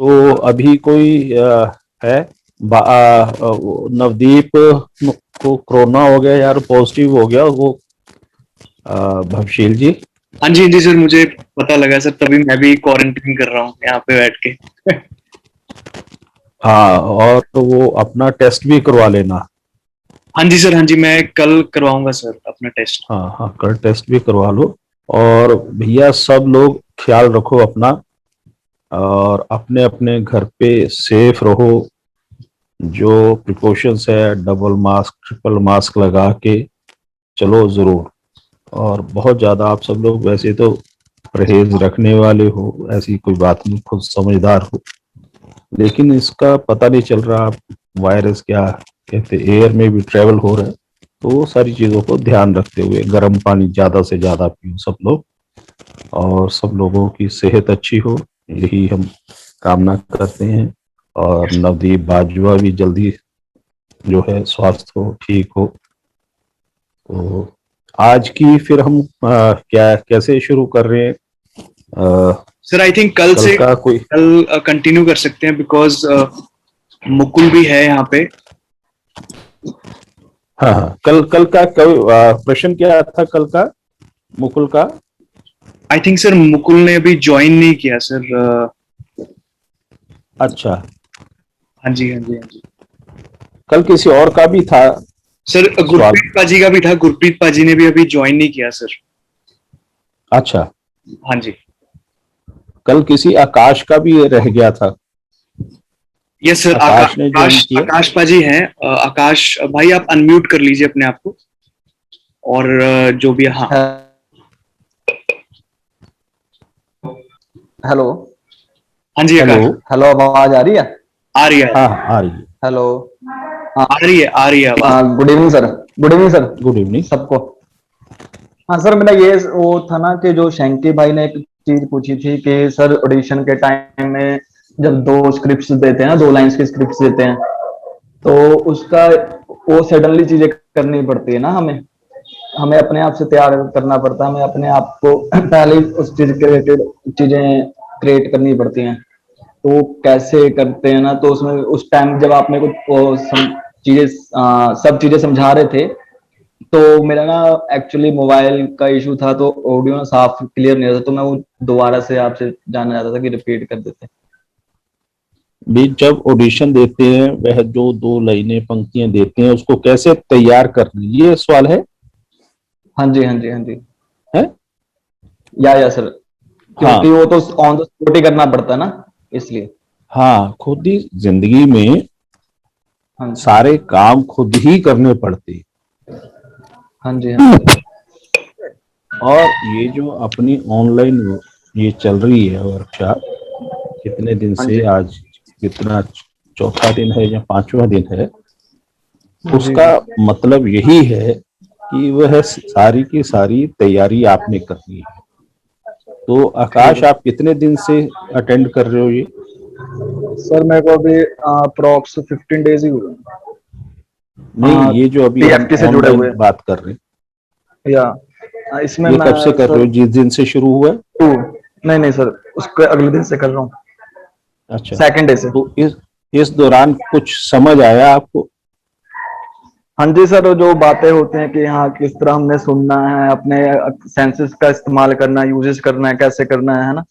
तो अभी कोई है नवदीप को कोरोना हो गया यार, पॉजिटिव हो गया वो भवशील जी। हाँ जी सर, मुझे पता लगा सर, तभी मैं भी क्वारंटीन कर रहा हूँ यहाँ पे बैठ के। हाँ, और तो वो अपना टेस्ट भी करवा लेना। हाँ जी सर, हाँ जी, मैं कल करवाऊंगा सर अपना टेस्ट। हाँ हाँ, कल टेस्ट भी करवा लो। और भैया सब लोग ख्याल रखो अपना, और अपने अपने घर पे सेफ रहो। जो प्रिकॉशंस है, डबल मास्क ट्रिपल मास्क लगा के चलो जरूर। और बहुत ज्यादा आप सब लोग वैसे तो परहेज रखने वाले हो, ऐसी कोई बात नहीं, खुद समझदार हो, लेकिन इसका पता नहीं चल रहा वायरस क्या कहते, एयर में भी ट्रेवल हो रहा है। तो वो सारी चीजों को ध्यान रखते हुए गर्म पानी ज्यादा से ज्यादा पियो सब लोग, और सब लोगों की सेहत अच्छी हो, यही हम कामना करते हैं। और नवदीप बाजवा भी जल्दी जो है स्वास्थ्य हो, ठीक हो। तो आज की फिर हम क्या कैसे शुरू कर रहे हैं? सर आई थिंक कल कल से का कोई, कल कंटिन्यू कर सकते हैं, बिकॉज मुकुल भी है यहाँ पे। हाँ हाँ, कल कल का प्रश्न क्या था कल का, मुकुल का? आई थिंक सर मुकुल ने अभी ज्वाइन नहीं किया सर। अच्छा, हाँ जी, हाँ जी, हाँ जी। कल किसी और का भी था सर सवाल। गुरप्रीत पाजी का भी था, गुरप्रीत पाजी ने भी अभी ज्वाइन नहीं किया सर। अच्छा, हाँ जी। कल किसी आकाश का भी रह गया था। यस सर, आकाश ने ज्वाइन आकाश किया। आकाश पाजी हैं। आकाश भाई, आप अनम्यूट कर लीजिए अपने आप को। और जो भी, हाँ। हेलो। हाँ जी हेलो। आकाश। हेलो, आवाज आ रही है? आ रही है, हाँ हाँ, आ रही है। हेलो। आ रही है, आ रही है आवाज। Good evening sir. Good evening sir good evening. सबको। हाँ सर, मेरा ये वो था ना कि जो शैंकी भाई ने एक चीज पूछी थी कि सर ऑडिशन के टाइम में जब दो स्क्रिप्ट्स देते हैं, दो लाइंस की स्क्रिप्ट्स देते हैं, तो उसका वो सडनली चीजें करनी पड़ती है ना, हमें हमें अपने आप से तैयार करना पड़ता है, हमें अपने आप को पहले ही उस चीज के रिलेटेड चीजें क्रिएट करनी पड़ती हैं। तो वो कैसे करते हैं ना, तो उसमें उस टाइम जब आप मेरे को चीजें सब चीजें समझा रहे थे, तो मेरा ना एक्चुअली मोबाइल का इशू था, तो ऑडियो ना साफ क्लियर नहीं था, तो मैं वो दोबारा से आपसे जानना चाहता था कि रिपीट कर देते। भी जब ऑडिशन देते हैं, वह जो दो लाइनें पंक्तियां देते हैं उसको कैसे तैयार करना, ये सवाल है। हाँ जी, हाँ जी, हाँ जी। है। या सर, हाँ क्योंकि वो तो ऑन द स्पॉट ही करना पड़ता है ना, इसलिए। हाँ, खुद ही जिंदगी में हाँ जी, सारे काम खुद ही करने पड़ते। हाँ जी, हाँ जी। और ये जो अपनी ऑनलाइन ये चल रही है वर्कशॉप, कितने दिन हाँ से, जी, आज कितना, चौथा दिन है या पांचवा दिन है, जी, उसका जी। मतलब यही है कि वह सारी की सारी तैयारी आपने करनी है। तो ठीक आकाश, है आप कितने दिन से अटेंड कर रहे हो ये? सर, मेरे को अभी अप्रॉक्स 15 डेज ही हुए। नहीं, ये जो अभी हम पीएफटी से जुड़े ऑनलाइन हुए बात कर रहे हैं, या इसमें ये मैं कब से कर रहे सर हो, जिस दिन से शुरू हुआ है? टू, नहीं नहीं सर, उसके अगले दिन से कर रहा हूँ, अच्छा, सेकंड डे से। तो इस दौरान कुछ समझ आया आपको? हाँ जी सर, जो बातें होते हैं कि हाँ किस तरह हमने सुनना है, अपने सेंसेस का इस्तेमाल करना है, यूजेस करना है, कैसे करना है ना,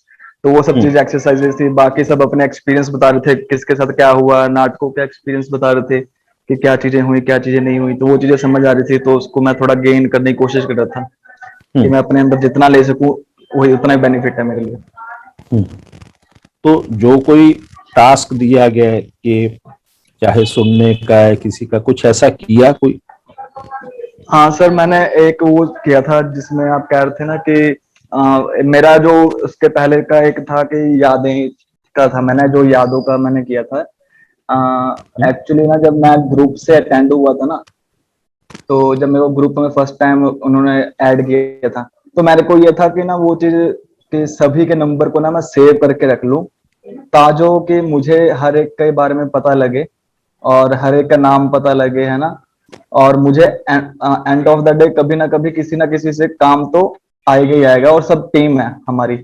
तो वो सब हम्म। चीज एक्सरसाइजेस थी। बाकी सब अपने एक्सपीरियंस बता रहे थे, किसके साथ क्या हुआ, नाटकों का एक्सपीरियंस बता रहे थे कि क्या चीजें हुई क्या चीजें नहीं हुई, तो वो चीजें समझ आ रही थी, तो उसको मैं थोड़ा गेन करने की कोशिश कर रहा था कि हम्म। मैं अपने अंदर जितना ले सकूं वही उतना ही बेनिफिट है मेरे लिए। हम्म। तो जो कोई टास्क दिया गया है कि चाहे सुनने का है, किसी का कुछ ऐसा किया कोई? हाँ सर, मैंने एक वो किया था जिसमें आप कह रहे थे ना कि मेरा जो उसके पहले का एक था कि यादें का था, मैंने जो यादों का मैंने किया था। हम्म। एक्चुअली ना जब मैं ग्रुप से अटेंड हुआ था ना, तो जब मेरे को ग्रुप में फर्स्ट टाइम उन्होंने ऐड किया था, तो मेरे को ये था कि ना वो चीज कि सभी के नंबर को ना मैं सेव करके रख लूं, ताजो कि मुझे हर एक के बारे में पता लगे और हर एक का नाम पता लगे, है ना। और मुझे एंड ऑफ द डे कभी ना कभी किसी ना किसी से काम तो आएगा ही आएगा, और सब टीम है हमारी,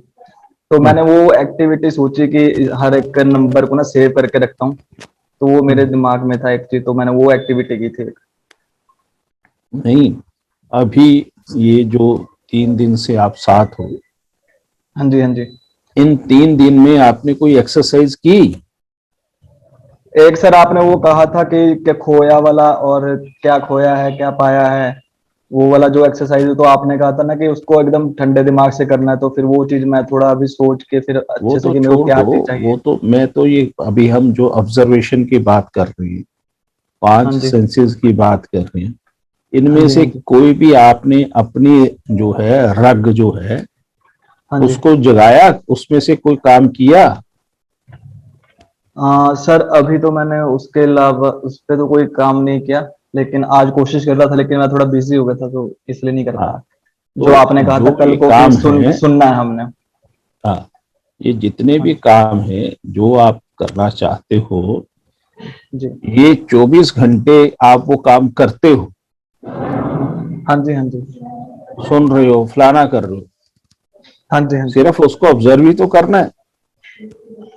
तो मैंने वो एक्टिविटी सोची कि हर एक नंबर को ना सेव करके रखता हूँ, तो वो मेरे दिमाग में था एक चीज, तो मैंने वो एक्टिविटी की थी। नहीं, अभी ये जो 3 दिन से आप साथ हो, हाँ जी, हाँ जी। इन 3 दिन में आपने कोई एक्सरसाइज की? एक सर आपने वो कहा था कि क्या खोया वाला, और क्या खोया है क्या पाया है, वो वाला जो एक्सरसाइज, तो आपने कहा था ना कि उसको एकदम ठंडे दिमाग से करना है, तो फिर वो चीज मैं थोड़ा अभी सोच के फिर वो अच्छे से तो कि मेरे को छोड़ क्या दो, चीज वो चाहिए। तो मैं तो ये अभी हम जो ऑब्जर्वेशन की बात कर रहे हैं, हाँ 5 जी, सेंसेस की बात कर रहे हैं, हाँ इनमें जी, से हाँ जी, कोई भी आपने अपनी जो है रग जो है हाँ जी। उसको जगाया, उसमें से कोई काम किया? सर अभी तो मैंने उसके अलावा उस पे तो कोई काम नहीं किया, लेकिन आज कोशिश कर रहा था, लेकिन मैं थोड़ा बिजी हो गया था, तो इसलिए नहीं कर हाँ, पाया। जो तो आपने कहा था जो कल ये को कि काम है, सुनना है हमने। हाँ, ये जितने हाँ भी काम है जो आप करना चाहते हो, जी, ये 24 घंटे आप वो काम करते हो, हाँ जी, हाँ जी, सुन रहे हो, फलाना कर रहे हो, हाँ जी, हाँ जी। सिर्फ उसको ऑब्जर्व ही तो करना है,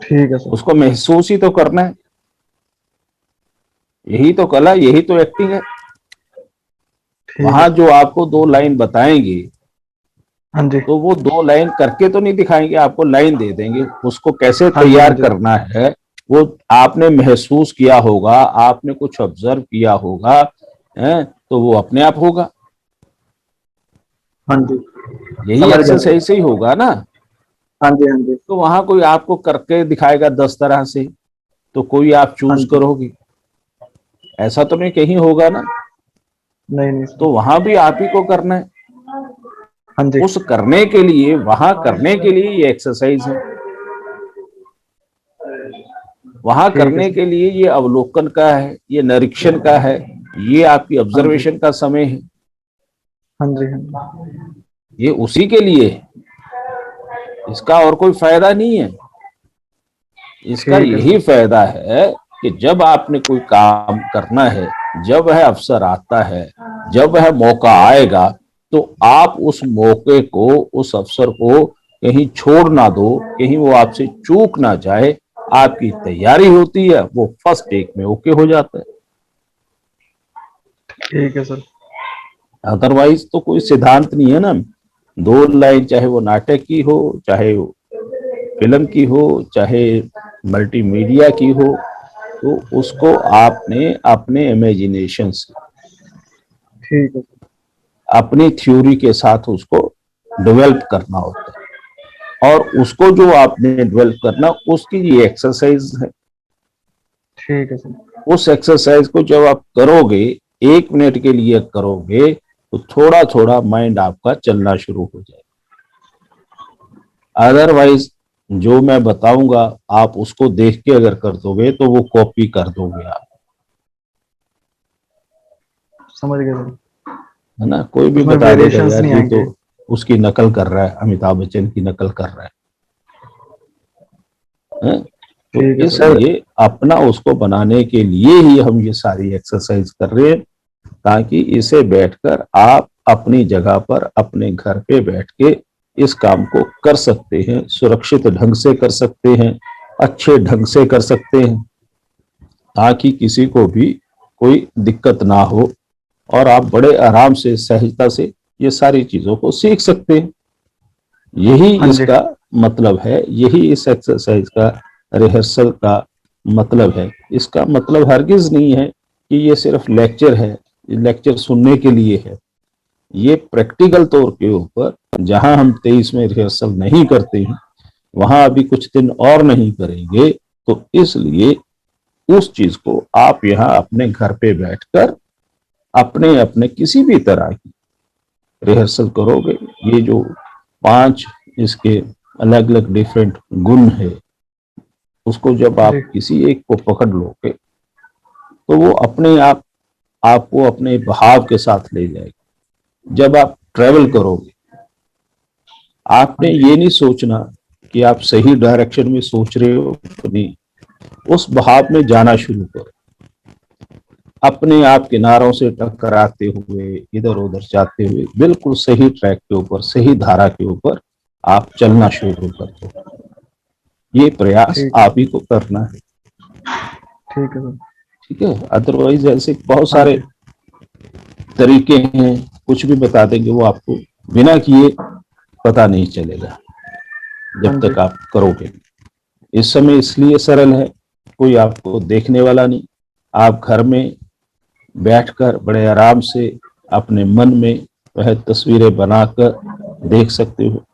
ठीक है सर। उसको महसूस ही तो करना है। यही तो कला, यही तो एक्टिंग है। ठीक है वहां सर। जो आपको 2 लाइन बताएंगे, हाँ जी, तो वो 2 लाइन करके तो नहीं दिखाएंगे, आपको लाइन दे देंगे, उसको कैसे हाँ जी, हाँ तैयार जी, करना है वो आपने महसूस किया होगा, आपने कुछ ऑब्जर्व किया होगा, है, तो वो अपने आप होगा। हाँ जी। यही समझ गया सर। एक्सरसाइज से ही होगा ना। हाँ जी, हाँ जी, तो वहां कोई आपको करके दिखाएगा 10 तरह से, तो कोई आप हाँ चूज जी। करोगे? ऐसा तो नहीं कहीं होगा ना। नहीं नहीं तो सर। वहां भी आप ही को करना है। हाँ जी। उस करने के लिए, वहां करने के लिए ये एक्सरसाइज है, वहां ठीक है करने सर। के लिए ये अवलोकन का है, ये निरीक्षण का है, ये आपकी हाँ जी, ऑब्जर्वेशन का समय है, हाँ जी, हाँ जी। ये उसी के लिए है। इसका और कोई फायदा नहीं है। इसका ठीक है यही सर। फायदा है कि जब आपने कोई काम करना है, जब वह अवसर आता है, जब वह मौका आएगा, तो आप उस मौके को, उस अवसर को कहीं छोड़ ना दो, कहीं वो आपसे चूक ना जाए। आपकी तैयारी होती है, वो फर्स्ट टेक में ओके हो जाता है। ठीक है सर। अदरवाइज तो कोई सिद्धांत नहीं है ना। 2 लाइन, चाहे वो नाटक की हो, चाहे वो फिल्म की हो, चाहे मल्टीमीडिया की हो, तो उसको आपने अपने इमेजिनेशन से, ठीक है सर। अपनी थ्योरी के साथ उसको डेवलप करना होता है, और उसको जो आपने डेवलप करना, उसकी ये एक्सरसाइज है। ठीक है सर। उस एक्सरसाइज को जब आप करोगे, 1 मिनट के लिए करोगे, तो थोड़ा थोड़ा माइंड आपका चलना शुरू हो जाएगा। अदरवाइज जो मैं बताऊंगा, आप उसको देख के अगर कर दोगे तो वो कॉपी कर दोगे आप, समझ गया सर। है ना। कोई भी उसमें बता देगा वेरिएशंस यार नहीं ये तो आएंगे। उसकी नकल कर रहा है, अमिताभ बच्चन की नकल कर रहा है। तो ठीक है सर। इसलिए अपना उसको बनाने के लिए ही हम ये सारी एक्सरसाइज कर रहे हैं, ताकि इसे बैठकर आप अपनी जगह पर, अपने घर पे बैठ के इस काम को कर सकते हैं, सुरक्षित ढंग से कर सकते हैं, अच्छे ढंग से कर सकते हैं, ताकि किसी को भी कोई दिक्कत ना हो, और आप बड़े आराम से, सहजता से ये सारी चीजों को सीख सकते हैं। यही हाँ जी। इसका मतलब है, यही इस एक्सरसाइज का, रिहर्सल का मतलब है। इसका मतलब हरगिज नहीं है कि ये सिर्फ लेक्चर है, लेक्चर सुनने के लिए है। ये प्रैक्टिकल तौर के ऊपर, जहां हम 23 में रिहर्सल नहीं करते हैं, वहां अभी कुछ दिन और नहीं करेंगे, तो इसलिए उस चीज को आप यहाँ अपने घर पे बैठकर अपने अपने किसी भी तरह की रिहर्सल करोगे। ये जो 5 इसके अलग अलग डिफरेंट गुण है, उसको जब जी। आप किसी एक को पकड़ लोगे, तो वो अपने आप आपको अपने भाव के साथ ले जाएगा। जब आप ट्रेवल करोगे, हाँ आपने जी। ये नहीं सोचना कि आप सही डायरेक्शन में सोच रहे हो, नहीं, उस भाव में जाना शुरू करो, अपने आप किनारों से टकराते हुए, इधर उधर जाते हुए, बिल्कुल सही ट्रैक के ऊपर, सही धारा के ऊपर आप चलना शुरू कर दो। ये प्रयास ठीक है आप ही को करना है, ठीक है सर। ठीक है। अदरवाइज ऐसे बहुत हाँ सारे जी तरीके हैं, कुछ भी बता देंगे, वो आपको बिना किए पता नहीं चलेगा हाँ जब जी तक आप करोगे। इस समय इसलिए सरल है, कोई आपको देखने वाला नहीं। आप घर में बैठकर बड़े आराम से अपने मन में वह तस्वीरें बनाकर देख सकते हो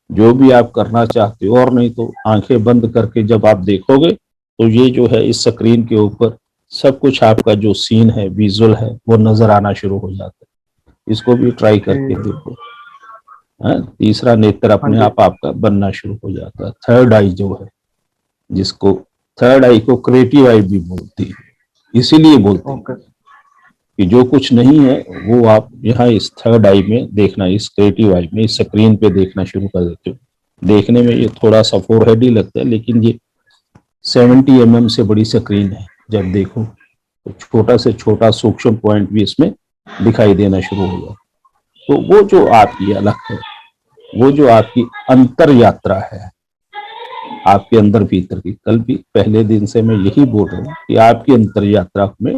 जो भी आप करना चाहते हो। और नहीं तो आंखें बंद करके जब आप देखोगे तो ये जो है इस स्क्रीन के ऊपर सब कुछ आपका जो सीन है, विजुअल है, वो नजर आना शुरू हो जाता है। इसको भी ट्राई करके ठीक है देखो। हाँ, तीसरा नेत्र हाँ अपने जी आप आपका बनना शुरू हो जाता है। थर्ड आई जो है, जिसको थर्ड आई को क्रिएटिव आई भी बोलती है, इसीलिए बोलते हैं ओके कि जो कुछ नहीं है वो आप यहाँ इस थर्ड आई में देखना, इस क्रिएटिव आई में, इस स्क्रीन पे देखना शुरू कर देते हो। देखने में ये थोड़ा सा फोरहेड ही लगता है, लेकिन ये 70 mm से बड़ी स्क्रीन है। जब देखो तो छोटा से छोटा सूक्ष्म पॉइंट भी इसमें दिखाई देना शुरू हो जाता। तो वो जो आपकी अलग है, वो जो आपकी अंतर यात्रा है आपके अंदर भीतर की, कल भी पहले दिन से मैं यही बोल रहा हूँ कि आपकी अंतर यात्रा में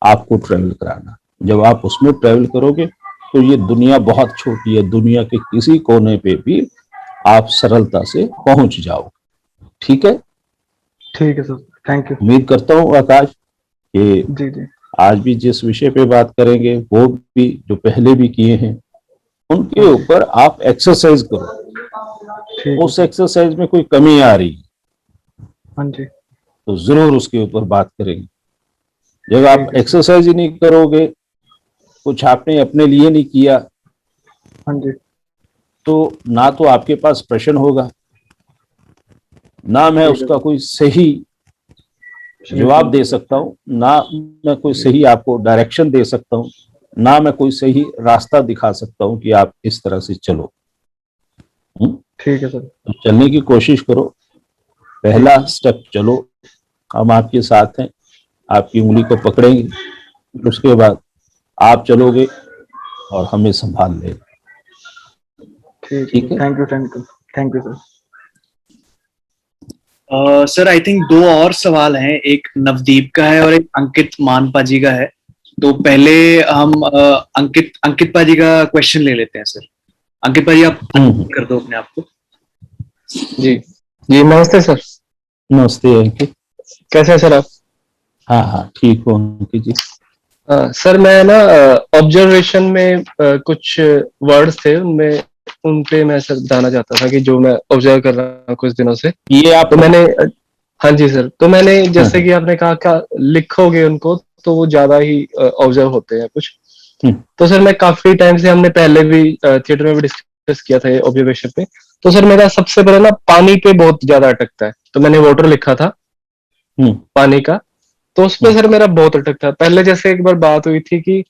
आपको ट्रेवल कराना। जब आप उसमें ट्रेवल करोगे तो ये दुनिया बहुत छोटी है, दुनिया के किसी कोने पे भी आप सरलता से पहुंच जाओगे, ठीक है। ठीक है सर थैंक यू उम्मीद करता हूँ आकाश कि जी जी आज भी जिस विषय पे बात करेंगे वो भी जो पहले भी किए हैं उनके हाँ जी ऊपर आप एक्सरसाइज करो। ठीक है उस सर एक्सरसाइज में कोई कमी आ रही हाँ जी तो जरूर उसके ऊपर बात करेंगे। जब आप ठीक है सर एक्सरसाइज ही नहीं करोगे, कुछ आपने अपने लिए नहीं किया, हाँ जी तो ना तो आपके पास प्रश्न होगा, ना मैं ठीक है उसका सर कोई सही जवाब सॉल्यूशन दे सकता हूँ, ना मैं कोई सही आपको डायरेक्शन दे सकता हूँ, ना मैं कोई सही रास्ता दिखा सकता हूँ कि आप इस तरह से चलो। ठीक है सर तो चलने की कोशिश करो, ठीक पहला स्टेप चलो, हम आपके साथ हैं, आपकी उंगली को पकड़ेंगे, उसके बाद आप चलोगे और हमें संभाल लेगा, ठीक है ठीक सर है। Thank you sir sir I think दो और सवाल हैं, एक नवदीप का है और एक अंकित मानपा जी का है। तो पहले हम अंकित अंकित पाजी का क्वेश्चन ले लेते हैं सर। अंकित पाजी आप unmute कर दो अपने आप को। जी जी नमस्ते सर। नमस्ते अंकित। कैसे हैं सर आप? हाँ हाँ ठीक हो अंकित जी। सर मैं ना ऑब्जर्वेशन में कुछ वर्ड्स थे उनमें उन पे मैं सर बताना चाहता था कि जो मैं ऑब्जर्व कर रहा हूँ कुछ दिनों से। ये आप तो मैंने हाँ जी सर, तो मैंने हाँ, जैसे कि आपने कहा क्या लिखोगे उनको तो वो ज्यादा ही ऑब्जर्व होते हैं कुछ। तो सर मैं काफी टाइम से, हमने पहले भी थिएटर में भी डिस्कस किया था ये ऑब्जर्वेशन पे। तो सर मेरा सबसे पहले ना पानी पे बहुत ज्यादा अटकता है, तो मैंने वाटर लिखा था पानी का। तो उसपे सर मेरा बहुत अटकता है। पहले जैसे एक बार बात हुई थी कि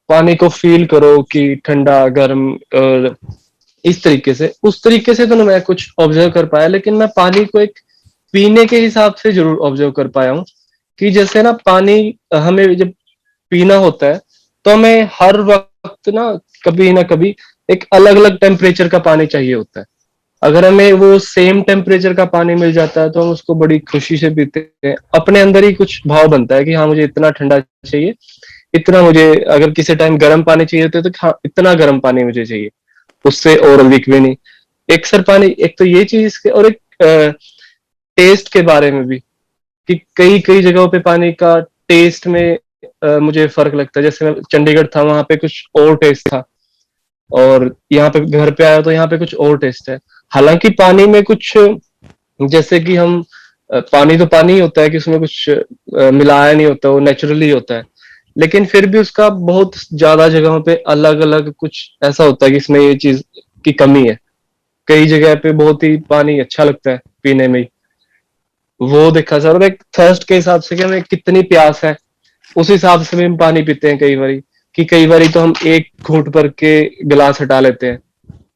पानी को फील करो कि ठंडा गर्म और इस तरीके से, उस तरीके से तो ना मैं कुछ ऑब्जर्व कर पाया, लेकिन मैं पानी को एक पीने के हिसाब से जरूर ऑब्जर्व कर पाया हूँ कि जैसे ना पानी हमें जब पीना होता है तो हमें हर वक्त ना कभी एक अलग अलग टेम्परेचर का पानी चाहिए होता है। अगर हमें वो सेम टेम्परेचर का पानी मिल जाता है तो हम उसको बड़ी खुशी से पीते हैं। अपने अंदर ही कुछ भाव बनता है कि हाँ मुझे इतना ठंडा चाहिए, इतना मुझे, अगर किसी टाइम गर्म पानी चाहिए होता है तो हाँ इतना गर्म पानी मुझे चाहिए, उससे और अधिक भी नहीं। एक सर पानी, एक तो ये चीज और एक टेस्ट के बारे में भी कि कई कई जगहों पे पानी का टेस्ट में मुझे फर्क लगता है। जैसे मैं चंडीगढ़ था, वहां पे कुछ और टेस्ट था, और यहाँ पे घर पे आया तो यहाँ पे कुछ और टेस्ट है। हालांकि पानी में कुछ, जैसे कि हम पानी तो पानी ही होता है कि उसमें कुछ मिलाया नहीं होता, वो नेचुरली होता है। लेकिन फिर भी उसका बहुत ज्यादा जगहों पे अलग अलग कुछ ऐसा होता है कि इसमें ये चीज की कमी है। कई जगह पे बहुत ही पानी अच्छा लगता है पीने में ही। वो देखा सर, और एक थर्स्ट के हिसाब से कि हमें कितनी प्यास है उस हिसाब से भी हम पानी पीते हैं। कई बारी कि कई बारी तो हम एक घूंट भर के गिलास हटा लेते हैं,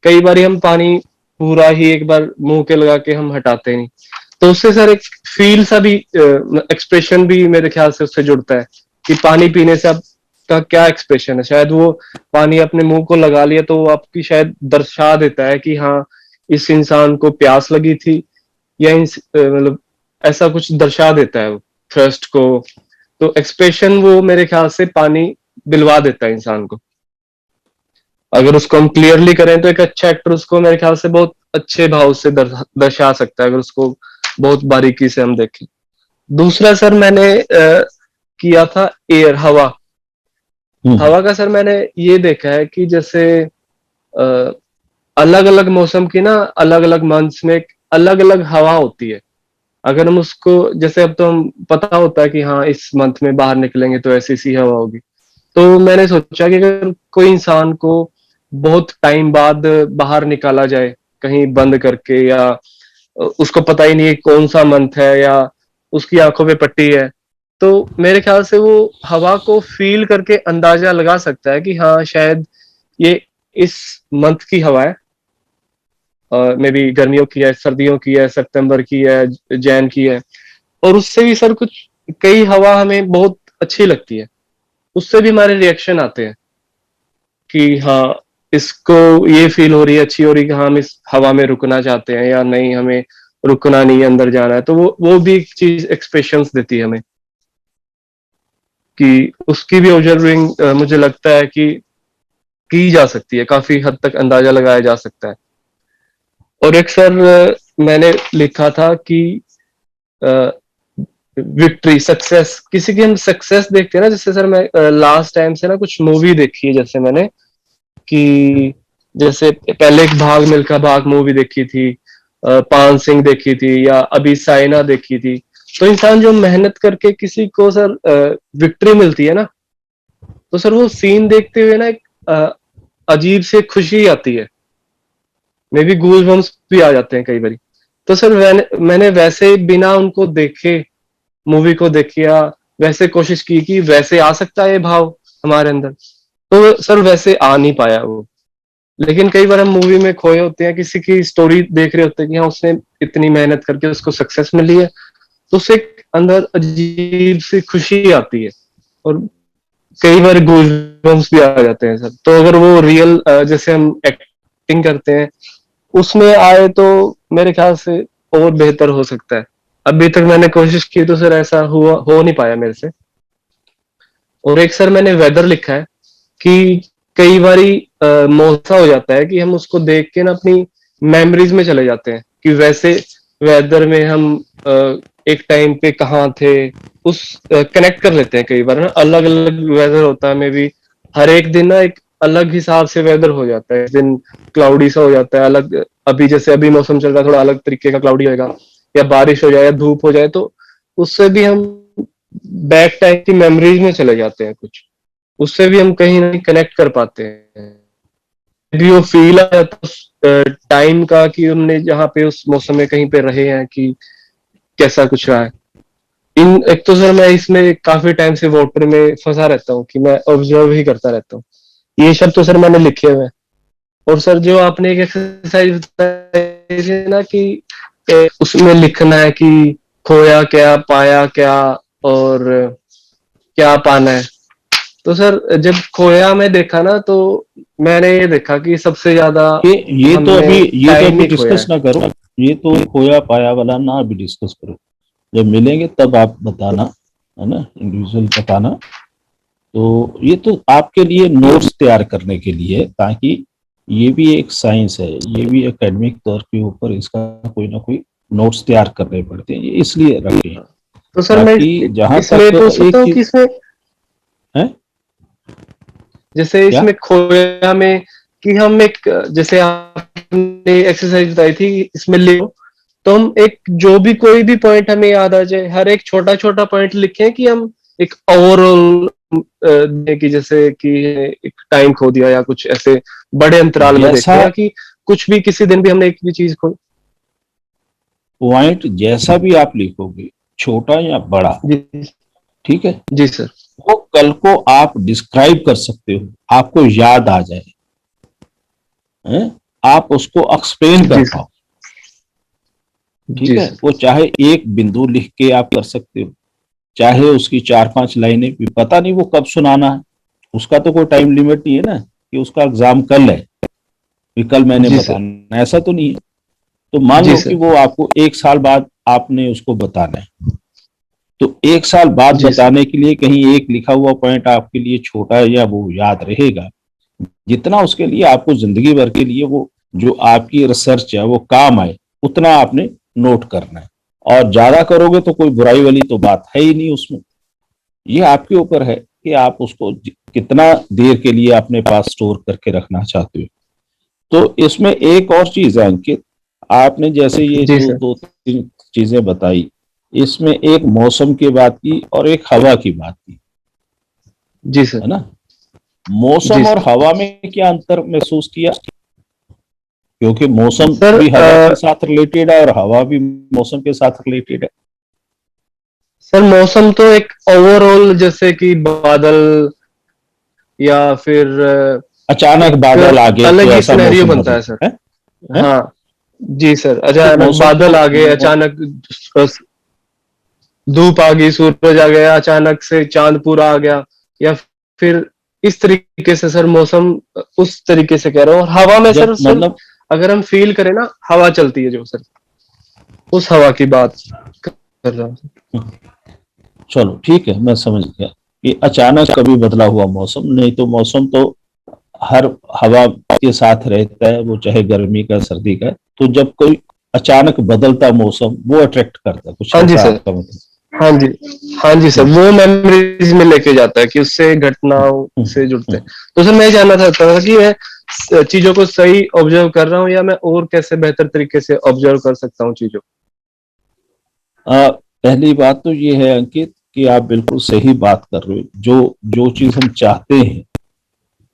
कई बारी हम पानी पूरा ही एक बार मुंह के लगा के हम हटाते नहीं। तो उससे सर एक फील सा भी, एक्सप्रेशन भी मेरे ख्याल से उससे जुड़ता है कि पानी पीने से आपका क्या एक्सप्रेशन है। शायद वो पानी अपने मुंह को लगा लिया तो वो आपकी शायद दर्शा देता है कि हाँ इस इंसान को प्यास लगी थी, या मतलब ऐसा कुछ दर्शा देता है वो थर्स्ट को। तो एक्सप्रेशन वो मेरे ख्याल से पानी दिलवा देता है इंसान को। अगर उसको हम क्लियरली करें तो एक अच्छा एक्टर उसको मेरे ख्याल से बहुत अच्छे भाव से दर्शा सकता है, अगर उसको बहुत बारीकी से हम देखें। दूसरा सर मैंने किया था एयर, हवा। हवा का सर मैंने ये देखा है कि जैसे अलग अलग मौसम की ना अलग अलग मंथ्स में अलग अलग हवा होती है। अगर हम उसको, जैसे अब तो हम पता होता है कि हाँ इस मंथ में बाहर निकलेंगे तो ऐसी सी हवा होगी, तो मैंने सोचा कि अगर कोई इंसान को बहुत टाइम बाद बाहर निकाला जाए कहीं बंद करके, या उसको पता ही नहीं है कौन सा मंथ है, या उसकी आंखों पे पट्टी है, तो मेरे ख्याल से वो हवा को फील करके अंदाजा लगा सकता है कि हाँ शायद ये इस मंथ की हवा है, मे बी गर्मियों की है, सर्दियों की है, सितंबर की है, जैन की है। और उससे भी सर कुछ कई हवा हमें बहुत अच्छी लगती है, उससे भी हमारे रिएक्शन आते हैं कि हाँ इसको ये फील हो रही है, अच्छी हो रही है कि हाँ हम इस हवा में रुकना चाहते हैं, या नहीं हमें रुकना नहीं है, अंदर जाना है। तो वो भी एक चीज एक्सप्रेशंस देती है हमें, कि उसकी भी ऑब्जर्विंग मुझे लगता है कि की जा सकती है, काफी हद तक अंदाजा लगाया जा सकता है। और एक सर मैंने लिखा था कि विक्ट्री, सक्सेस, किसी की हम सक्सेस देखते हैं ना, जैसे सर मैं लास्ट टाइम से ना कुछ मूवी देखी है, जैसे मैंने कि जैसे पहले एक भाग मिल्खा भाग मूवी देखी थी, पान सिंह देखी थी, या अभी साइना देखी थी। तो इंसान जो मेहनत करके किसी को सर विक्ट्री मिलती है ना, तो सर वो सीन देखते हुए ना एक अजीब से खुशी आती है, मे बी गूज बम्स भी आ जाते हैं कई बार। तो सर मैंने वैसे बिना उनको देखे मूवी को देखी, या वैसे कोशिश की कि वैसे आ सकता है ये भाव हमारे अंदर, तो सर वैसे आ नहीं पाया वो। लेकिन कई बार हम मूवी में खोए होते हैं, किसी की स्टोरी देख रहे होते हैं कि हाँ उसने इतनी मेहनत करके उसको सक्सेस मिली है, तो उससे अंदर अजीब सी खुशी आती है, और कई बार गूज़बम्प्स भी आ जाते हैं सर। तो अगर वो रियल जैसे हम एक्टिंग करते हैं उसमें आए तो मेरे ख्याल से और बेहतर हो सकता है। अभी तक मैंने कोशिश की तो सर ऐसा हुआ हो नहीं पाया मेरे से। और एक सर मैंने वेदर लिखा है कि कई बारी मौसम हो जाता है कि हम उसको देख के ना अपनी मेमोरीज में चले जाते हैं कि वैसे वेदर में हम एक टाइम पे कहाँ थे, उस कनेक्ट कर लेते हैं। कई बार ना अलग अलग वेदर होता है, मे बी हर एक दिन ना एक अलग हिसाब से वेदर हो जाता है। इस दिन क्लाउडी सा हो जाता है अलग, अभी जैसे अभी मौसम चल रहा है थोड़ा अलग तरीके का क्लाउडी होगा, या बारिश हो जाए या धूप हो जाए, तो उससे भी हम बैक टाइम की मेमोरीज में चले जाते हैं कुछ, उससे भी हम कहीं ना कहीं कनेक्ट कर पाते हैं। भी वो फील आ जाता है टाइम का कि हमने जहाँ पे उस मौसम में कहीं पे रहे हैं, कि कैसा कुछ रहा है। इन एक तो सर मैं इसमें काफी टाइम से वाटर में फंसा रहता हूँ कि मैं ऑब्जर्व ही करता रहता हूँ। ये शब्द तो सर मैंने लिखे हुए हैं। और सर जो आपने एक एक्सरसाइज बताई थी ना कि उसमें लिखना है कि खोया क्या, पाया क्या, और क्या पाना है। तो सर जब खोया में देखा ना, तो मैंने ये देखा कि सबसे ज्यादा ये तो हमने टाइम अभी ही खोया डिस्कस है। ना करो, ये तो खोया पाया वाला ना अभी डिस्कस करो। जब मिलेंगे तब आप बताना, है ना, इंडिविजुअल बताना। तो ये तो आपके लिए नोट्स तैयार करने के लिए है, ताकि ये भी एक साइंस है, ये भी एकेडमिक तौर के ऊपर इसका कोई ना कोई नोट्स तैयार करने पड़ते हैं, ये इसलिए रखे हैं। तो सर मैं बाकी जहां इसमें तक पूछ सकता एक हूँ कि चीज इसमें है जैसे क्या, इसमें खोया में कि हम एक, जैसे आपने एक्सरसाइज बताई थी इसमें लिखो, तो हम एक जो भी कोई भी पॉइंट हमें याद आ जाए, हर एक छोटा छोटा पॉइंट लिखें, कि हम एक ओवरऑल कि जैसे कि एक टाइम खो दिया या कुछ ऐसे बड़े अंतराल में जैसा देखें, या कि कुछ भी किसी दिन भी हमने एक भी चीज खो। पॉइंट जैसा भी आप लिखोगे, छोटा या बड़ा, जी ठीक है, जी सर। वो कल को आप डिस्क्राइब कर सकते हो, आपको याद आ जाए, हैं? आप उसको एक्सप्लेन कर जी सर। पाओ। ठीक जी है, सर। वो चाहे एक बिंदु लिख के आप कर सकते हो, चाहे उसकी 4-5 लाइनें भी, पता नहीं वो कब सुनाना है, उसका तो कोई टाइम लिमिट नहीं है ना कि उसका एग्जाम कल है, कि कल मैंने जी सर। बताना, ऐसा तो नहीं है। तो मान जी लो सर। कि वो आपको 1 साल बाद आपने उसको बताना है, तो 1 साल बाद जी सर। बताने के लिए कहीं एक लिखा हुआ पॉइंट आपके लिए छोटा है या वो याद रहेगा, जितना उसके लिए आपको जिंदगी भर के लिए वो जो आपकी रिसर्च है वो काम आए, उतना आपने नोट करना है। और ज्यादा करोगे तो कोई बुराई वाली तो बात है ही नहीं उसमें। ये आपके ऊपर है कि आप उसको कितना देर के लिए अपने पास स्टोर करके रखना चाहते हो। तो इसमें एक और चीज है अंकित, आपने जैसे ये जी जो सर। 2-3 चीजें बताई, इसमें एक मौसम की बात की और एक हवा की बात की, जी सर। है ना। जी मौसम और सर। हवा में क्या अंतर महसूस किया? क्योंकि मौसम सर भी हवा के साथ रिलेटेड है और हवा भी मौसम के साथ रिलेटेड है। सर मौसम तो एक ओवरऑल जैसे कि बादल या फिर अचानक एक बादल आ गए अलग तो ही ऐसा सिनेरियो मौसम बनता बदल है सर। है, है? हाँ जी सर, तो अचानक मौसम बादल तो आ गए, अचानक धूप आ गई, सूरज आ गया, अचानक से चांद पूरा आ गया, या फिर इस तरीके से सर मौसम, उस तरीके से कह रहा हूँ। और हवा में जब सर मतलब अगर हम फील करें ना, हवा चलती है जो सर, उस हवा की बात कर रहा हूँ। चलो ठीक है, मैं समझ गया कि अचानक कभी बदला हुआ मौसम नहीं, तो मौसम तो हर हवा के साथ रहता है, वो चाहे गर्मी का सर्दी का। तो जब कोई अचानक बदलता मौसम वो अट्रैक्ट करता है, कुछ हाँ जी ऐसा सर। आपका मतलब। हाँ जी। हाँ जी सर, हम्म, वो मेमोरीज में लेके जाता है कि उससे हम्म, घटनाओं हम्म, से जुड़ते हैं। हम्म। तो सर मैं ये जानना चाहता था कि मैं चीजों को सही ऑब्जर्व कर रहा हूँ, या मैं और कैसे बेहतर तरीके से ऑब्जर्व कर सकता हूँ चीजों पहली बात तो ये है अंकित कि आप बिल्कुल सही बात कर रहे हो। जो जो चीज हम चाहते हैं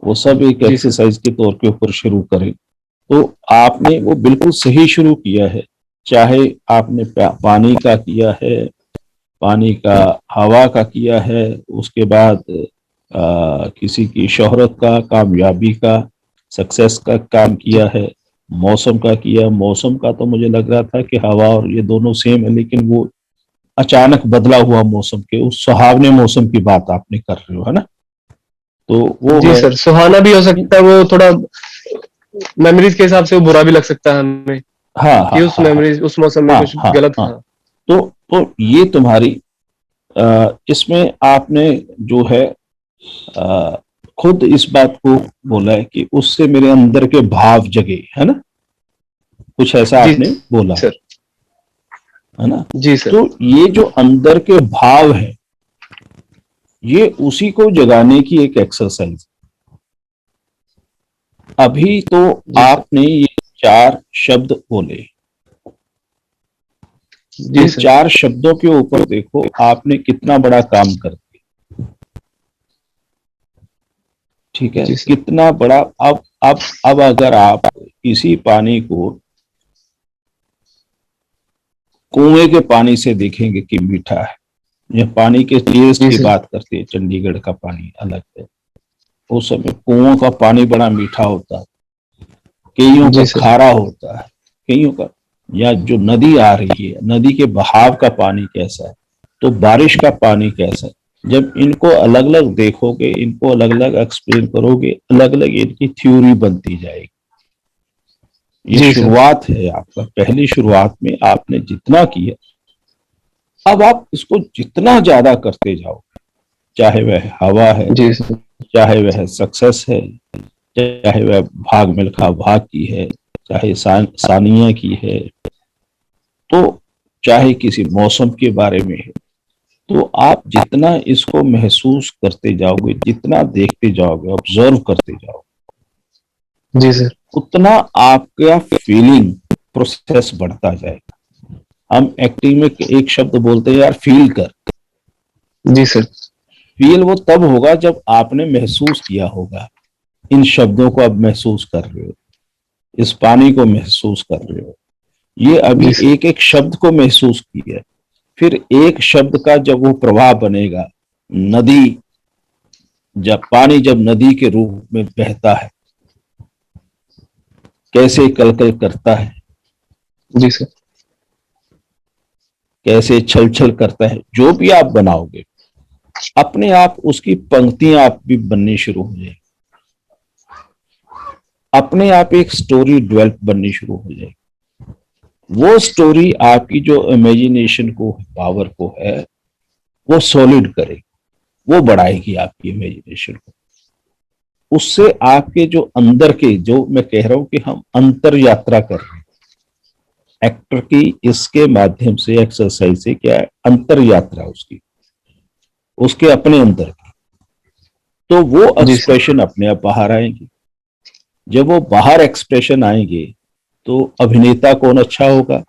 वो सब एक को? जी सर। एक्सरसाइज के तौर के ऊपर शुरू करें, तो आपने वो बिल्कुल सही शुरू किया है। चाहे आपने पानी का किया है, पानी का, हवा का किया है, उसके बाद किसी की शोहरत का, कामयाबी का, सक्सेस का काम जी किया है, मौसम का किया। मौसम का तो मुझे लग रहा था कि हवा और ये दोनों सेम है, लेकिन वो अचानक बदला हुआ मौसम के उस सुहावने मौसम की बात आपने कर रहे हो, है ना। तो वो जी है। सर, सुहाना भी हो सकता है, वो थोड़ा मेमोरीज के हिसाब से वो बुरा भी लग सकता है हमें हाँ हाँ कि उस हाँ हाँ मेमोरीज उस मौसम में हाँ कुछ हाँ गलत हाँ। था। तो ये तुम्हारी इसमें आपने जो है अ, खुद इस बात को बोला है कि उससे मेरे अंदर के भाव जगे, है ना, कुछ ऐसा जी आपने बोला सर। है ना। जी सर। तो ये जो अंदर के भाव है, ये उसी को जगाने की एक एक्सरसाइज। अभी तो जी सर। आपने ये 4 शब्द बोले, जी इन सर। 4 शब्दों के ऊपर देखो आपने कितना बड़ा काम कर दिया। ठीक है, जी सर। कितना बड़ा। अब अगर आप इसी पानी को कुएं के पानी से देखेंगे कि मीठा है, या पानी के टेस्ट जी की सर। बात करते हैं, चंडीगढ़ का पानी अलग है, उस समय कुओं का पानी बड़ा मीठा होता है, कईयों का जी सर। खारा होता है, कईयों का। या जो नदी आ रही है, नदी के बहाव का पानी कैसा है, तो बारिश का पानी कैसा है। जब इनको अलग अलग देखोगे, इनको अलग अलग एक्सप्लेन करोगे, अलग अलग इनकी थ्योरी बनती जाएगी। ये जी सर। शुरुआत है आपका, पहली शुरुआत में आपने जितना किया, अब आप इसको जितना ज्यादा करते जाओ, चाहे वह हवा है, जी सर। चाहे वह सक्सेस है, चाहे वह भाग मिल्खा भाग की है, चाहे सानिया की है, तो चाहे किसी मौसम के बारे में है, तो आप जितना इसको महसूस करते जाओगे, जितना देखते जाओगे, ऑब्जर्व करते जाओगे, जी सर। उतना आपका फीलिंग प्रोसेस बढ़ता जाएगा। हम एक्टिंग में एक शब्द बोलते हैं यार, फील कर। जी सर। फील वो तब होगा जब आपने महसूस किया होगा। इन शब्दों को अब महसूस कर रहे हो, इस पानी को महसूस कर रहे हो, ये जी अभी सर। एक एक शब्द को महसूस किया है। फिर एक शब्द का जब वो प्रवाह बनेगा, नदी, जब पानी जब नदी के रूप में बहता है, कैसे कलकल करता है, जी सर। कैसे छल छल करता है, जो भी आप बनाओगे, अपने आप उसकी पंक्तियां आप भी बननी शुरू हो जाएगी, अपने आप एक स्टोरी डेवलप बननी शुरू हो जाएगी। वो स्टोरी आपकी जो इमेजिनेशन को, पावर को है, वो सॉलिड करेगी, वो बढ़ाएगी आपकी इमेजिनेशन को। उससे आपके जो अंदर के, जो मैं कह रहा हूं कि हम अंतर यात्रा कर रहे हैं एक्टर की, इसके माध्यम से एक्सरसाइज से क्या है, अंतर यात्रा उसकी, उसके अपने अंदर की, तो वो जी एक्सप्रेशन अपने आप बाहर आएंगे। जब वो बाहर एक्सप्रेशन आएंगे तो अभिनेता कौन अच्छा होगा,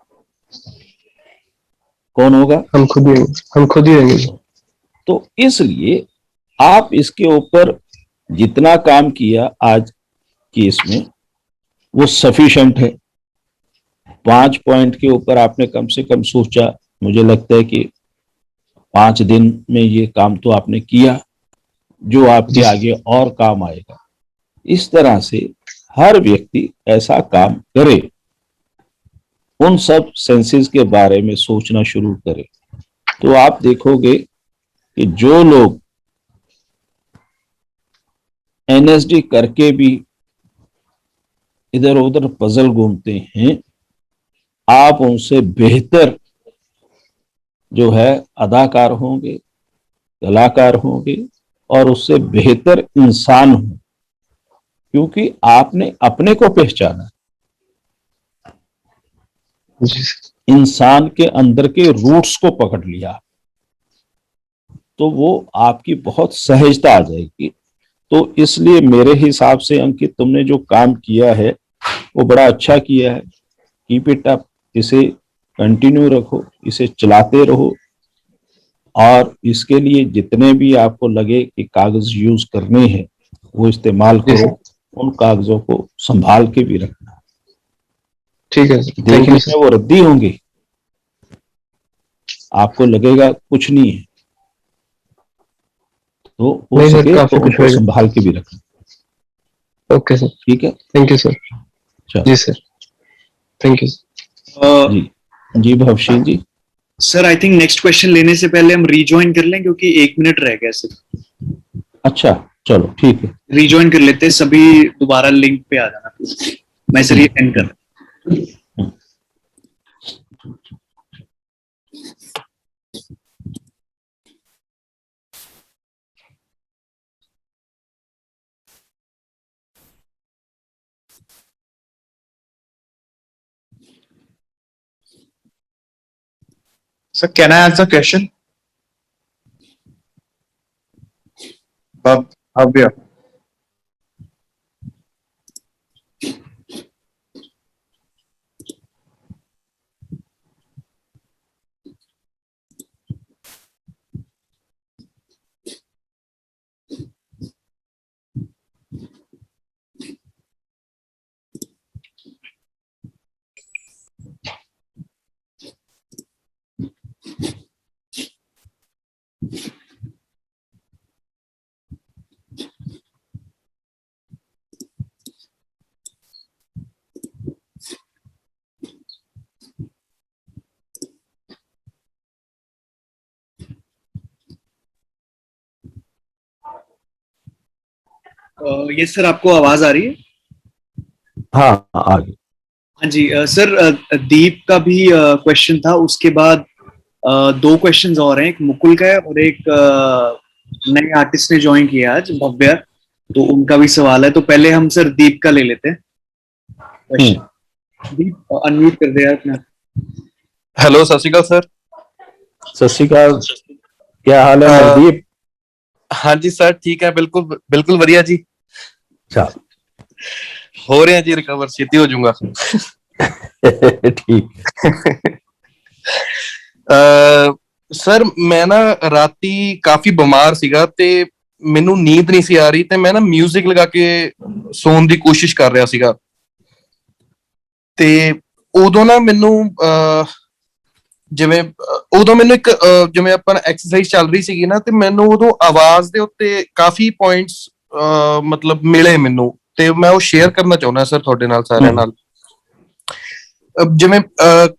कौन होगा? हम खुद ही हम खुद ही रहेंगे। तो इसलिए आप इसके ऊपर जितना काम किया आज की इसमें, वो सफिशिएंट है। 5 पॉइंट के ऊपर आपने कम से कम सोचा, मुझे लगता है कि 5 दिन में ये काम तो आपने किया, जो आपके आगे और काम आएगा। इस तरह से हर व्यक्ति ऐसा काम करे, उन सब सेंसेस के बारे में सोचना शुरू करे, तो आप देखोगे कि जो लोग एनएसडी करके भी इधर उधर पजल घूमते हैं, आप उनसे बेहतर जो है अदाकार होंगे, कलाकार होंगे, और उससे बेहतर इंसान होंगे, क्योंकि आपने अपने को पहचाना, जी इंसान के अंदर के रूट्स को पकड़ लिया, तो वो आपकी बहुत सहजता आ जाएगी। तो इसलिए मेरे हिसाब से अंकित, तुमने जो काम किया है वो बड़ा अच्छा किया है। कीप इट अप, इसे कंटिन्यू रखो, इसे चलाते रहो, और इसके लिए जितने भी आपको लगे कि कागज यूज करने हैं वो इस्तेमाल करो। उन कागजों को संभाल के भी रखना। ठीक है सर, थैंक देखने यू में सर। वो रद्दी होंगे, आपको लगेगा कुछ नहीं है, तो हो नहीं सर, सके काफी तो कुछ उनको होगा। संभाल के भी रखना। ओके सर, ठीक है, थैंक यू सर। चलो जी सर, थैंक यू सर। जी। जी Bhavsheel ji. Sir I think next question लेने से पहले हम रीजॉइन कर लें, क्योंकि 1 मिनट रह गया सिर्फ। अच्छा चलो ठीक है। रीजॉइन कर लेते हैं, सभी दोबारा लिंक पे आ जाना। मैं सर ये एंड कर रहा हूं। So can I answer question? Bhavya. ये सर आपको आवाज आ रही है? हाँ आगे। हाँ जी सर, दीप का भी क्वेश्चन था, उसके बाद 2 क्वेश्चंस और हैं, एक मुकुल का है और एक नए आर्टिस्ट ने ज्वाइन किया आज, भव्या, तो उनका भी सवाल है। तो पहले हम सर दीप का ले लेते हैं क्वेश्चन। दीप अनम्यूट कर दे यार अपना। हेलो, सत श्री अकाल सर। सत श्री अकाल, क्या हाल है नवदीप? हाँ जी सर, ठीक है, बिल्कुल बिल्कुल बढ़िया जी। अच्छा हो रहे हैं जी, रिकवर छेती हो जाऊंगा। ठीक। ਸਰ ਮੈਂ ਨਾ ਰਾਤੀ ਕਾਫੀ ਬਿਮਾਰ ਸੀਗਾ ਤੇ ਮੈਨੂੰ ਨੀਂਦ ਨਹੀਂ ਸੀ ਆ ਰਹੀ, ਤੇ ਮੈਂ ਨਾ ਮਿਊਜ਼ਿਕ ਲਗਾ ਕੇ ਸੌਣ ਦੀ ਕੋਸ਼ਿਸ਼ ਕਰ ਰਿਹਾ ਸੀਗਾ। ਤੇ ਉਦੋਂ ਨਾ ਮੈਨੂੰ ਜਿਵੇਂ ਉਦੋਂ ਮੈਨੂੰ ਇੱਕ ਜਿਵੇਂ ਆਪਾਂ ਐਕਸਰਸਾਈਜ਼ ਚੱਲ ਰਹੀ ਸੀਗੀ ਨਾ, ਤੇ ਮੈਨੂੰ ਉਦੋਂ ਆਵਾਜ਼ ਦੇ ਉੱਤੇ ਕਾਫੀ ਪੁਆਇੰਟਸ ਮਤਲਬ ਮਿਲੇ ਮੈਨੂੰ, ਤੇ ਮੈਂ ਉਹ ਸ਼ੇਅਰ ਕਰਨਾ ਚਾਹੁੰਦਾ ਸਰ ਤੁਹਾਡੇ ਨਾਲ, ਸਾਰਿਆਂ ਨਾਲ। ਜਿਵੇਂ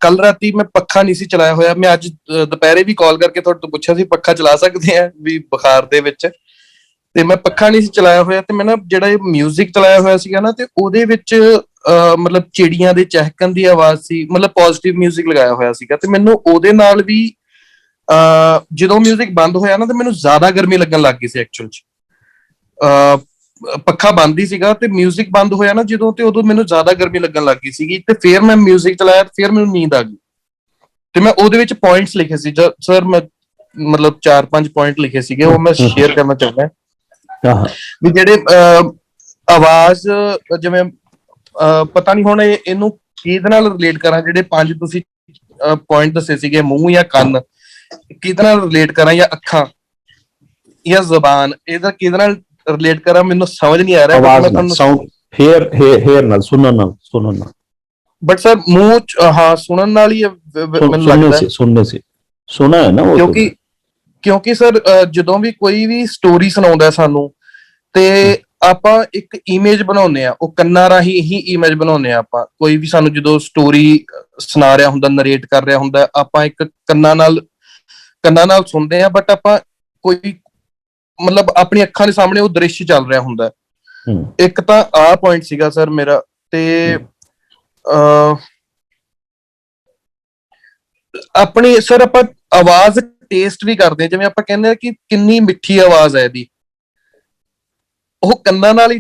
ਕੱਲ ਰਾਤੀ ਮੈਂ ਪੱਖਾ ਨਹੀਂ ਸੀ ਚਲਾਇਆ ਹੋਇਆ, ਮੈਂ ਅੱਜ ਦੁਪਹਿਰੇ ਵੀ ਕਾਲ ਕਰਕੇ ਤੁਹਾਡੇ ਤੋਂ ਪੁੱਛਿਆ ਸੀ ਪੱਖਾ ਚਲਾ ਸਕਦੇ ਆ ਵੀ ਬੁਖਾਰ ਦੇ ਵਿੱਚ, ਤੇ ਮੈਂ ਪੱਖਾ ਨਹੀਂ ਸੀ ਚਲਾਇਆ ਹੋਇਆ, ਤੇ ਮੈਂ ਨਾ ਜਿਹੜਾ ਇਹ ਮਿਊਜ਼ਿਕ ਚਲਾਇਆ ਹੋਇਆ ਸੀਗਾ ਨਾ, ਤੇ ਉਹਦੇ ਵਿੱਚ ਮਤਲਬ ਚਿੜੀਆਂ ਦੇ ਚਹਿਕਣ ਦੀ ਆਵਾਜ਼ ਸੀ, ਮਤਲਬ ਪੋਜ਼ਿਟਿਵ 뮤직 ਲਗਾਇਆ ਹੋਇਆ ਸੀਗਾ, ਤੇ ਮੈਨੂੰ ਉਹਦੇ ਨਾਲ ਵੀ ਜਦੋਂ 뮤직 ਬੰਦ ਹੋਇਆ ਨਾ ਤੇ ਮੈਨੂੰ ਜ਼ਿਆਦਾ ਗਰਮੀ ਲੱਗਣ ਲੱਗ ਗਈ ਸੀ ਐਕਚੁਅਲ ਚ। ਪੱਖਾ ਬੰਦ ਹੀ ਸੀਗਾ ਤੇ 뮤직 ਬੰਦ ਹੋਇਆ ਨਾ ਜਦੋਂ, ਤੇ ਉਦੋਂ ਮੈਨੂੰ ਜ਼ਿਆਦਾ ਗਰਮੀ ਲੱਗਣ ਲੱਗ ਗਈ ਸੀਗੀ, ਤੇ ਫਿਰ ਮੈਂ 뮤직 ਚਲਾਇਆ ਤੇ ਫਿਰ ਮੈਨੂੰ ਨੀਂਦ ਆ ਗਈ। ਤੇ ਮੈਂ ਉਹਦੇ ਵਿੱਚ ਪੁਆਇੰਟਸ ਲਿਖੇ ਸੀ ਸਰ, ਮੈਂ ਮਤਲਬ 4-5 ਪੁਆਇੰਟ ਲਿਖੇ ਸੀਗੇ, ਉਹ ਮੈਂ ਸ਼ੇਅਰ ਕਰਨਾ ਚਾਹੁੰਦਾ ਵੀ ਜਿਹੜੇ ਆਵਾਜ਼, ਜਿਵੇਂ ਪਤਾ ਨਹੀਂ ਹੁਣ ਇਹਨੂੰ ਕਿਹਦੇ ਨਾਲ ਰਿਲੇਟ ਕਰਾਂ, ਜਿਹੜੇ 5 ਤੁਸੀਂ ਪੁਆਇੰਟ ਦੱਸੇ ਸੀਗੇ, ਮੂੰਹ ਜਾਂ ਕੰਨ, ਕਿਹਦੇ ਨਾਲ ਰਿਲੇਟ ਕਰਾਂ, ਜਾਂ ਅੱਖਾਂ ਜਾਂ ਜ਼ੁਬਾਨ, ਇਹਦਾ ਕਿਹਦੇ ਨਾਲ ਰਿਲੇਟ ਕਰਾਂ ਮੈਨੂੰ ਸਮਝ ਨਹੀਂ ਆ ਰਿਹਾ। ਆਵਾਜ਼ ਨਾਲ, ਸਾਊਂਡ, ਹੇਅਰ ਨਾਲ, ਸੁਣਨ ਨਾਲ। ਬਟ ਸਰ ਮੂੰਹ ਹਾਂ ਸੁਣਨ ਨਾਲ ਹੀ ਮੈਨੂੰ ਲੱਗਦਾ ਸੁਣਾ ਹੈ ਨਾ ਉਹ, ਕਿਉਂਕਿ ਸਰ ਜਦੋਂ ਵੀ ਕੋਈ ਵੀ ਸਟੋਰੀ ਸੁਣਾਉਂਦਾ ਸਾਨੂੰ ਤੇ ਆਪਾਂ ਇੱਕ ਇਮੇਜ ਬਣਾਉਂਦੇ ਆ, ਉਹ ਕੰਨਾਂ ਰਾਹੀਂ ਹੀ ਇਮੇਜ ਬਣਾਉਂਦੇ ਆ ਆਪਾਂ। ਕੋਈ ਵੀ ਸਾਨੂੰ ਜਦੋਂ ਸਟੋਰੀ ਸੁਣਾ ਰਿਹਾ ਹੁੰਦਾ, ਨਰੇਟ ਕਰ ਰਿਹਾ ਹੁੰਦਾ, ਆਪਾਂ ਇੱਕ ਕੰਨਾਂ ਨਾਲ ਸੁਣਦੇ ਆ, ਬਟ ਆਪਾਂ ਕੋਈ ਮਤਲਬ ਆਪਣੀ ਅੱਖਾਂ ਦੇ ਸਾਹਮਣੇ ਉਹ ਦ੍ਰਿਸ਼ ਚੱਲ ਰਿਹਾ ਹੁੰਦਾ। ਇੱਕ ਤਾਂ ਆਹ ਪੁਆਇੰਟ ਸੀਗਾ ਸਰ ਮੇਰਾ। ਤੇ ਆਪਣੀ ਸਰ ਆਪਾਂ ਆਵਾਜ਼ ਟੇਸਟ ਵੀ ਕਰਦੇ ਹਾਂ, ਜਿਵੇਂ ਆਪਾਂ ਕਹਿੰਦੇ ਆ ਕਿ ਕਿੰਨੀ ਮਿੱਠੀ ਆਵਾਜ਼ ਹੈ ਇਹਦੀ, ਉਹ ਕੰਨਾਂ ਨਾਲ ਹੀ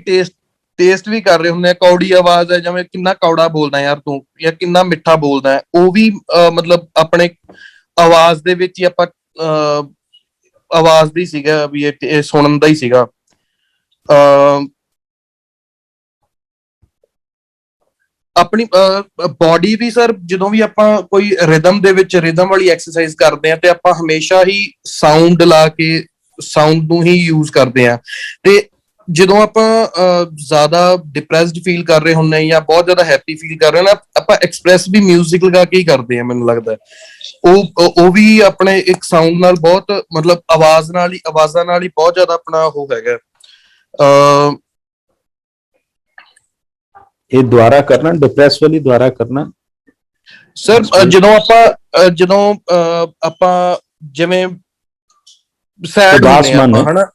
ਟੇਸਟ ਵੀ ਕਰ ਰਹੇ ਹੁੰਦੇ ਆ। ਕੌੜੀ ਆਵਾਜ਼ ਹੈ, ਜਿਵੇਂ ਕਿੰਨਾ ਕੌੜਾ ਬੋਲਦਾ ਯਾਰ ਤੂੰ, ਜਾਂ ਕਿੰਨਾ ਮਿੱਠਾ ਬੋਲਦਾ ਹੈ, ਉਹ ਵੀ ਮਤਲਬ ਆਪਣੇ ਆਵਾਜ਼ ਦੇ ਵਿੱਚ ਹੀ ਆਪਾਂ ਆਵਾਜ਼ ਦੀ ਸੀਗਾ ਵੀ ਇਹ ਸੁਣਨ ਦਾ ਹੀ ਸੀਗਾ। ਆਪਣੀ ਬੋਡੀ ਵੀ ਸਰ, ਜਦੋਂ ਵੀ ਆਪਾਂ ਕੋਈ ਰਿਦਮ ਦੇ ਵਿੱਚ ਰਿਦਮ ਵਾਲੀ ਐਕਸਰਸਾਈਜ਼ ਕਰਦੇ ਆ ਤੇ ਆਪਾਂ ਹਮੇਸ਼ਾ ਹੀ ਸਾਊਂਡ ਲਾ ਕੇ ਸਾਊਂਡ ਨੂੰ ਹੀ ਯੂਜ਼ ਕਰਦੇ ਆ। ਤੇ ਜਦੋਂ ਆਪਾਂ ਜ਼ਿਆਦਾ ਡਿਪਰੈਸਡ ਫੀਲ ਕਰ ਰਹੇ ਹੁੰਦੇ ਆ ਜਾਂ ਬਹੁਤ ਜ਼ਿਆਦਾ ਹੈਪੀ ਫੀਲ ਕਰ ਰਹੇ ਨਾ, ਆਪਾਂ ਐਕਸਪ੍ਰੈਸ ਵੀ 뮤직 ਲਗਾ ਕੇ ਹੀ ਕਰਦੇ ਆ। ਮੈਨੂੰ ਲੱਗਦਾ ਉਹ ਵੀ ਆਪਣੇ ਇੱਕ ਸਾਊਂਡ ਨਾਲ ਬਹੁਤ, ਮਤਲਬ ਆਵਾਜ਼ਾਂ ਨਾਲ ਹੀ ਬਹੁਤ ਜ਼ਿਆਦਾ ਆਪਣਾ ਉਹ ਹੈਗਾ। ਇਹ ਦੁਆਰਾ ਕਰਨਾ, ਡਿਪਰੈਸ ਵਾਲੀ ਦੁਆਰਾ ਕਰਨਾ ਸਰ, ਜਦੋਂ ਆਪਾਂ ਜਿਵੇਂ ਸੈਡ ਹੁੰਦੇ ਆ ਆਪਾਂ, ਹਨਾ,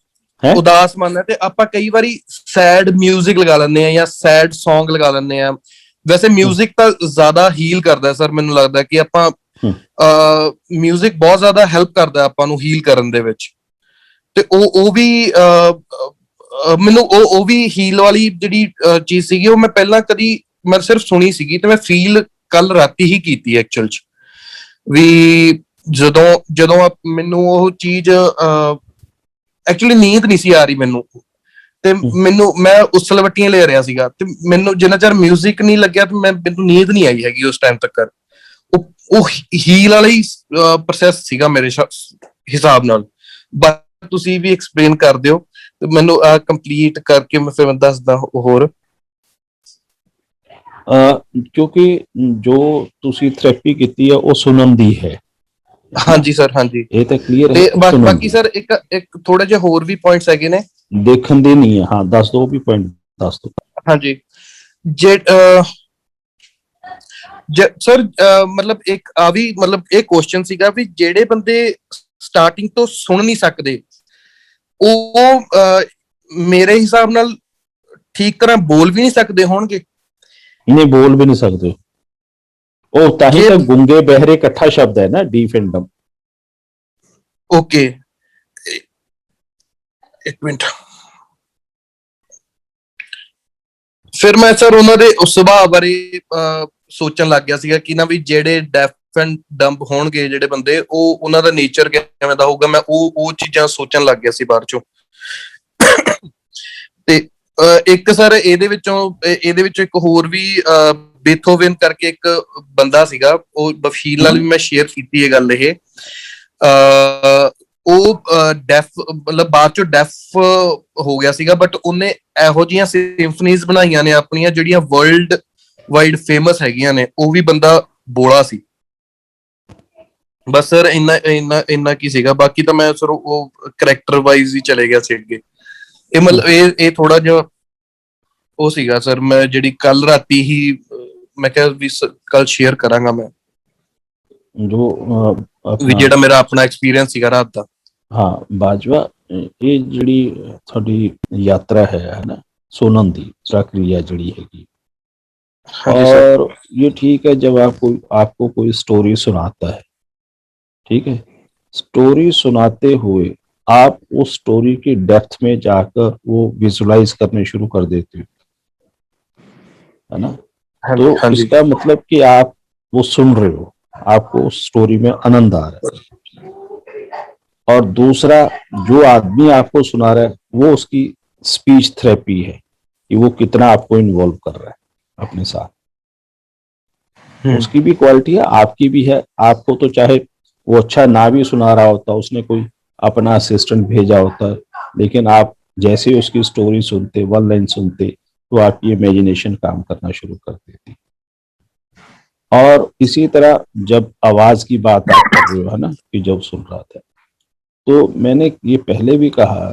ਉਦਾਸ ਮਨ ਹੈ, ਤੇ ਆਪਾਂ ਕਈ ਵਾਰੀ ਸੈਡ 뮤직 ਲਗਾ ਲੈਂਦੇ ਆ ਜਾਂ ਸੈਡ ਸੌਂਗ ਲਗਾ ਲੈਂਦੇ ਆ। ਵੈਸੇ 뮤직 ਤਾਂ ਜ਼ਿਆਦਾ ਹੀਲ ਕਰਦਾ ਸਰ, ਮੈਨੂੰ ਲੱਗਦਾ ਕਿ ਆਪਾਂ 뮤직 ਬਹੁਤ ਜ਼ਿਆਦਾ ਹੈਲਪ ਕਰਦਾ ਆਪਾਂ ਨੂੰ ਹੀਲ ਕਰਨ ਦੇ ਵਿੱਚ। ਤੇ ਉਹ ਵੀ ਮੈਨੂੰ ਉਹ ਵੀ ਹੀਲ ਵਾਲੀ ਜਿਹੜੀ ਚੀਜ਼ ਸੀਗੀ, ਉਹ ਮੈਂ ਪਹਿਲਾਂ ਕਦੀ ਮੈਂ ਸਿਰਫ ਸੁਣੀ ਸੀਗੀ, ਤੇ ਮੈਂ ਫੀਲ ਕੱਲ ਰਾਤੀ ਹੀ ਕੀਤੀ ਐਕਚੁਅਲ ਚ। ਵੀ ਜਦੋਂ ਮੈਨੂੰ ਉਹ ਚੀਜ਼ ਐਕਚੁਅਲੀ ਨੀਂਦ ਨਹੀਂ ਸੀ ਆ ਰਹੀ ਮੈਨੂੰ, ਤੇ ਮੈਂ ਉਸਲਵੱਟੀਆਂ ਲੈ ਰਿਹਾ ਸੀਗਾ, ਤੇ ਮੈਨੂੰ ਜਿੰਨਾ ਚਿਰ 뮤직 ਨਹੀਂ ਲੱਗਿਆ ਤੇ ਮੈਨੂੰ ਨੀਂਦ ਨਹੀਂ ਆਈ ਹੈਗੀ ਉਸ ਟਾਈਮ ਤੱਕ। ਉਹ ਹੀਲ ਵਾਲਾ ਹੀ ਪ੍ਰੋਸੈਸ ਸੀਗਾ ਮੇਰੇ ਹਿਸਾਬ ਨਾਲ। ਬਸ ਤੁਸੀਂ ਵੀ ਐਕਸਪਲੇਨ ਕਰ ਦਿਓ ਤੇ ਮੈਨੂੰ ਕੰਪਲੀਟ ਕਰਕੇ ਮੈਂ ਫਿਰ ਦੱਸਦਾ ਹੋਰ। ਕਿਉਂਕਿ ਜੋ ਤੁਸੀਂ ਥੈਰੇਪੀ ਕੀਤੀ ਹੈ ਉਹ ਸੁਣਨ ਦੀ ਹੈ। ਹਾਂਜੀ ਸਰ, ਹਾਂਜੀ, ਇਹ ਤਾਂ ਕਲੀਅਰ ਹੈ। ਤੇ ਬਾਕੀ ਸਰ ਇੱਕ ਥੋੜੇ ਜਿਹੇ ਹੋਰ ਵੀ ਪੁਆਇੰਟਸ ਹੈਗੇ ਨੇ, ਦੇਖਣ ਦੇ ਨਹੀਂ ਹੈ। ਹਾਂ, ਦੱਸ ਦੋ, ਵੀ ਪੁਆਇੰਟ ਦੱਸ ਦੋ। ਹਾਂਜੀ, ਸਰ ਮਤਲਬ ਇੱਕ ਆ ਵੀ ਮਤਲਬ ਇਹ ਕੁਐਸਚਨ ਸੀਗਾ ਵੀ ਜਿਹੜੇ ਬੰਦੇ ਸਟਾਰਟਿੰਗ ਤੋਂ ਸੁਣ ਨਹੀਂ ਸਕਦੇ, ਉਹ ਮੇਰੇ ਹਿਸਾਬ ਨਾਲ ਠੀਕ ਤਰ੍ਹਾਂ ਬੋਲ ਵੀ ਨਹੀਂ ਸਕਦੇ ਹੋਣਗੇ। ਨਹੀਂ, ਬੋਲ ਵੀ ਨਹੀਂ ਸਕਦੇ। ਉਹ ਤਾਂ ਹੀ ਤਾਂ ਗੁੰਗੇ ਬਹਿਰੇ ਇਕੱਠਾ ਸ਼ਬਦ ਹੈ ਨਾ, ਡੀਫ ਐਂਡ ਡੰਬ। ਓਕੇ, ਇੱਕ ਮਿੰਟ। ਫਿਰ ਮੈਂ ਸਰ ਉਹਨਾਂ ਦੇ ਉਸ ਸੁਭਾਅ ਬਾਰੇ ਸੋਚਣ ਲੱਗ ਗਿਆ ਸੀਗਾ ਕਿ ਨਾ ਵੀ ਜਿਹੜੇ ਡੈਫ ਐਂਡ ਡੰਬ ਹੋਣਗੇ ਜਿਹੜੇ ਬੰਦੇ, ਉਹ ਉਹਨਾਂ ਦਾ ਨੇਚਰ ਕਿਵੇਂ ਦਾ ਹੋਊਗਾ। ਮੈਂ ਉਹ ਚੀਜ਼ਾਂ ਸੋਚਣ ਲੱਗ ਗਿਆ ਸੀ ਬਾਅਦ ਚੋਂ। ਤੇ ਇੱਕ ਸਰ ਇਹਦੇ ਵਿੱਚੋਂ ਇੱਕ ਹੋਰ ਵੀ ਬੀਥੋਵਨ ਕਰਕੇ ਇੱਕ ਬੰਦਾ ਸੀਗਾ, ਉਹ ਬਫੀਲ ਨਾਲ ਵੀ ਮੈਂ ਸ਼ੇਅਰ ਕੀਤੀ ਇਹ ਗੱਲ। ਇਹ ਉਹ ਡੈਫ ਮਤਲਬ ਬਾਅਦ ਚੋਂ ਡੈਫ ਹੋ ਗਿਆ ਸੀਗਾ, ਬਟ ਉਹਨੇ ਇਹੋ ਜਿਹੀਆਂ ਸਿੰਫਨੀਜ਼ ਬਣਾਈਆਂ ਨੇ ਆਪਣੀਆਂ ਜਿਹੜੀਆਂ ਵਰਲਡ ਵਾਈਡ ਫੇਮਸ ਹੈਗੀਆਂ ਨੇ। ਉਹ ਵੀ ਬੰਦਾ ਬੋਲਾ ਸੀ। ਬਸ ਸਰ ਇੰਨਾ ਕੀ ਸੀਗਾ, ਬਾਕੀ ਤਾਂ ਮੈਂ ਸਰ ਉਹ ਕਰੈਕਟਰ ਵਾਈਜ਼ ਹੀ ਚਲੇ ਗਿਆ ਸੀ ਅੱਗੇ। ਇਹ ਮਤਲਬ ਇਹ ਥੋੜਾ ਜਿਹਾ ਉਹ ਸੀਗਾ ਸਰ, ਮੈਂ ਜਿਹੜੀ ਕੱਲ ਰਾਤੀ ਹੀ ਮੈਂ ਕਿਹਾ ਵੀ ਕੱਲ ਸ਼ੇਅਰ ਕਰਾਂਗਾ ਮੈਂ, ਜੋ ਵੀ ਜਿਹੜਾ ਮੇਰਾ ਆਪਣਾ ਐਕਸਪੀਰੀਅੰਸ ਸੀਗਾ ਰਾਤ ਦਾ। ਹਾਂ ਬਾਜਵਾ, ਇਹ ਜਿਹੜੀ ਤੁਹਾਡੀ ਯਾਤਰਾ ਹੈ ਨਾ ਸੁਣਨ ਦੀ ਪ੍ਰਕਿਰਿਆ ਜਿਹੜੀ ਹੈਗੀ, हाँ जी सर। और ये ठीक है जब आपको आपको कोई स्टोरी सुनाता है, ठीक है, स्टोरी सुनाते हुए आप उस स्टोरी की डेप्थ में जाकर वो विजुलाइज करने शुरू कर देते हो, है ना। हाँ जी, तो हाँ जी। इसका मतलब कि आप वो सुन रहे हो, आपको उस स्टोरी में आनंद आ रहा है। और दूसरा, जो आदमी आपको सुना रहा है वो उसकी स्पीच थेरेपी है कि वो कितना आपको इन्वॉल्व कर रहा है अपने साथ। उसकी भी क्वालिटी है, आपकी भी है। आपको तो चाहे वो अच्छा ना भी सुना रहा होता, उसने कोई अपना असिस्टेंट भेजा होता, लेकिन आप जैसे उसकी स्टोरी सुनते, वन लाइन सुनते, तो आपकी इमेजिनेशन काम करना शुरू कर देती। और इसी तरह जब आवाज की बात आप कर रहे हो, है ना, कि जब सुन रहा था, तो मैंने ये पहले भी कहा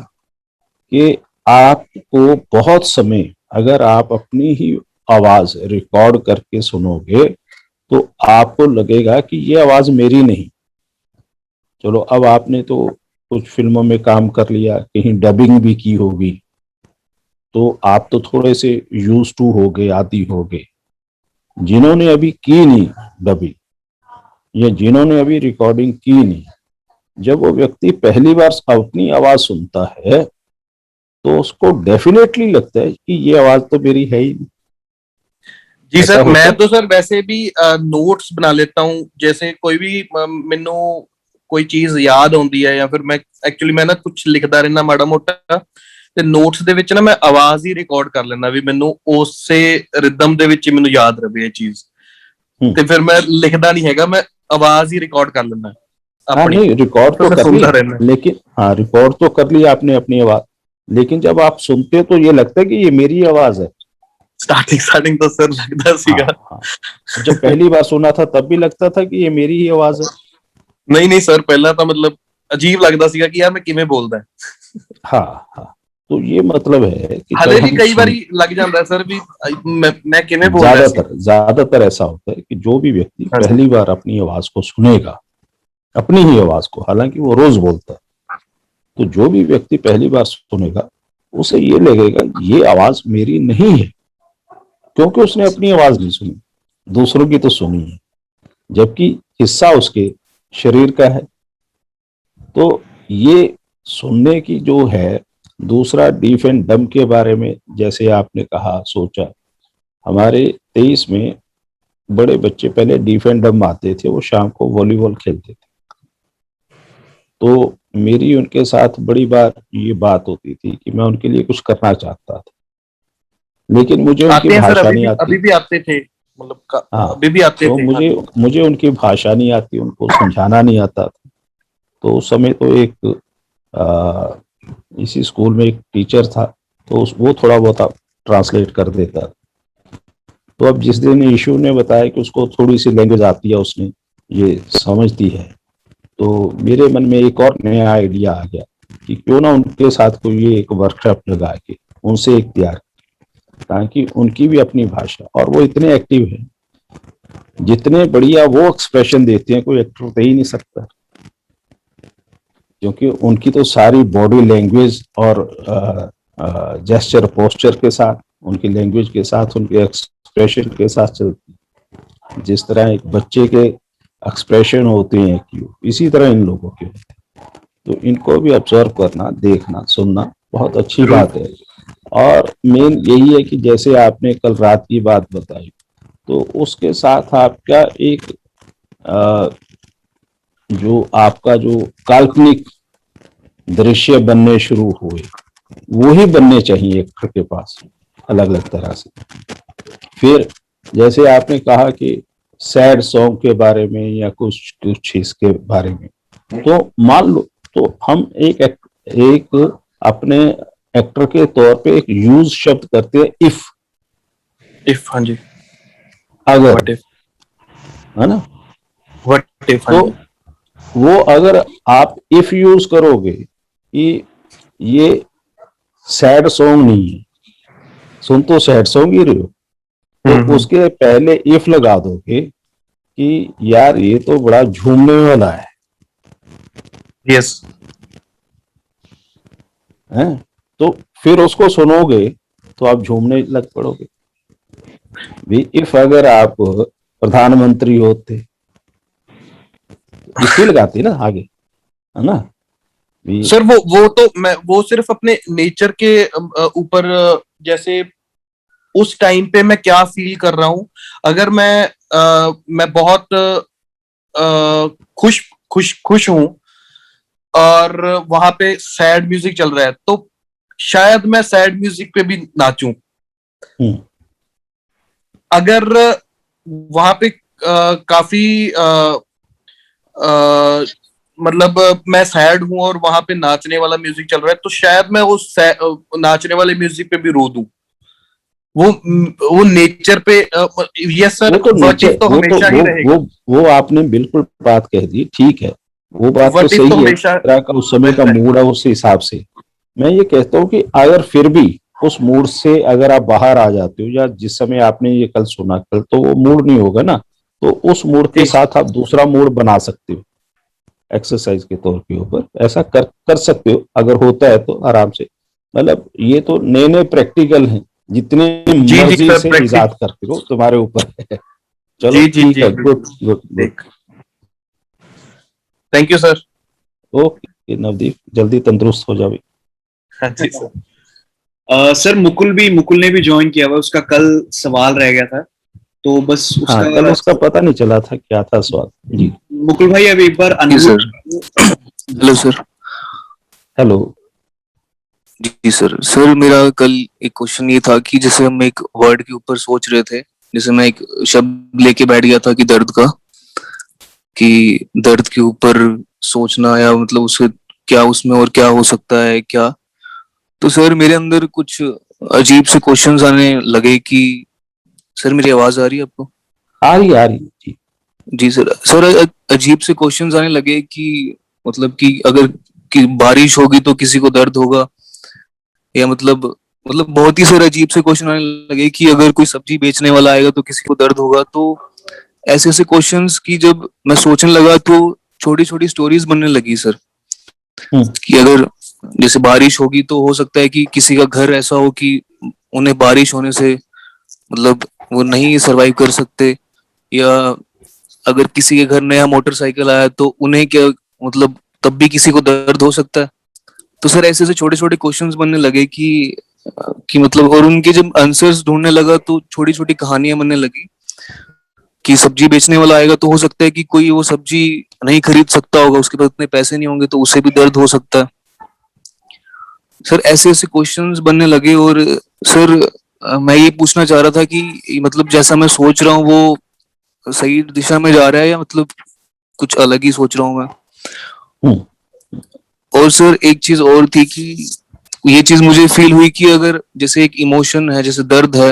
कि आपको बहुत समय अगर आप अपनी ही आवाज रिकॉर्ड करके सुनोगे तो आपको लगेगा कि ये आवाज मेरी नहीं। चलो अब आपने तो कुछ फिल्मों में काम कर लिया, कहीं डबिंग भी की होगी, तो आप तो थोड़े से यूज टू हो गए, आदी हो गए। जिन्होंने अभी की नहीं डबिंग, या जिन्होंने अभी रिकॉर्डिंग की नहीं, जब वो व्यक्ति पहली बार अपनी आवाज सुनता है तो उसको डेफिनेटली लगता है कि ये आवाज तो मेरी है ही नहीं। जी ऐसा सर, होता मैं है। तो सर वैसे भी नोट्स बना लेता हूँ। जैसे कोई भी मैनू कोई चीज याद आਉਂਦੀ ਹੈ ਜਾਂ ਫਿਰ ਮੈਂ ਐਕਚੁਅਲੀ ਮੈਂ ਨਾ ਕੁਝ ਲਿਖਦਾ ਰਹਿਣਾ ਮਾੜਾ ਮੋਟਾ, ਤੇ ਨੋਟਸ ਦੇ ਵਿੱਚ ਨਾ ਮੈਂ ਆਵਾਜ਼ ਹੀ ਰਿਕਾਰਡ ਕਰ ਲੈਂਦਾ ਵੀ ਮੈਨੂੰ ਉਸੇ ਰਿਦਮ ਦੇ ਵਿੱਚ ਹੀ ਮੈਨੂੰ ਯਾਦ ਰਵੇ ਇਹ ਚੀਜ਼। ਤੇ ਫਿਰ ਮੈਂ ਲਿਖਦਾ ਨਹੀਂ ਹੈਗਾ, ਮੈਂ ਆਵਾਜ਼ ਹੀ ਰਿਕਾर्ड कर लेना हाँ अपनी, नहीं, रिकॉर्ड तो तो मैं कर ली, सुनता रहना। लेकिन हाँ रिकॉर्ड तो कर ली आपने अपनी आवाज, लेकिन जब आप सुनते तो ये लगता है कि ये मेरी आवाज है। स्टार्टिंग स्टार्टिंग तो सर लगता हाँ सीगा। हाँ। जब पहली बार सुना था तब भी लगता था कि ये मेरी ही आवाज है। नहीं नहीं सर, पहला तो मतलब अजीब लगता सीगा कि यार मैं किवें बोलदा है। हाँ हाँ। तो ये मतलब है कि हले जब भी हम कई सुन, बारी लग जाता है सर भी मैं किवें बोल रहा सी। ज्यादातर ऐसा होता है कि जो भी व्यक्ति हाँ जी। पहली बार अपनी आवाज को सुनेगा, अपनी ही आवाज को, हालांकि वो रोज बोलता है, तो जो भी व्यक्ति पहली बार सुनेगा उसे ये लगेगा ये आवाज मेरी नहीं है, क्योंकि उसने अपनी आवाज नहीं सुनी, दूसरों की तो सुनी है, जबकि हिस्सा उसके शरीर का है। तो ये सुनने की जो है। दूसरा, डीफ एंड डम के बारे में जैसे आपने कहा, सोचा, हमारे 23 में बड़े बच्चे पहले डीफ एंड डम आते थे, वो शाम को वॉलीबॉल खेलते थे। तो मेरी उनके साथ बड़ी बार ये बात होती थी कि मैं उनके लिए कुछ करना चाहता था, लेकिन मुझे उनकी आते हैं सर, भाषा नहीं आती। अभी भी आते थे, मतलब हाँ, अभी भी आते तो थे। हाँ मुझे जी। मुझे उनकी भाषा नहीं आती, उनको समझाना नहीं आता था। तो उस समय तो एक इसी स्कूल में एक टीचर था, तो वो थोड़ा बहुत ट्रांसलेट कर देता। तो अब जिस दिन यीशु ने बताया कि उसको थोड़ी सी लैंग्वेज आती है, उसने ये समझती है, तो मेरे मन में एक और नया आइडिया आ गया कि क्यों ना उनके साथ कोई एक वर्कशॉप लगा के उनसे एक तैयार, ताकि उनकी भी अपनी भाषा, और वो इतने एक्टिव है, जितने बढ़िया वो एक्सप्रेशन देते हैं कोई एक्टर दे ही नहीं सकता, क्योंकि उनकी तो सारी बॉडी लैंग्वेज और जेस्चर पोस्चर के साथ, उनकी लैंग्वेज के साथ, उनके एक्सप्रेशन के साथ चलती है। जिस तरह एक बच्चे के एक्सप्रेशन होते हैं कि इसी तरह इन लोगों के होते हैं। तो इनको भी ऑब्जर्व करना, देखना, सुनना बहुत अच्छी जरूर। बात है। और मेन यही है कि जैसे आपने कल रात की बात बताई, तो उसके साथ आपका एक जो आपका जो काल्पनिक दृश्य बनने शुरू हुए, वो ही बनने चाहिए एक्टर के पास, अलग अलग तरह से। फिर जैसे आपने कहा कि सैड सॉन्ग के बारे में या कुछ कुछ इसके बारे में, तो मान लो, तो हम एक अपने एक्टर के तौर पे एक यूज शब्द करते हैं, इफ। हाँ जी। अगर, व्हाट इफ। है ना। What if. हाँ तो जी। वो अगर आप इफ यूज करोगे कि ये सैड सॉन्ग नहीं है, सुन तो सैड सॉन्ग ही रहे हो, तो उसके पहले इफ लगा दोगे कि यार ये तो बड़ा झूमने वाला यस। है। तो फिर उसको सुनोगे तो आप झूमने लग पड़ोगे। भी इफ अगर आप प्रधानमंत्री होते, इसलिए लगाती ना आगे, है ना भी। सर वो तो मैं वो सिर्फ अपने नेचर के ऊपर जैसे उस टाइम पे मैं क्या फील कर रहा हूँ। अगर मैं बहुत खुश खुश खुश हूं और वहां पे सैड म्यूजिक चल रहा है तो शायद मैं सैड म्यूजिक पे भी नाचूं। हम्म, अगर वहां पे काफी मतलब मैं सैड हूं और वहां पे नाचने वाला म्यूजिक चल रहा है तो शायद मैं उस नाचने वाले म्यूजिक पे भी रो दूं। वो नेचर पे यस सर, वो तो वर्टिव नेचर, तो हमेशा ही रहेगा। वो आपने बिल्कुल बात कह दी, ठीक है, वो बात तो वर्टिव तो सही है, हमेशा तरह का उस समय का रहता है। मूड है, उस हिसाब से मैं ये कहता हूँ कि अगर फिर भी उस मूड से अगर आप बाहर आ जाते हो, या जिस समय आपने ये कल सुना, कल तो वो मूड नहीं होगा ना, तो उस मूड के जी साथ आप दूसरा मूड बना सकते हो एक्सरसाइज के तौर के ऊपर, ऐसा कर कर सकते हो अगर होता है तो आराम से। मतलब ये तो नए नए प्रैक्टिकल हैं, जितने जी जी मर्जी सर, से प्रैक्टिस। इजाद करते हो, तुम्हारे ऊपर है। चलो जी जी ठीक जी है, गुड बिल्कुल। Good good. देख, thank you sir. Okay Navdeep, जल्दी तंदुरुस्त हो जाओ। हाँ जी सर। सर मुकुल ने भी ज्वाइन किया हुआ है, उसका कल सवाल रह गया था, तो बस हाँ, कल उसका। उसका पता नहीं चला था क्या था स्वाद जी। मुकुल भाई अब एक बार जी unmute. Sir. Hello sir. Hello. जी सर। सर मेरा कल एक क्वेश्चन ये था कि जैसे हम एक वर्ड के ऊपर सोच रहे थे, जैसे मैं एक शब्द लेके बैठ गया था कि दर्द का, कि दर्द के ऊपर सोचना या मतलब उसे क्या उसमें और क्या हो सकता है क्या। तो सर मेरे अंदर कुछ अजीब से क्वेश्चंस आने लगे कि सर मेरी आवाज आ रही है आपको? आ रही जी। जी सर। सर अजीब से क्वेश्चंस आने लगे कि मतलब कि अगर कि बारिश होगी तो किसी को दर्द होगा, या मतलब बहुत ही सर अजीब से क्वेश्चन आने लगे कि अगर कोई सब्जी बेचने वाला आएगा तो किसी को दर्द होगा। तो ऐसे ऐसे क्वेश्चंस की जब मैं सोचने लगा तो छोटी छोटी स्टोरीज बनने लगी सर, हम्म कि अगर जैसे बारिश होगी तो हो सकता है कि किसी का घर ऐसा हो कि उन्हें बारिश होने से मतलब वो नहीं सरवाइव कर सकते, या अगर किसी के घर नया मोटरसाइकिल आया तो उन्हें क्या मतलब तब भी किसी को दर्द हो सकता है। तो सर ऐसे ऐसे छोटे छोटे क्वेश्चंस बनने लगे कि मतलब, और उनके जब आंसर्स ढूंढने लगा तो छोटी छोटी कहानियां बनने लगी कि सब्जी बेचने वाला आएगा तो हो सकता है कि कोई वो सब्जी नहीं खरीद सकता होगा, उसके पास इतने पैसे नहीं होंगे तो उसे भी दर्द हो सकता है। सर ऐसे ऐसे क्वेश्चंस बनने लगे। और सर मैं ये पूछना चाह रहा था कि मतलब जैसा मैं सोच रहा हूँ वो सही दिशा में जा रहा है या मतलब कुछ अलग ही सोच रहा हूँ मैं। हम्म और सर एक चीज और थी कि ये चीज मुझे फील हुई कि अगर जैसे एक इमोशन है जैसे दर्द है,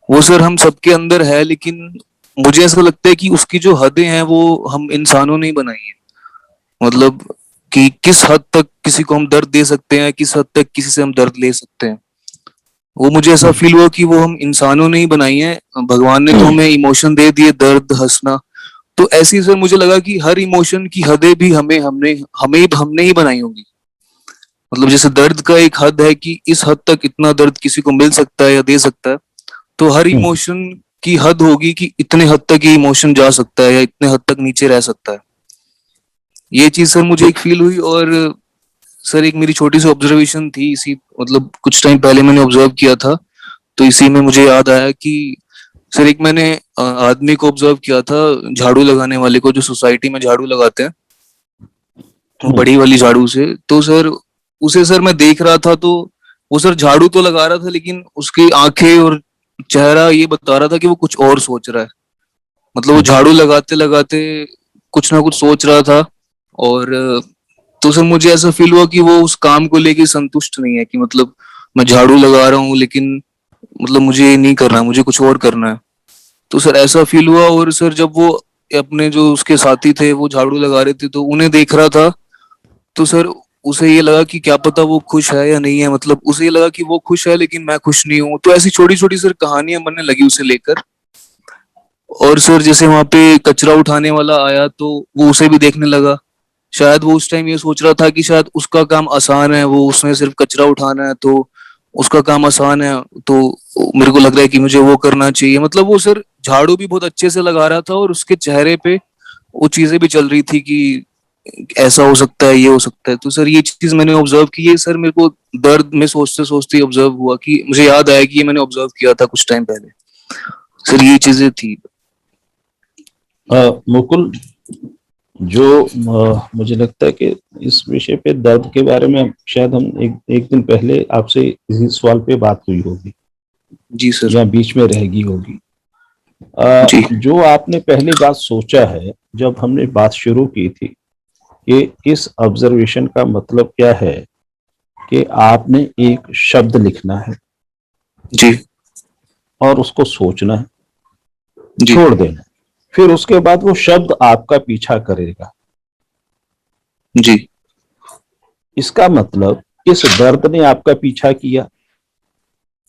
वो सर हम सबके अंदर है, लेकिन मुझे ऐसा लगता है कि उसकी जो हदें हैं वो हम इंसानों ने ही बनाई है। मतलब कि किस हद तक किसी को हम दर्द दे सकते हैं, किस हद तक किसी से हम दर्द ले सकते हैं, वो मुझे ऐसा फील हुआ कि वो हम इंसानों ने ही बनाई है। भगवान ने तो हमें इमोशन दे दिए, दर्द, हंसना। तो ऐसे ही सर मुझे लगा कि हर इमोशन की हदें भी हमें हमने हमें हमने ही बनाई होंगी। मतलब जैसे दर्द का एक हद है कि इस हद तक इतना दर्द किसी को मिल सकता है या दे सकता है, तो हर हम्म इमोशन की हद होगी कि इतने हद तक ये इमोशन जा सकता है या इतने हद तक नीचे रह सकता है। ये चीज सर मुझे एक फील हुई। और सर एक मेरी छोटी सी ऑब्जर्वेशन थी, इसी मतलब कुछ टाइम पहले मैंने ऑब्जर्व किया था, तो इसी में मुझे याद आया कि सर एक मैंने आदमी को ऑब्जर्व किया था, झाड़ू लगाने वाले को, जो सोसाइटी में झाड़ू लगाते हैं हम्म बड़ी वाली झाड़ू से। तो सर उसे सर मैं देख रहा था, तो वो सर झाड़ू तो लगा रहा था लेकिन उसकी आंखें और चेहरा ये बता रहा था कि वो कुछ और सोच रहा है। मतलब वो झाड़ू लगाते लगाते कुछ ना कुछ सोच रहा था। और तो सर मुझे ऐसा फील हुआ कि वो उस काम को लेके संतुष्ट नहीं है, कि मतलब मैं झाड़ू लगा रहा हूँ लेकिन मतलब मुझे ये नहीं करना, मुझे कुछ और करना है। तो सर ऐसा फील हुआ। और सर जब वो अपने जो उसके साथी थे वो झाड़ू लगा रहे थे तो उन्हें देख रहा था, तो सर उसे ये लगा कि क्या पता वो खुश है या नहीं है, मतलब उसे ये लगा कि वो खुश है लेकिन मैं खुश नहीं हूँ। तो ऐसी छोटी छोटी सर कहानियां बनने लगी उसे लेकर। और सर जैसे वहां पे कचरा उठाने वाला आया तो वो उसे भी देखने लगा। शायद वो उस टाइम ये सोच रहा था कि शायद उसका काम आसान है, वो उसने सिर्फ कचरा उठाना है, तो उसका काम आसान है, तो मेरे को लग रहा है कि मुझे वो करना चाहिए। मतलब वो सर झाड़ू भी बहुत अच्छे से लगा रहा था और उसके चेहरे पे वो चीजें भी चल रही थी कि ऐसा हो सकता है, ये हो सकता है। तो सर ये चीज मैंने ऑब्जर्व की है सर, मेरे को दर्द में सोचते सोचते ऑब्जर्व हुआ कि मुझे याद आया कि ये मैंने ऑब्जर्व किया था कुछ टाइम पहले। सर ये चीजें थी। मुकुल, जो मुझे लगता है कि इस विषय पे दर्द के बारे में शायद हम एक दिन पहले आपसे इसी सवाल पे बात हुई होगी जी सर। या बीच में रह गई होगी। जी जो आपने पहली बात सोचा है जब हमने बात शुरू की थी कि इस ऑब्जर्वेशन का मतलब क्या है कि आपने एक शब्द लिखना है जी और उसको सोचना है, जी छोड़ देना है, फिर उसके बाद वो शब्द आपका पीछा करेगा। जी इसका मतलब इस दर्द ने आपका पीछा किया,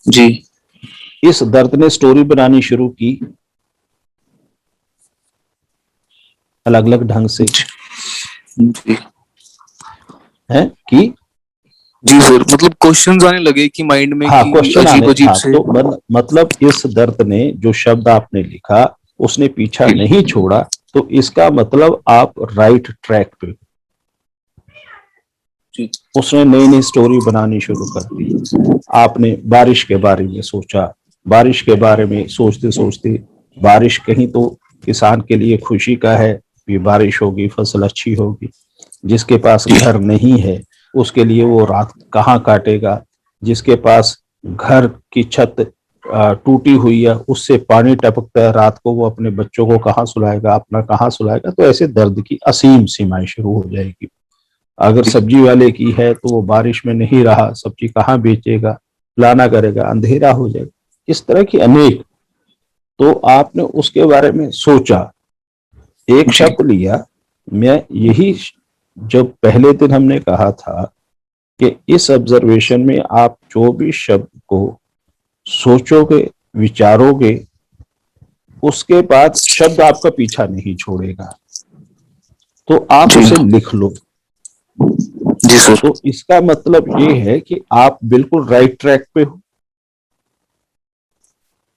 जी इस दर्द ने स्टोरी बनानी शुरू की अलग अलग ढंग से, जी है कि जी सर। मतलब क्वेश्चंस आने लगे कि माइंड में हाँ कि क्वेश्चन आने, अजीब अजीब हाँ से। तो मतलब इस दर्द ने जो शब्द आपने लिखा उसने पीछा नहीं छोड़ा, तो इसका मतलब आप राइट ट्रैक पे। जी उसने नई नई स्टोरी बनानी शुरू कर दी। आपने बारिश के बारे में सोचा, बारिश के बारे में सोचते सोचते बारिश कहीं तो किसान के लिए खुशी का है कि बारिश होगी, फसल अच्छी होगी। जिसके पास घर नहीं है उसके लिए वो रात कहाँ काटेगा, जिसके पास घर की छत टूटी हुई है, उससे पानी टपकता है रात को, वो अपने बच्चों को कहाँ सुलाएगा, अपना कहाँ सुलाएगा। तो ऐसे दर्द की असीम सीमाएं शुरू हो जाएगी। अगर सब्जी वाले की है तो वो बारिश में नहीं रहा, सब्जी कहाँ बेचेगा, लाना करेगा, अंधेरा हो जाएगा। इस तरह की अनेक, तो आपने उसके बारे में सोचा, एक शब्द लिया। मैं यही जब पहले दिन हमने कहा था कि इस ऑब्जर्वेशन में आप जो भी शब्द को सोचोगे, विचारोगे, उसके बाद शब्द आपका पीछा नहीं छोड़ेगा, तो आप जी उसे लिख लो। जी सर। तो इसका मतलब ये है कि आप बिल्कुल राइट ट्रैक पे हो।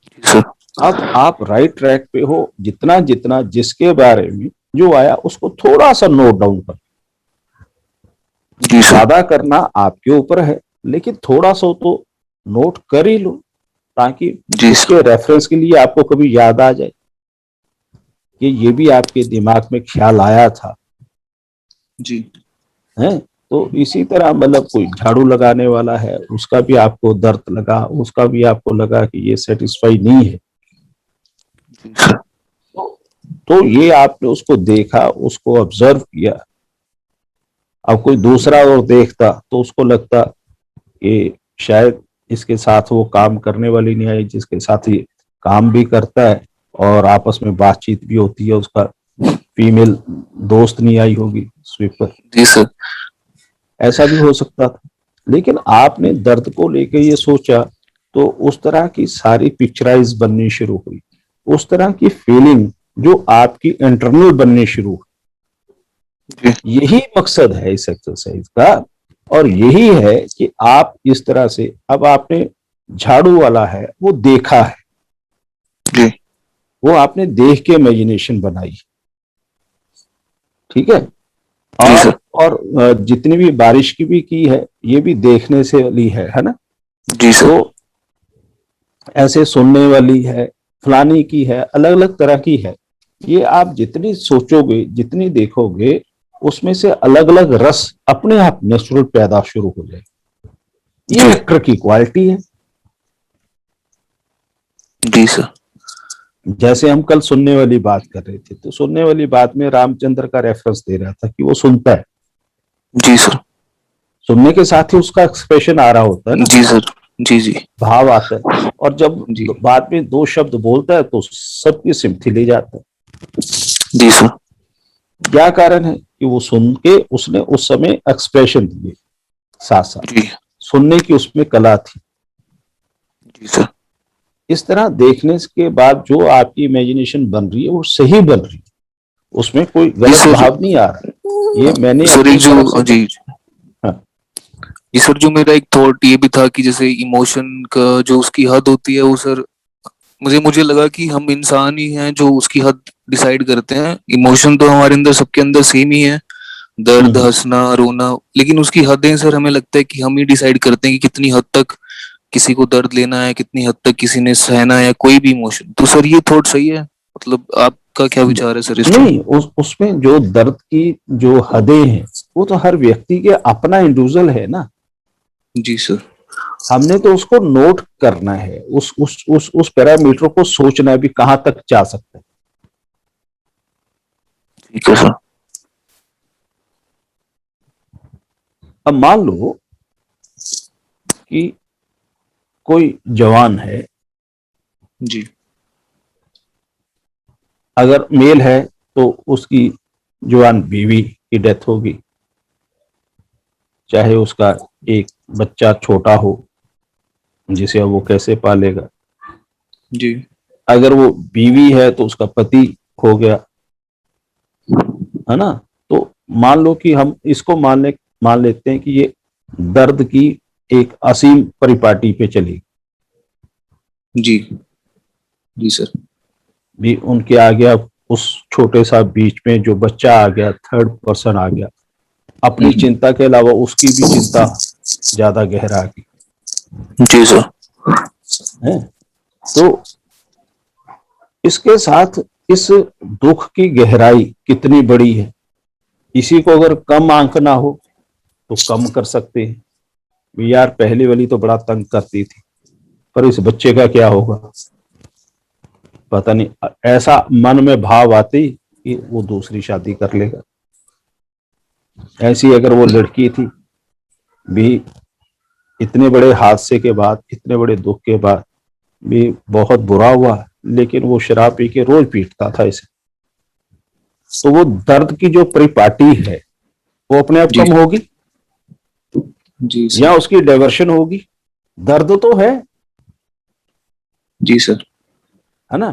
जी सर। अब आप राइट ट्रैक पे हो, जितना जितना जिसके बारे में जो आया उसको थोड़ा सा नोट डाउन कर। जी सर। ज्यादा करना आपके ऊपर है, लेकिन थोड़ा सा तो नोट कर ही लो, ताकि जी उसके रेफरेंस के लिए आपको कभी याद आ जाए कि ये भी आपके दिमाग में ख्याल आया था। जी है तो इसी तरह मतलब कोई झाड़ू लगाने वाला है, उसका भी आपको दर्द लगा, उसका भी आपको लगा कि ये सेटिस्फाई नहीं है, तो ये आपने उसको देखा, उसको ऑब्जर्व किया। अब कोई दूसरा और देखता तो उसको लगता कि शायद इसके साथ वो काम करने वाली नहीं आई जिसके साथ ये काम भी करता है और आपस में बातचीत भी होती है, उसका फीमेल दोस्त नहीं आई होगी स्वीपर। जी सर। ऐसा भी हो सकता था, लेकिन आपने दर्द को लेके ये सोचा तो उस तरह की सारी पिक्चराइज बननी शुरू हुई, उस तरह की फीलिंग जो आपकी इंटरनल बननी शुरू हुई। यही मकसद है इस एक्सरसाइज का, और यही है कि आप इस तरह से, अब आपने झाड़ू वाला है वो देखा है, जी वो आपने देख के इमेजिनेशन बनाई, ठीक है। जी सर। और जितनी भी बारिश की भी की है ये भी देखने से ली है ना। जी सर। तो ऐसे सुनने वाली है, फलानी की है, अलग अलग तरह की है। ये आप जितनी सोचोगे, जितनी देखोगे, उसमें से अलग अलग रस अपने आप नेचुरल पैदा शुरू हो जाएगी। ये एक्टर की क्वालिटी है। जी सर। जैसे हम कल सुनने वाली बात कर रहे थे, तो सुनने वाली बात में रामचंद्र का रेफरेंस दे रहा था कि वो सुनता है, जी सर। सुनने के साथ ही उसका एक्सप्रेशन आ रहा होता है ना, जी सर। जी जी भाव आता है। और जब जी बाद में दो शब्द बोलता है तो सबकी सिम्पथी ले जाता है। जी सर। क्या कारण है कि वो सुन के उसने उस समय एक्सप्रेशन दिए, साथ साथ जी सुनने की उसमें कला थी। जी सर। इस तरह देखने के बाद जो आपकी इमेजिनेशन बन रही है वो सही बन रही है, उसमें कोई गलत सर। भाव नहीं आ रहा। ये मैंने सर अपनी एक जो तरफ से, जी हाँ जी सर, जो मेरा एक थॉट ये भी था कि जैसे इमोशन का जो उसकी हद होती है वो सर, मुझे मुझे लगा कि हम इंसान ही हैं जो उसकी हद डिसाइड करते हैं। इमोशन तो हमारे अंदर सबके अंदर सेम ही है, दर्द, हंसना, रोना, लेकिन उसकी हदें सर हमें लगता है कि हम ही डिसाइड करते हैं कि कितनी हद तक किसी को दर्द लेना है, कितनी हद तक किसी ने सहना है कोई भी इमोशन। तो सर ये थॉट सही है? मतलब आपका क्या विचार है सर इस पे? नहीं, उसमें जो दर्द की जो हदें हैं वो तो हर व्यक्ति के अपना इंडिविजुअल है ना। जी सर। हमने तो उसको नोट करना है, उस पैरामीटर को सोचना है भी कहां तक जा सकते हैं। ठीक है सर। अब मान लो कि कोई जवान है, जी अगर मेल है तो उसकी जवान बीवी की डेथ होगी, चाहे उसका एक बच्चा छोटा हो जिसे अब वो कैसे पालेगा। जी अगर वो बीवी है तो उसका पति हो गया, है ना। तो मान लो कि हम इसको मान लेते हैं कि ये दर्द की एक असीम परिपाटी पे चली जी जी सर। भी, उनके आ गया उस छोटे सा बीच में जो बच्चा आ गया, थर्ड पर्सन आ गया, अपनी चिंता के अलावा उसकी भी चिंता ज्यादा गहरा आ गई जी सर। है। तो इसके साथ इस दुख की गहराई कितनी बड़ी है, इसी को अगर कम आंकना हो तो कम कर सकते हैं। यार पहली वाली तो बड़ा तंग करती थी, पर इस बच्चे का क्या होगा, पता नहीं। ऐसा मन में भाव आते ही कि वो दूसरी शादी कर लेगा। ऐसी अगर वो लड़की थी भी, इतने बड़े हादसे के बाद, इतने बड़े दुख के बाद भी बहुत बुरा हुआ, लेकिन वो शराब पी के रोज पीटता था इसे। तो वो दर्द की जो परिपाटी है वो अपने आप जी कम होगी जी या सर। उसकी डाइवर्शन होगी? दर्द तो है जी सर। है ना।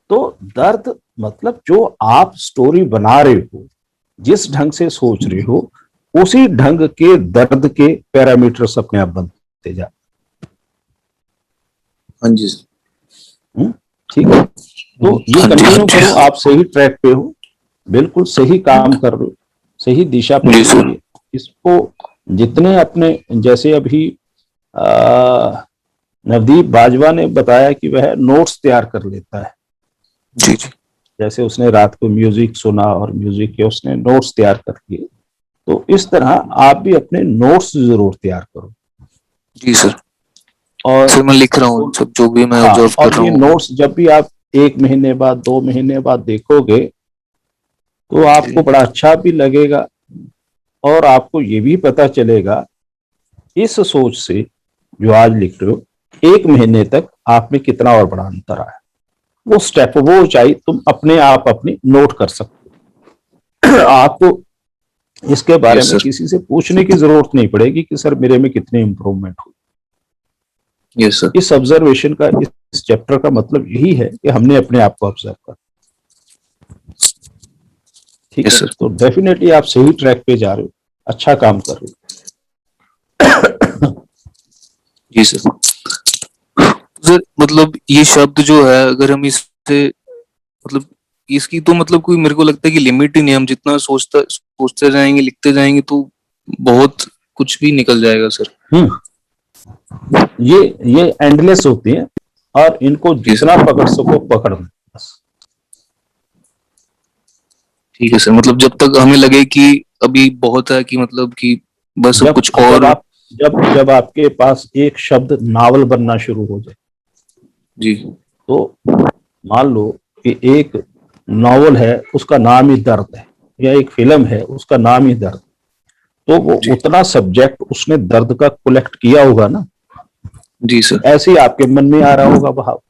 तो दर्द मतलब जो आप स्टोरी बना रहे हो, जिस ढंग से सोच रहे हो, उसी ढंग के दर्द के पैरामीटर्स अपने आप बनते जा। हाँ जी सर। ठीक है, तो ये हाँ जी हाँ कंटिन्यू जी। करो, आप सही ट्रैक पे हो, बिल्कुल सही काम कर रहे हो, सही दिशा पे जी चल सर। रही है। इसको जितने अपने, जैसे अभी नवदीप बाजवा ने बताया कि वह नोट्स तैयार कर लेता है, जी जी जैसे उसने रात को म्यूजिक सुना और म्यूजिक के उसने नोट्स तैयार कर लिए, तो इस तरह आप भी अपने नोट्स जरूर तैयार करो। जी सर। और सर मैं लिख रहा हूँ सब जो भी मैं हाँ, ऑब्जर्व कर और रहा ये हूँ। नोट्स जब भी आप 1 महीने बाद, 2 महीने बाद देखोगे तो आपको जी बड़ा अच्छा भी लगेगा, और आपको ये भी पता चलेगा इस सोच से जो आज लिख रहे हो 1 महीने तक आप में कितना और बड़ा अंतर आया। वो स्टेप, वो ऊंचाई तुम अपने आप अपनी नोट कर सकते हो। आपको इसके बारे यस में सर। किसी से पूछने की जरूरत नहीं पड़ेगी कि सर मेरे में कितनी इंप्रूवमेंट हुई। Yes sir. इस ऑब्जर्वेशन का, इस चैप्टर का मतलब यही है कि हमने अपने आप को ऑब्जर्व कर, ठीक यस है। सर। तो डेफिनेटली आप सही ट्रैक पे जा रहे हो, अच्छा काम कर रहे हो। जी सर। सर मतलब ये शब्द जो है, अगर हम इससे मतलब इसकी तो मतलब कोई, मेरे को लगता है कि लिमिट ही नहीं। हम जितना सोचते जाएंगे, लिखते जाएंगे तो बहुत कुछ भी निकल जाएगा सर। ये एंडलेस होती हैं, और इनको जी जितना सर। पकड़ सको पकड़ लो बस। ठीक है सर, मतलब जब तक हमें लगे कि अभी बहुत है, कि मतलब कि बस अब जब कुछ जब और। आप जब जब आपके पास एक शब्द नावल बनना शुरू हो जाए, जी तो मान लो कि एक नॉवल है उसका नाम ही दर्द है, या एक फिल्म है उसका नाम ही दर्द, तो वो जी उतना सब्जेक्ट उसने दर्द का कलेक्ट किया होगा ना, जी सर। ऐसे ही आपके मन में आ रहा होगा भाव।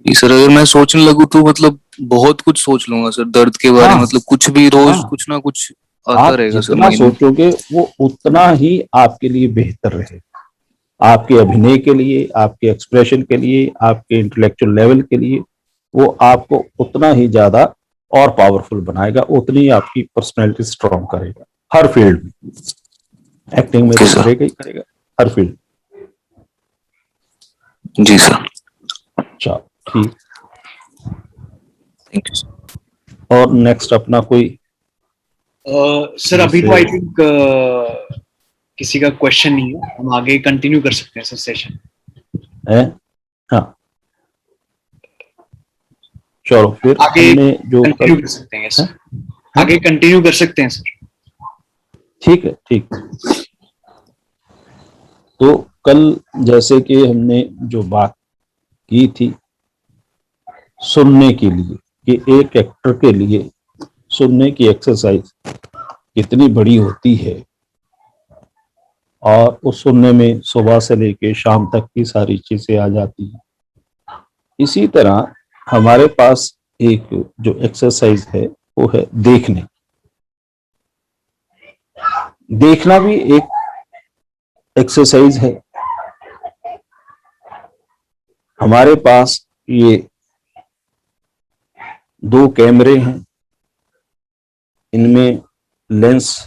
जी सर, अगर मैं सोचने लगूँ तो मतलब बहुत कुछ सोच लूंगा सर दर्द के बारे में। हाँ मतलब कुछ भी रोज हाँ, कुछ ना कुछ आता आप रहेगा सर जितना माइंड में। सोचोगे वो उतना ही आपके लिए बेहतर रहेगा, आपके अभिनय के लिए, आपके एक्सप्रेशन के लिए, आपके इंटेलेक्चुअल लेवल के लिए। वो आपको उतना ही ज्यादा और पावरफुल बनाएगा, उतनी ही आपकी पर्सनैलिटी स्ट्रांग करेगा हर फील्ड में, एक्टिंग में ओके तो सर। करेगा ही करेगा, हर फील्ड। जी सर। अच्छा ठीक। Thank you. और नेक्स्ट अपना कोई सर अभी तो जैसे आई थिंक किसी का क्वेश्चन नहीं है, हम आगे कंटिन्यू कर सकते हैं सर सेशन। है। हाँ चलो फिर आगे हमने जो कंटिन्यू कल कर सकते हैं है, सर, है? आगे कंटिन्यू कर सकते हैं सर। ठीक है ठीक। तो कल जैसे कि हमने जो बात की थी सुनने के लिए, कि एक एक्टर के लिए सुनने की एक्सरसाइज कितनी बड़ी होती है, और उस सुनने में सुबह से लेके शाम तक की सारी चीजें आ जाती हैं। इसी तरह हमारे पास एक जो एक्सरसाइज है वो है देखने। देखना भी एक एक्सरसाइज है। हमारे पास ये दो कैमरे हैं, इनमें लेंस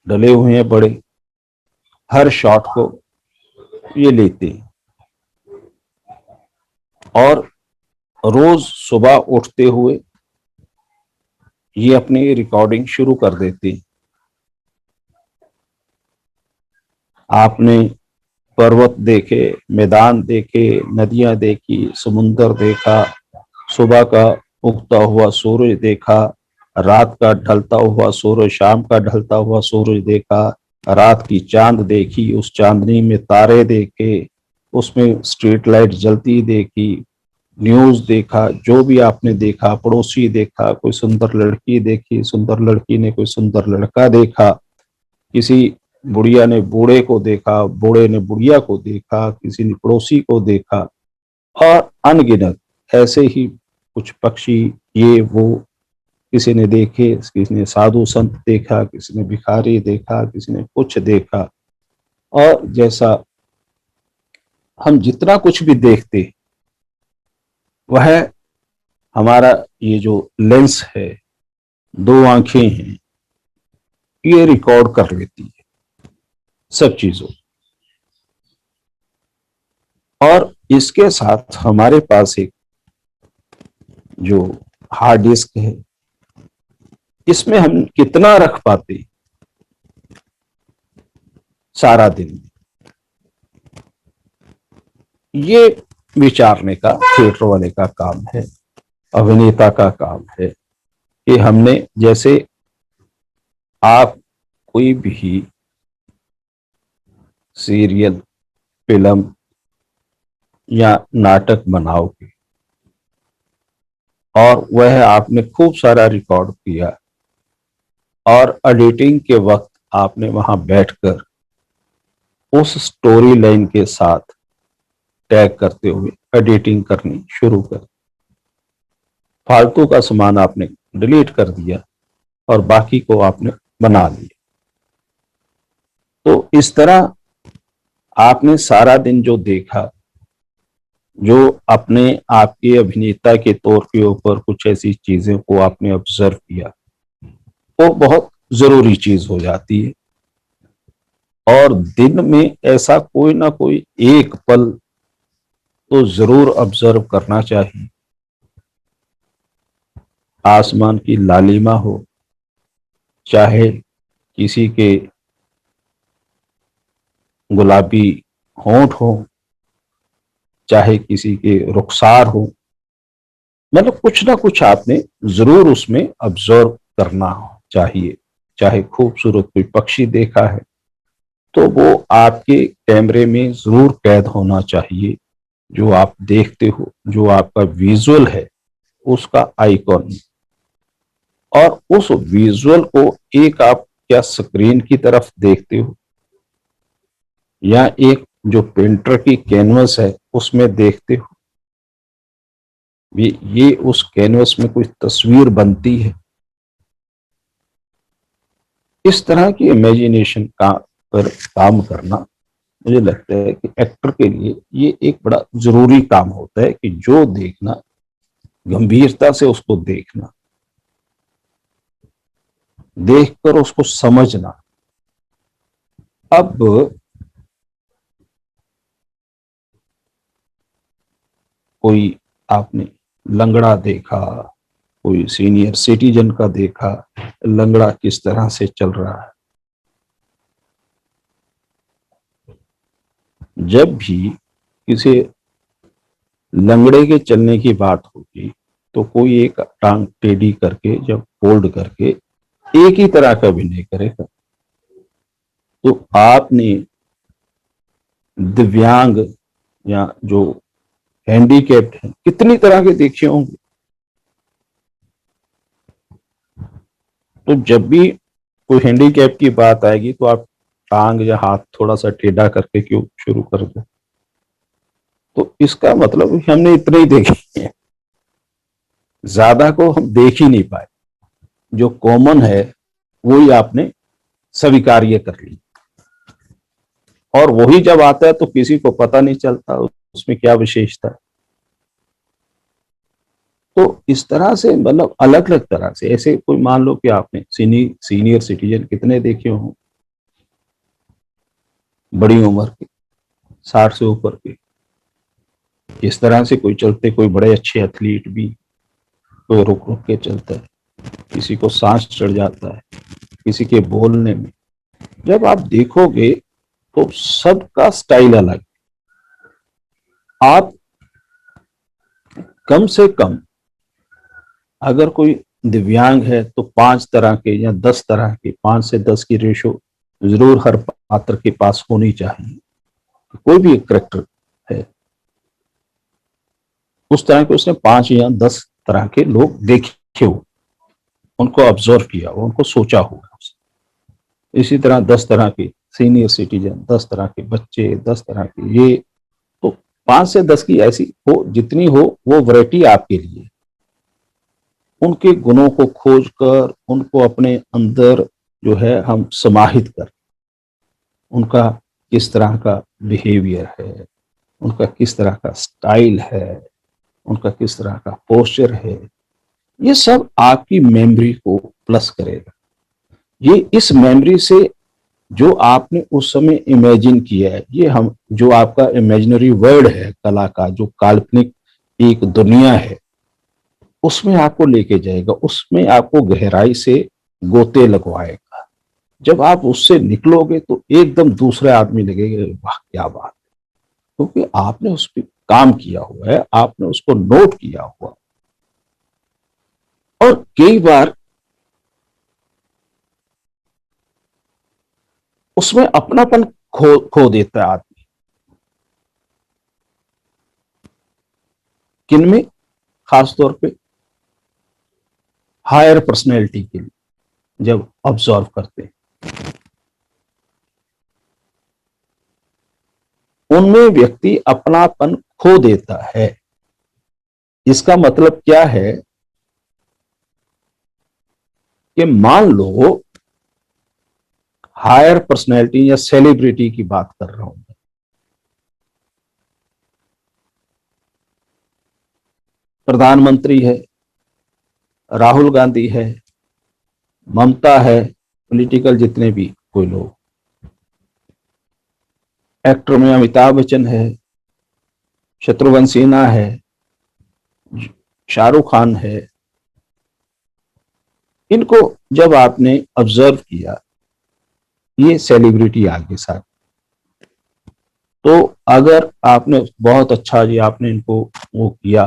डले हुए हैं बड़े, हर शॉट को ये लेते हैं, और रोज सुबह उठते हुए ये अपनी रिकॉर्डिंग शुरू कर देते हैं। आपने पर्वत देखे, मैदान देखे, नदियां देखी, समुंदर देखा, सुबह का उगता हुआ सूरज देखा, रात का ढलता हुआ सूरज, शाम का ढलता हुआ सूरज देखा, रात की चांद देखी, उस चांदनी में तारे देखे, उसमें स्ट्रीट लाइट जलती देखी, न्यूज देखा, जो भी आपने देखा, पड़ोसी देखा, कोई सुंदर लड़की देखी, सुंदर लड़की ने कोई सुंदर लड़का देखा, किसी बुढ़िया ने बूढ़े को देखा, बूढ़े ने बुढ़िया को देखा, किसी ने पड़ोसी को देखा, और अनगिनत ऐसे ही कुछ पक्षी, ये वो किसी ने देखे, किसी ने साधु संत देखा, किसी ने भिखारी देखा, किसी ने कुछ देखा। और जैसा हम जितना कुछ भी देखते वह हमारा ये जो लेंस है, दो आंखें हैं, ये रिकॉर्ड कर लेती है सब चीजों। और इसके साथ हमारे पास एक जो हार्ड डिस्क है, इसमें हम कितना रख पाते सारा दिन, ये विचारने का थिएटर वाले का काम है, अभिनेता का काम है, कि हमने जैसे आप कोई भी सीरियल, फिल्म या नाटक बनाओगे और वह आपने खूब सारा रिकॉर्ड किया, और एडिटिंग के वक्त आपने वहां बैठकर उस स्टोरी लाइन के साथ टैग करते हुए एडिटिंग करनी शुरू कर, फालतू का सामान आपने डिलीट कर दिया और बाकी को आपने बना लिया। तो इस तरह आपने सारा दिन जो देखा, जो अपने आपके अभिनेता के तौर के ऊपर कुछ ऐसी चीजें को आपने ऑब्जर्व किया, वो बहुत जरूरी चीज हो जाती है। और दिन में ऐसा कोई ना कोई एक पल तो जरूर ऑब्जर्व करना चाहिए। आसमान की लालिमा हो, चाहे किसी के गुलाबी होंठ हो, चाहे किसी के रुखसार हो, मतलब कुछ ना कुछ आपने जरूर उसमें ऑब्जर्व करना चाहिए। चाहे खूबसूरत कोई पक्षी देखा है तो वो आपके कैमरे में जरूर कैद होना चाहिए, जो आप देखते हो, जो आपका विजुअल है उसका आइकॉन। और उस विजुअल को एक आप क्या स्क्रीन की तरफ देखते हो, या एक जो पेंटर की कैनवस है उसमें देखते हो, ये उस कैनवस में कोई तस्वीर बनती है। इस तरह की इमेजिनेशन का पर काम करना, मुझे लगता है कि एक्टर के लिए ये एक बड़ा जरूरी काम होता है, कि जो देखना गंभीरता से उसको देखना, देखकर उसको समझना, अब कोई आपने लंगड़ा देखा, कोई सीनियर सिटीजन का देखा, लंगड़ा किस तरह से चल रहा है। जब भी किसी लंगड़े के चलने की बात होगी तो कोई एक टांग टेढ़ी करके जब फोल्ड करके एक ही तरह का अभिनय करेगा। तो आपने दिव्यांग या जो हैंडीकैप्ड है कितनी तरह के देखे होंगे। तो जब भी कोई हैंडीकैप की बात आएगी तो आप टांग या हाथ थोड़ा सा टेढ़ा करके क्यों शुरू कर दो। तो इसका मतलब हमने इतने ही देखे हैं, ज्यादा को हम देख ही नहीं पाए। जो कॉमन है वही आपने स्वीकार्य कर ली, और वही जब आता है तो किसी को पता नहीं चलता उसमें क्या विशेषता है। तो इस तरह से मतलब अलग अलग तरह से, ऐसे कोई मान लो कि आपने सीनियर सिटीजन कितने देखे हों, बड़ी उम्र के, 60 से ऊपर के, इस तरह से कोई चलते, कोई बड़े अच्छे एथलीट भी, कोई रुक रुक के चलता है, किसी को सांस चढ़ जाता है, किसी के बोलने में। जब आप देखोगे तो सबका स्टाइल अलग। आप कम से कम अगर कोई दिव्यांग है तो 5 तरह के या 10 तरह के, 5 से 10 की रेशो जरूर हर पात्र के पास होनी चाहिए। कोई भी एक करेक्टर है उस तरह के उसने 5 या 10 तरह के लोग देखे हो, उनको ऑब्जर्व किया हो, उनको सोचा होगा। इसी तरह 10 तरह के सीनियर सिटीजन, 10 तरह के बच्चे, 10 तरह के ये, तो 5 से 10 की ऐसी हो, जितनी हो वो वैरायटी आपके लिए। उनके गुणों को खोज कर उनको अपने अंदर जो है हम समाहित कर, उनका किस तरह का बिहेवियर है, उनका किस तरह का स्टाइल है, उनका किस तरह का पोस्चर है, ये सब आपकी मेमोरी को प्लस करेगा। ये इस मेमोरी से जो आपने उस समय इमेजिन किया है, ये हम जो आपका इमेजिनरी वर्ल्ड है कला का, जो काल्पनिक एक दुनिया है, उसमें आपको लेके जाएगा, उसमें आपको गहराई से गोते लगवाएगा। जब आप उससे निकलोगे तो एकदम दूसरे आदमी लगेगा, वाह क्या बात, क्योंकि आपने उस पर काम किया हुआ है, आपने उसको नोट किया हुआ। और कई बार उसमें अपनापन खो देता है आदमी। किनमें? खासतौर पे हायर पर्सनैलिटी के लिए जब ऑब्जर्व करते हैं, उनमें व्यक्ति अपनापन खो देता है। इसका मतलब क्या है कि मान लो हायर पर्सनैलिटी या सेलिब्रिटी की बात कर रहा हूं, प्रधानमंत्री है, राहुल गांधी है, ममता है, पॉलिटिकल जितने भी कोई लोग, एक्टर में अमिताभ बच्चन है, शत्रुघ्न सिन्हा है, शाहरुख खान है, इनको जब आपने ऑब्जर्व किया, ये सेलिब्रिटी आगे साथ, तो अगर आपने बहुत अच्छा जी आपने इनको वो किया,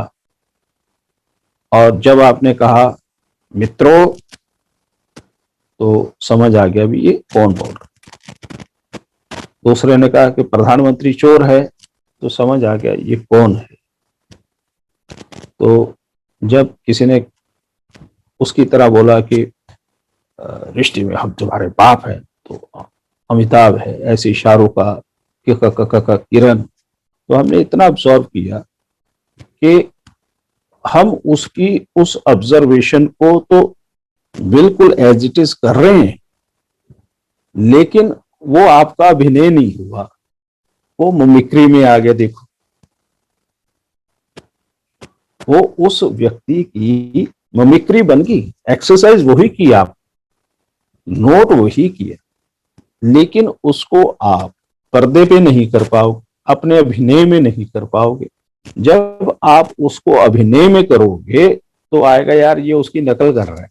और जब आपने कहा मित्रों, तो समझ आ गया भी ये कौन बोल रहा। दूसरे ने कहा कि प्रधानमंत्री चोर है, तो समझ आ गया ये कौन है। तो जब किसी ने उसकी तरह बोला कि रिश्ते में हम तुम्हारे बाप हैं, तो अमिताभ है, ऐसे इशारों का किरण, तो हमने इतना ऑब्जर्व किया कि हम उसकी उस ऑब्जर्वेशन को तो बिल्कुल एज इट इज कर रहे हैं, लेकिन वो आपका अभिनय नहीं हुआ, वो मिमिक्री में आ गया। देखो, वो उस व्यक्ति की मिमिक्री बन गई, एक्सरसाइज वही की, आप नोट वही किया, लेकिन उसको आप पर्दे पे नहीं कर पाओगे, अपने अभिनय में नहीं कर पाओगे। जब आप उसको अभिनय में करोगे तो आएगा यार ये उसकी नकल कर रहा है।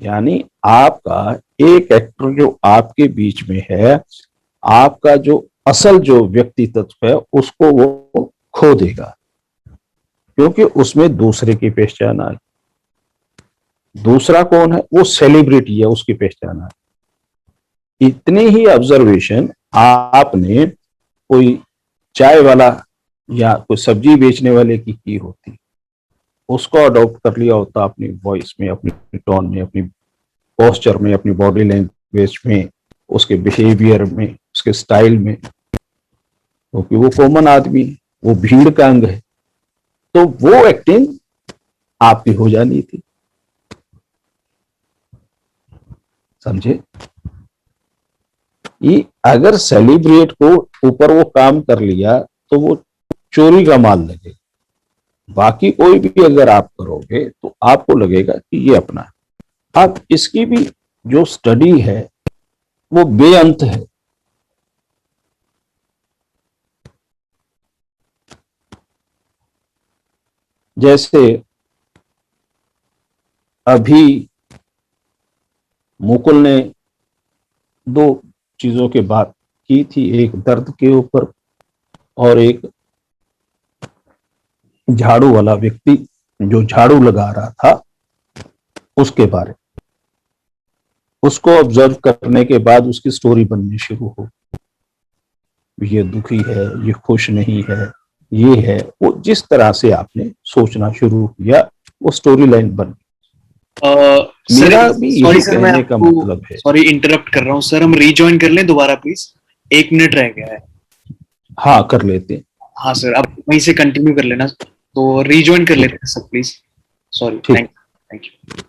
यानी आपका एक एक्टर जो आपके बीच में है, आपका जो असल जो व्यक्ति तत्व है उसको वो खो देगा, क्योंकि उसमें दूसरे की पहचान आ। दूसरा कौन है? वो सेलिब्रिटी है, उसकी पहचान आ। इतनी ही ऑब्जर्वेशन आपने कोई चाय वाला या कोई सब्जी बेचने वाले की होती, उसको अडॉप्ट कर लिया होता अपनी वॉइस में, अपनी टोन में, अपनी पोस्चर में, अपनी बॉडी लैंग्वेज में, उसके बिहेवियर में, उसके स्टाइल में, क्योंकि वो कॉमन आदमी है, वो भीड़ का अंग है, तो वो एक्टिंग आपकी हो जानी थी। समझे? ये अगर सेलिब्रेट को ऊपर वो काम कर लिया तो वो चोरी का माल लगेगा। बाकी कोई भी अगर आप करोगे तो आपको लगेगा कि ये अपना है। अब इसकी भी जो स्टडी है वो बेअंत है। जैसे अभी मुकुल ने दो चीजों की बात की थी, एक दर्द के ऊपर और एक झाड़ू वाला व्यक्ति जो झाड़ू लगा रहा था उसके बारे। उसको ऑब्जर्व करने के बाद उसकी स्टोरी बननी शुरू हो, ये दुखी है, ये खुश नहीं है, ये है वो। जिस तरह से आपने सोचना शुरू किया वो स्टोरी लाइन बन। मेरा भी सॉरी यही सर, मैं कहने का आपको मतलब है। सॉरी इंटरप्ट कर रहा हूँ सर, हम रीजॉइन कर लें दोबारा प्लीज, 1 मिनट रह गया है। हाँ कर लेते हैं। हाँ सर, आप वहीं से कंटिन्यू कर लेना, तो रीजॉइन कर लेते हैं सर प्लीज। सॉरी, ठीक। Thank you.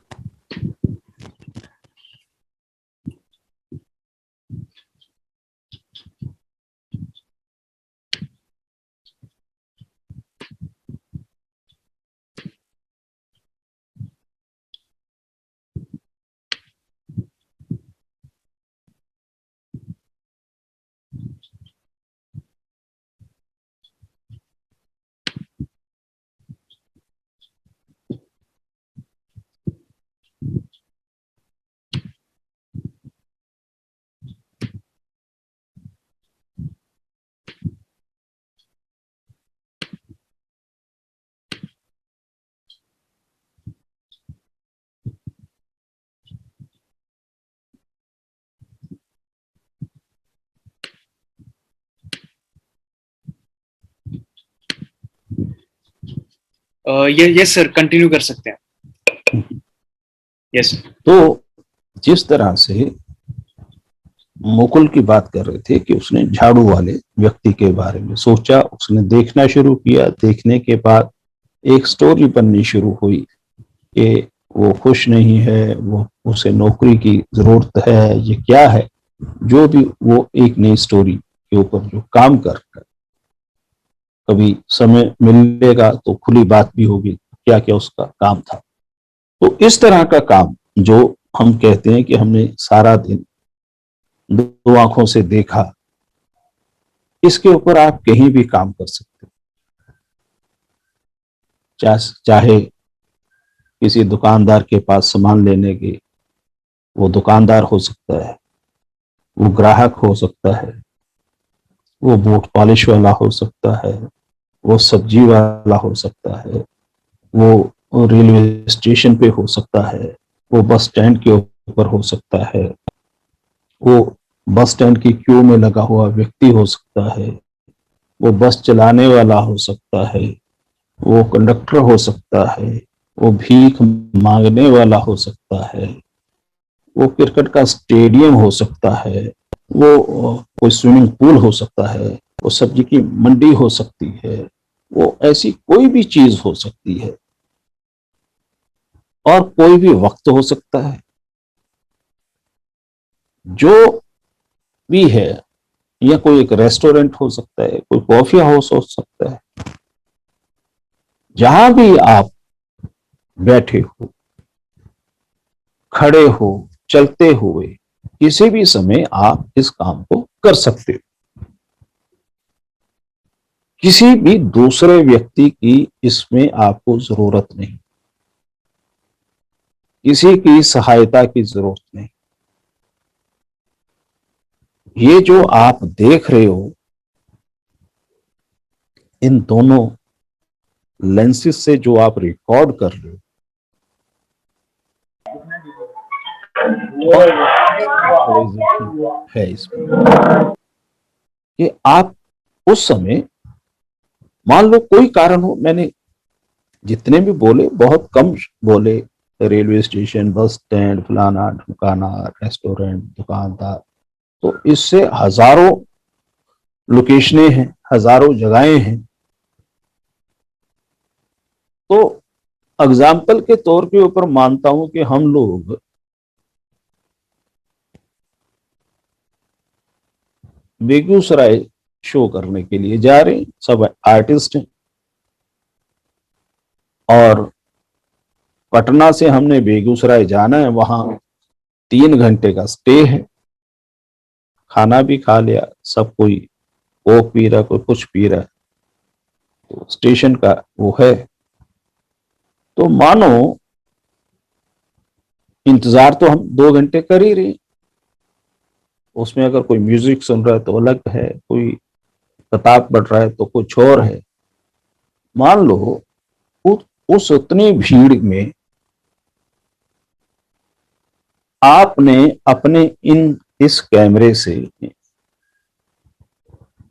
ये सर कंटिन्यू कर सकते हैं। यस। तो जिस तरह से मुकुल की बात कर रहे थे कि उसने झाड़ू वाले व्यक्ति के बारे में सोचा, उसने देखना शुरू किया, देखने के बाद एक स्टोरी बननी शुरू हुई कि वो खुश नहीं है, वो उसे नौकरी की जरूरत है, ये क्या है, जो भी वो एक नई स्टोरी के ऊपर जो काम कर रहा है। कभी समय मिलेगा तो खुली बात भी होगी क्या क्या उसका काम था। तो इस तरह का काम जो हम कहते हैं कि हमने सारा दिन दो आंखों से देखा, इसके ऊपर आप कहीं भी काम कर सकते हो। चाहे किसी दुकानदार के पास सामान लेने के, वो दुकानदार हो सकता है, वो ग्राहक हो सकता है, वो बूट पॉलिश वाला हो सकता है, वो सब्जी वाला हो सकता है, वो रेलवे स्टेशन पे हो सकता है, वो बस स्टैंड के ऊपर हो सकता है, वो बस स्टैंड की क्यू में लगा हुआ व्यक्ति हो सकता है, वो बस चलाने वाला हो सकता है, वो कंडक्टर हो सकता है, वो भीख मांगने वाला हो सकता है, वो क्रिकेट का स्टेडियम हो सकता है, वो कोई स्विमिंग पूल हो सकता है, वो सब्जी की मंडी हो सकती है, वो ऐसी कोई भी चीज हो सकती है, और कोई भी वक्त हो सकता है। जो भी है, या कोई एक रेस्टोरेंट हो सकता है, कोई कॉफी हाउस हो सकता है, जहां भी आप बैठे हो, खड़े हो, चलते हुए, किसी भी समय आप इस काम को कर सकते हो। किसी भी दूसरे व्यक्ति की इसमें आपको जरूरत नहीं, किसी की सहायता की जरूरत नहीं। ये जो आप देख रहे हो, इन दोनों लेंसेज से जो आप रिकॉर्ड कर रहे हो, है इसमें कि आप उस समय मान लो कोई कारण हो, मैंने जितने भी बोले बहुत कम बोले, रेलवे स्टेशन, बस स्टैंड, फलाना ढुकाना, रेस्टोरेंट, दुकानदार, तो इससे हजारों लोकेशनें हैं, हजारों जगहें हैं। तो एग्जाम्पल के तौर के ऊपर मानता हूं कि हम लोग बेगूसराय शो करने के लिए जा रहे हैं, सब आर्टिस्ट हैं, और पटना से हमने बेगूसराय जाना है, वहां 3 घंटे का स्टे है, खाना भी खा लिया, सब कोई कोक पी रहा, कोई कुछ पी रहा है, तो स्टेशन का वो है। तो मानो इंतजार तो हम 2 घंटे कर ही रहे, उसमें अगर कोई म्यूजिक सुन रहा है तो अलग है, कोई किताब पढ़ रहा है तो कुछ और है। मान लो उस उतनी भीड़ में आपने अपने इस कैमरे से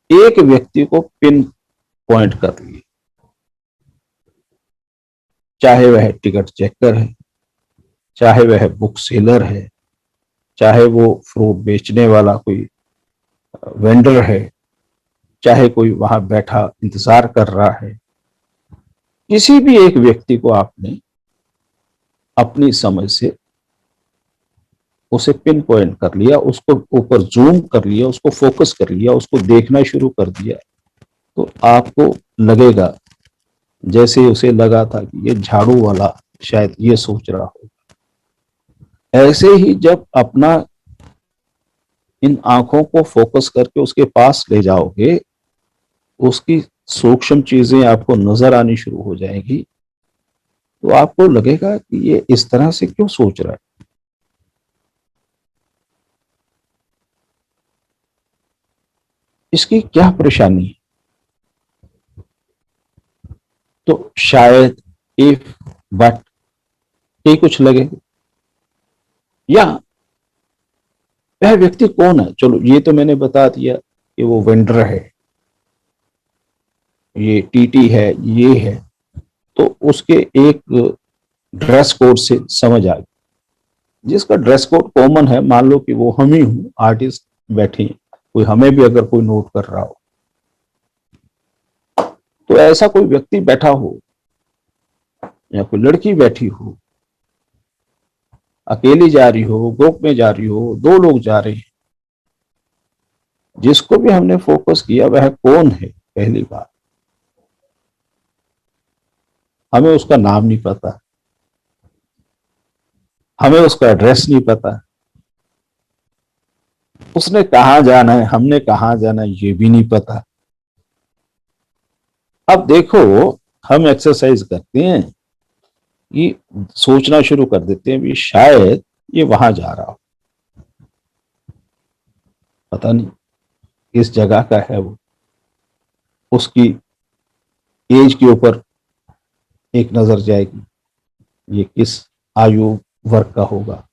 एक व्यक्ति को पिन पॉइंट कर लिया, चाहे वह टिकट चेकर है, चाहे वह बुक सेलर है, चाहे वो फ्रूट बेचने वाला कोई वेंडर है, चाहे कोई वहां बैठा इंतजार कर रहा है, किसी भी एक व्यक्ति को आपने अपनी समझ से उसे पिन पॉइंट कर लिया, उसको ऊपर जूम कर लिया, उसको फोकस कर लिया, उसको देखना शुरू कर दिया, तो आपको लगेगा जैसे उसे लगा था कि ये झाड़ू वाला शायद ये सोच रहा होगा। ऐसे ही जब अपना इन आंखों को फोकस करके उसके पास ले जाओगे, उसकी सूक्ष्म चीजें आपको नजर आनी शुरू हो जाएगी, तो आपको लगेगा कि ये इस तरह से क्यों सोच रहा है। इसकी क्या परेशानी है। तो शायद इफ बट ये कुछ लगे, या वह व्यक्ति कौन है। चलो ये तो मैंने बता दिया कि वो वेंडर है, ये टीटी है, ये है, तो उसके एक ड्रेस कोड से समझ आ गई। जिसका ड्रेस कोड कॉमन है, मान लो कि वो हम ही हूं, आर्टिस्ट बैठे हैं, कोई हमें भी अगर कोई नोट कर रहा हो, तो ऐसा कोई व्यक्ति बैठा हो या कोई लड़की बैठी हो, अकेली जा रही हो, ग्रुप में जा रही हो, 2 लोग जा रहे हैं, जिसको भी हमने फोकस किया वह कौन है। पहली बात, हमें उसका नाम नहीं पता, हमें उसका एड्रेस नहीं पता, उसने कहां जाना है, हमने कहां जाना है, ये भी नहीं पता। अब देखो, हम एक्सरसाइज करते हैं, ये सोचना शुरू कर देते हैं भी शायद ये वहां जा रहा हो, पता नहीं किस जगह का है वो, उसकी एज के ऊपर एक नजर जाएगी, ये किस आयु वर्ग का होगा।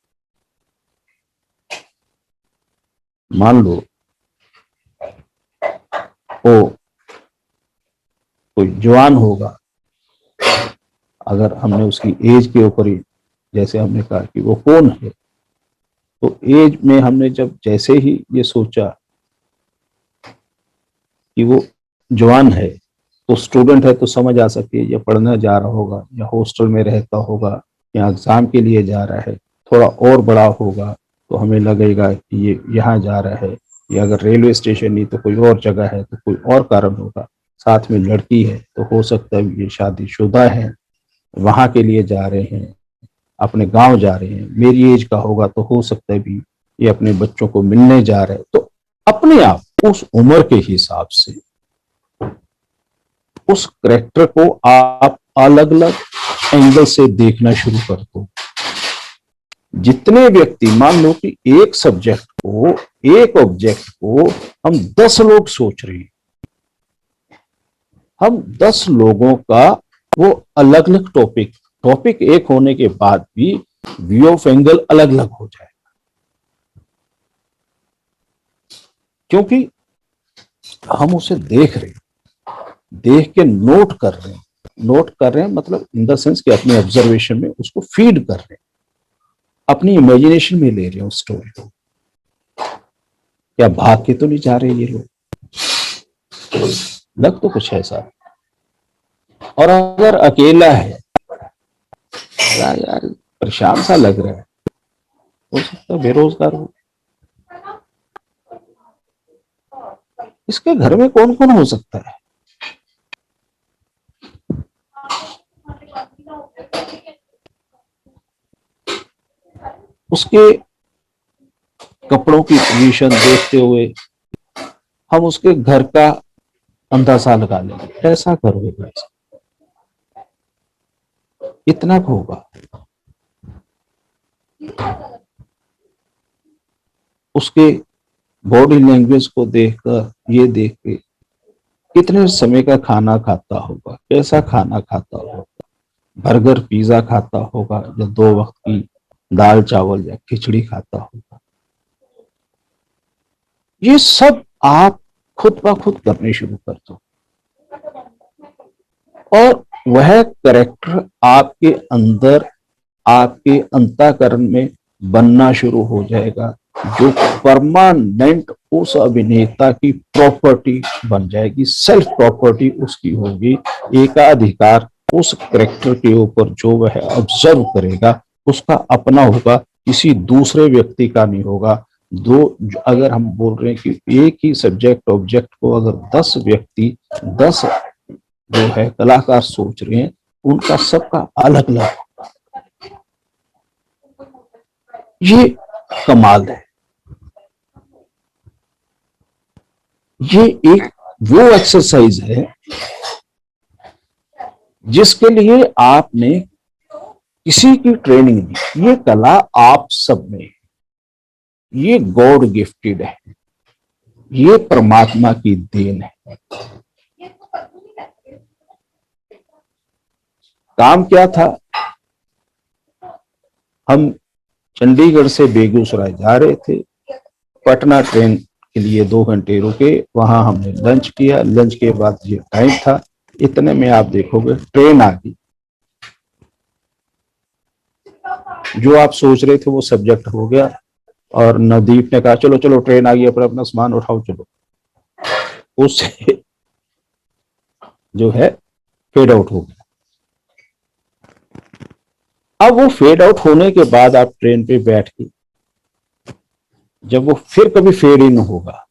मान लो वो कोई जवान होगा, अगर हमने उसकी एज के ऊपर ही, जैसे हमने कहा कि वो कौन है, तो एज में हमने जब जैसे ही ये सोचा कि वो जवान है, तो स्टूडेंट है तो समझ आ सकती है, या पढ़ने जा रहा होगा, या हॉस्टल में रहता होगा, या एग्जाम के लिए जा रहा है। थोड़ा और बड़ा होगा तो हमें लगेगा कि ये यहाँ जा रहा है, या अगर रेलवे स्टेशन नहीं तो कोई और जगह है तो कोई और कारण होगा। साथ में लड़की है तो हो सकता है ये शादीशुदा है, वहां के लिए जा रहे हैं, अपने गांव जा रहे हैं। मेरी एज का होगा तो हो सकता है भी ये अपने बच्चों को मिलने जा रहे हैं, तो अपने आप उस उम्र के हिसाब से उस करेक्टर को आप अलग अलग एंगल से देखना शुरू कर दो। जितने व्यक्ति, मान लो कि एक सब्जेक्ट को, एक ऑब्जेक्ट को हम 10 लोग सोच रहे हैं, हम 10 लोगों का वो अलग अलग टॉपिक एक होने के बाद भी व्यू ऑफ एंगल अलग अलग हो जाएगा, क्योंकि हम उसे देख रहे हैं, देख के नोट कर रहे हैं मतलब इन द सेंस कि अपने ऑब्जर्वेशन में उसको फीड कर रहे हैं, अपनी इमेजिनेशन में ले रहे हैं उस स्टोरी को। क्या भाग के तो नहीं जा रहे ये लोग? लग तो कुछ ऐसा। और अगर अकेला है, यार परेशान सा लग रहा है, हो सकता है बेरोजगार हो। इसके घर में कौन कौन हो सकता है? उसके कपड़ों की पोजीशन देखते हुए हम उसके घर का अंदाजा लगा लेंगे, ऐसा घर होगा, इतना होगा। उसके बॉडी लैंग्वेज को देखकर, ये देख के कितने समय का खाना खाता होगा, कैसा खाना खाता होगा, बर्गर पिज्जा खाता होगा या 2 वक्त की दाल चावल या खिचड़ी खाता होगा। ये सब आप खुद ब खुद करने शुरू कर दो और वह करेक्टर आपके अंदर, आपके अंतःकरण में बनना शुरू हो जाएगा, जो परमानेंट उस अभिनेता की प्रॉपर्टी बन जाएगी, सेल्फ प्रॉपर्टी उसकी होगी, एकाधिकार उस करेक्टर के ऊपर जो वह ऑब्जर्व करेगा उसका अपना होगा, किसी दूसरे व्यक्ति का नहीं होगा। अगर हम बोल रहे हैं कि एक ही सब्जेक्ट ऑब्जेक्ट को अगर 10 व्यक्ति, 10 जो है कलाकार सोच रहे हैं, उनका सबका अलग अलग होगा। ये कमाल है। ये एक वो एक्सरसाइज है जिसके लिए आपने किसी की ट्रेनिंग नहीं, ये कला आप सब में, ये गॉड गिफ्टेड है, ये परमात्मा की देन है। काम क्या था? हम चंडीगढ़ से बेगूसराय जा रहे थे, पटना ट्रेन के लिए 2 घंटे रुके, वहां हमने लंच किया, लंच के बाद ये टाइम था, इतने में आप देखोगे ट्रेन आ गई। जो आप सोच रहे थे वो सब्जेक्ट हो गया और नवदीप ने कहा चलो चलो ट्रेन आ गई, अपना अपना सामान उठाओ चलो, उससे जो है फेड आउट हो गया। अब वो फेड आउट होने के बाद आप ट्रेन पे बैठ के, जब वो फिर कभी फेड इन होगा,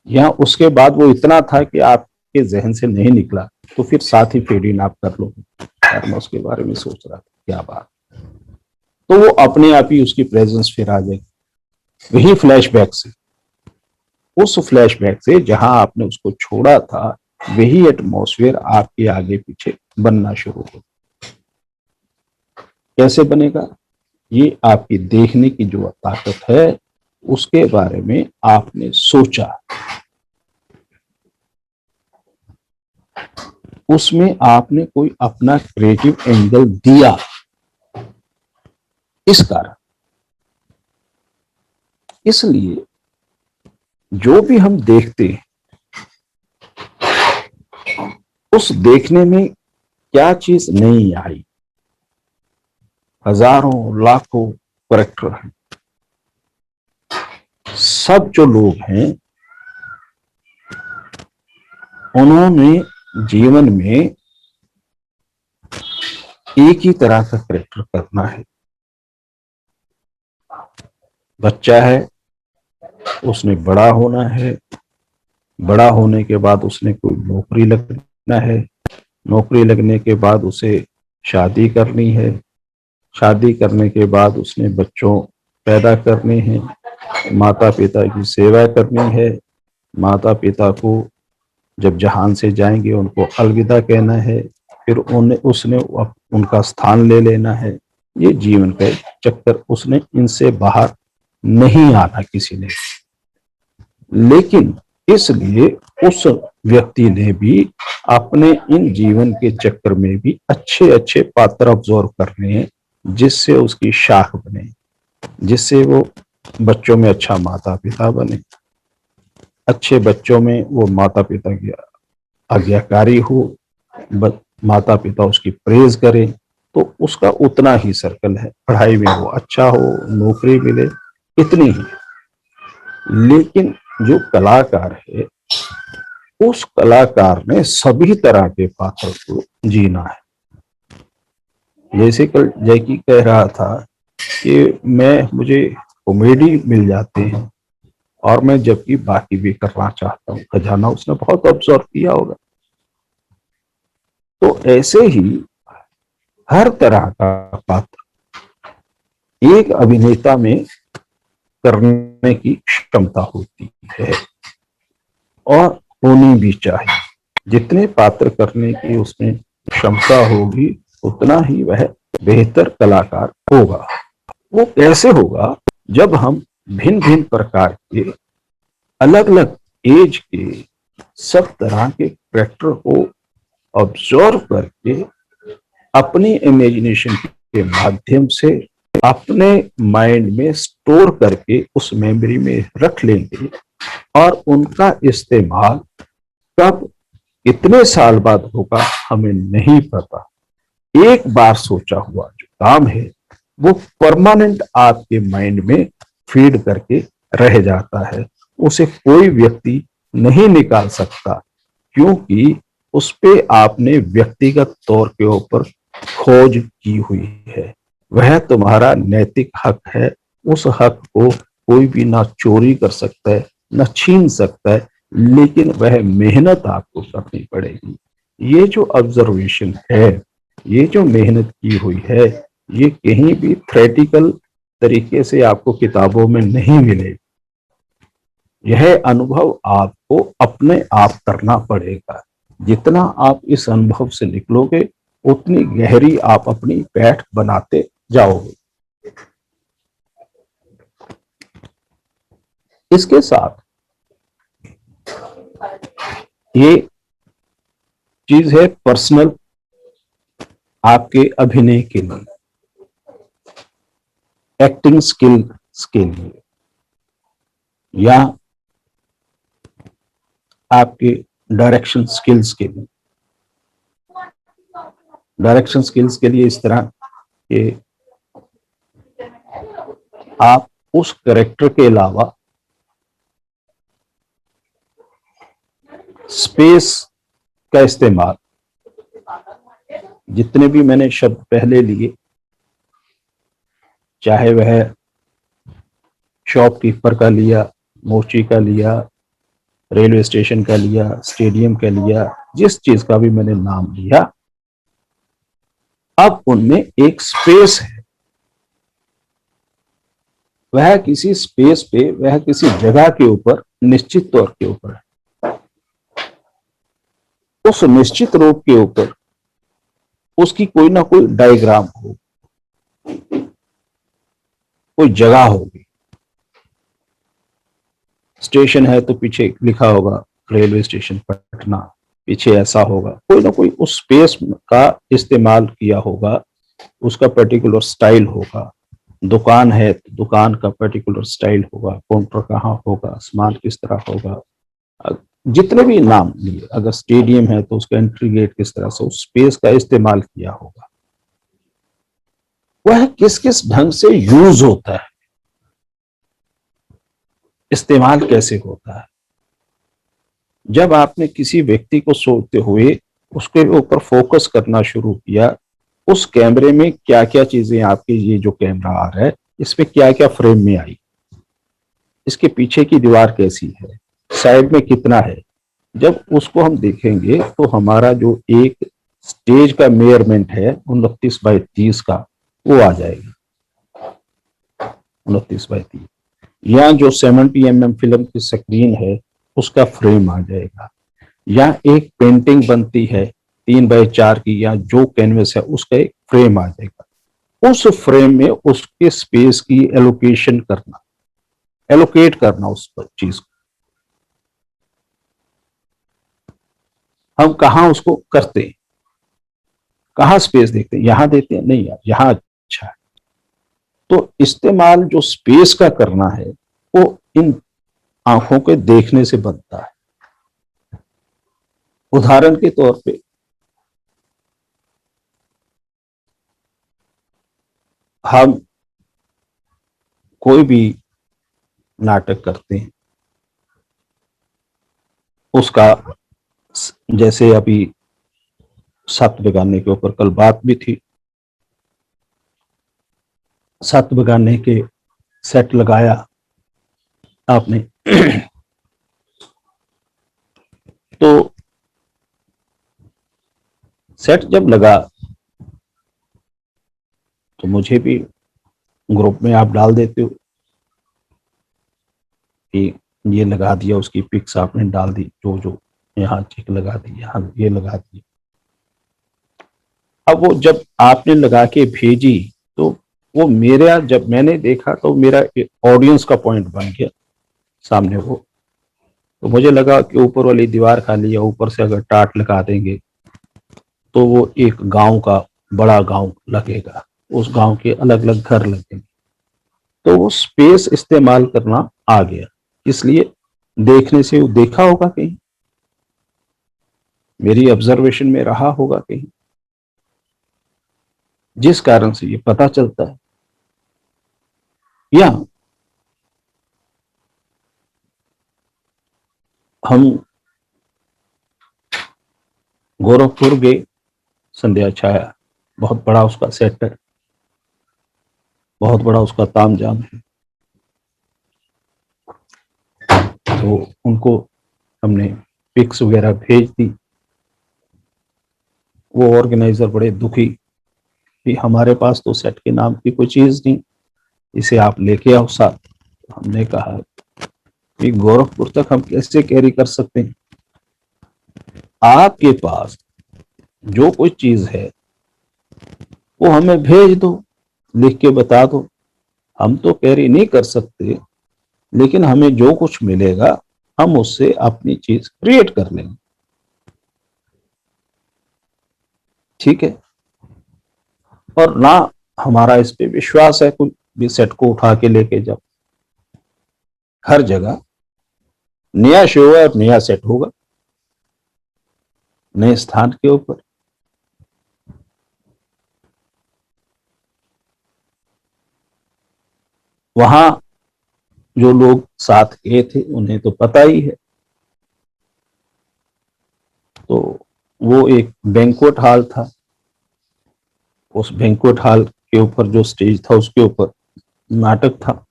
या उसके बाद वो इतना था कि आपके जहन से नहीं निकला, तो फिर साथ ही फेड इन आप कर लो, यार मैं उसके बारे में सोच रहा था, क्या बात। तो वो अपने आप ही उसकी प्रेजेंस फिर आ जाएगी, वही फ्लैशबैक से, उस फ्लैशबैक से जहां आपने उसको छोड़ा था, वही एटमॉस्फेयर आपके आगे पीछे बनना शुरू हो। कैसे बनेगा? ये आपकी देखने की जो ताकत है, उसके बारे में आपने सोचा, उसमें आपने कोई अपना क्रिएटिव एंगल दिया, इस कारण। इसलिए जो भी हम देखते हैं, उस देखने में क्या चीज नहीं आई, हजारों लाखों करेक्टर हैं, सब जो लोग हैं उन्होंने जीवन में एक ही तरह का करेक्टर करना है। बच्चा है, उसने बड़ा होना है, बड़ा होने के बाद उसने कोई नौकरी लगना है, नौकरी लगने के बाद उसे शादी करनी है, शादी करने के बाद उसने बच्चों पैदा करने हैं, माता पिता की सेवा करनी है, माता पिता को जब जहान से जाएंगे उनको अलविदा कहना है, फिर उसने उनका स्थान ले लेना है। ये जीवन का एक चक्कर, उसने इनसे बाहर नहीं आना किसी ने। लेकिन इसलिए उस व्यक्ति ने भी अपने इन जीवन के चक्कर में भी अच्छे अच्छे पात्र ऑब्जर्व करने हैं, जिससे उसकी शाख बने, जिससे वो बच्चों में अच्छा माता पिता बने, अच्छे बच्चों में वो माता पिता की आज्ञाकारी हो, माता पिता उसकी प्रेज करें, तो उसका उतना ही सर्कल है, पढ़ाई में वो अच्छा हो, नौकरी मिले, इतनी ही। लेकिन जो कलाकार है, उस कलाकार ने सभी तरह के पात्र को जीना है। जैसे कल जैकी कह रहा था कि मुझे कॉमेडी मिल जाते हैं और मैं जबकि बाकी भी करना चाहता हूँ। खजाना उसने बहुत ऑब्जर्व किया होगा। तो ऐसे ही हर तरह का पात्र एक अभिनेता में करने की क्षमता होती है और होनी भी चाहिए। जितने पात्र करने की उसमें क्षमता होगी, उतना ही वह बेहतर कलाकार होगा। वो कैसे होगा? जब हम भिन्न भिन्न प्रकार के अलग अलग एज के सब तरह के कैरेक्टर को ऑब्जर्व करके अपनी इमेजिनेशन के माध्यम से अपने माइंड में स्टोर करके उस मेमोरी में रख लेंगे और उनका इस्तेमाल कब कितने साल बाद होगा हमें नहीं पता। एक बार सोचा हुआ जो काम है वो परमानेंट आपके माइंड में फीड करके रह जाता है, उसे कोई व्यक्ति नहीं निकाल सकता, क्योंकि उस पे आपने व्यक्तिगत तौर के ऊपर खोज की हुई है। वह तुम्हारा नैतिक हक है। उस हक को कोई भी ना चोरी कर सकता है, ना छीन सकता है, लेकिन वह मेहनत आपको करनी पड़ेगी। ये जो ऑब्जर्वेशन है, ये जो मेहनत की हुई है, ये कहीं भी थ्योरेटिकल तरीके से आपको किताबों में नहीं मिलेगी। यह अनुभव आपको अपने आप करना पड़ेगा। जितना आप इस अनुभव से निकलोगे, उतनी गहरी आप अपनी बैठ बनाते जाओगे। इसके साथ ये चीज है पर्सनल आपके अभिनय के लिए, एक्टिंग स्किल्स के लिए, या आपके डायरेक्शन स्किल्स के लिए। डायरेक्शन स्किल्स के लिए इस तरह कि आप उस कैरेक्टर के अलावा स्पेस का इस्तेमाल, जितने भी मैंने शब्द पहले लिए, चाहे वह शॉपकीपर का लिया, मोची का लिया, रेलवे स्टेशन का लिया, स्टेडियम का लिया, जिस चीज का भी मैंने नाम लिया, अब उनमें एक स्पेस है। वह किसी स्पेस पे, वह किसी जगह के ऊपर निश्चित तौर के ऊपर है। उस निश्चित रूप के ऊपर उसकी कोई ना कोई डायग्राम हो, कोई जगह होगी। स्टेशन है तो पीछे लिखा होगा रेलवे स्टेशन पटना, पीछे ऐसा होगा, कोई ना कोई उस स्पेस का इस्तेमाल किया होगा, उसका पर्टिकुलर स्टाइल होगा। दुकान है तो दुकान का पर्टिकुलर स्टाइल होगा, काउंटर कहाँ होगा, सामान किस तरह होगा, जितने भी नाम लिए। अगर स्टेडियम है तो उसका एंट्री गेट किस तरह से, उस स्पेस का इस्तेमाल किया होगा। वह किस किस ढंग से यूज होता है, इस्तेमाल कैसे होता है। जब आपने किसी व्यक्ति को सोचते हुए उसके ऊपर फोकस करना शुरू किया, उस कैमरे में क्या क्या चीजें आपके, ये जो कैमरा आ रहा है इसमें क्या क्या फ्रेम में आई, इसके पीछे की दीवार कैसी है, साइड में कितना है, जब उसको हम देखेंगे तो हमारा जो एक स्टेज का मेजरमेंट है 29 बाई 30 का, वो आ जाएगा। 29 बाई 30। या जो 70 mm फिल्म की स्क्रीन है उसका फ्रेम आ जाएगा, या एक पेंटिंग बनती है 3 बाई 4 की, या जो कैनवस है उसका एक फ्रेम आ जाएगा। उस फ्रेम में उसके स्पेस की एलोकेशन करना, एलोकेट करना उस चीज को, हम कहाँ उसको करते हैं, कहाँ स्पेस देखते हैं, यहां देते हैं, नहीं यार यहां अच्छा है। तो इस्तेमाल जो स्पेस का करना है वो इन आंखों के देखने से बनता है। उदाहरण के तौर पे हम कोई भी नाटक करते हैं, उसका जैसे अभी 7 बेगाने के ऊपर कल बात भी थी, 7 बेगाने के सेट लगाया आपने तो सेट जब लगा तो मुझे भी ग्रुप में आप डाल देते हो कि ये लगा दिया, उसकी पिक्स आपने डाल दी, जो जो यहाँ चिक लगा दी, यहाँ ये लगा दी। अब वो जब आपने लगा के भेजी तो वो मेरा, जब मैंने देखा तो मेरा ऑडियंस का पॉइंट बन गया सामने वो। तो मुझे लगा कि ऊपर वाली दीवार खाली है, ऊपर से अगर टाट लगा देंगे तो वो एक गांव का बड़ा गांव लगेगा, उस गांव के अलग अलग घर लगेंगे। तो वो स्पेस इस्तेमाल करना आ गया, इसलिए देखने से वो देखा होगा कहीं, मेरी ऑब्जर्वेशन में रहा होगा कहीं, जिस कारण से ये पता चलता है। या हम गोरखपुर गए, संध्या छाया बहुत बड़ा उसका सेट है, बहुत बड़ा उसका तामझाम है। तो उनको हमने पिक्स वगैरह भेज दी। वो ऑर्गेनाइजर बड़े दुखी कि हमारे पास तो सेट के नाम की कोई चीज नहीं, इसे आप लेके आओ साथ। हमने कहा कि गोरखपुर तक हम कैसे कैरी कर सकते हैं, आपके पास जो कोई चीज है वो हमें भेज दो, लिख के बता दो, हम तो कैरी नहीं कर सकते, लेकिन हमें जो कुछ मिलेगा हम उससे अपनी चीज क्रिएट कर लेंगे। ठीक है, और ना हमारा इस पे विश्वास है कोई भी सेट को उठा के लेके जाओ। हर जगह नया शो है और नया सेट होगा नए स्थान के ऊपर। वहां जो लोग साथ गए थे उन्हें तो पता ही है। तो वो एक बैंक्वेट हॉल था, उस बैंक्वेट हॉल के ऊपर जो स्टेज था उसके ऊपर नाटक था।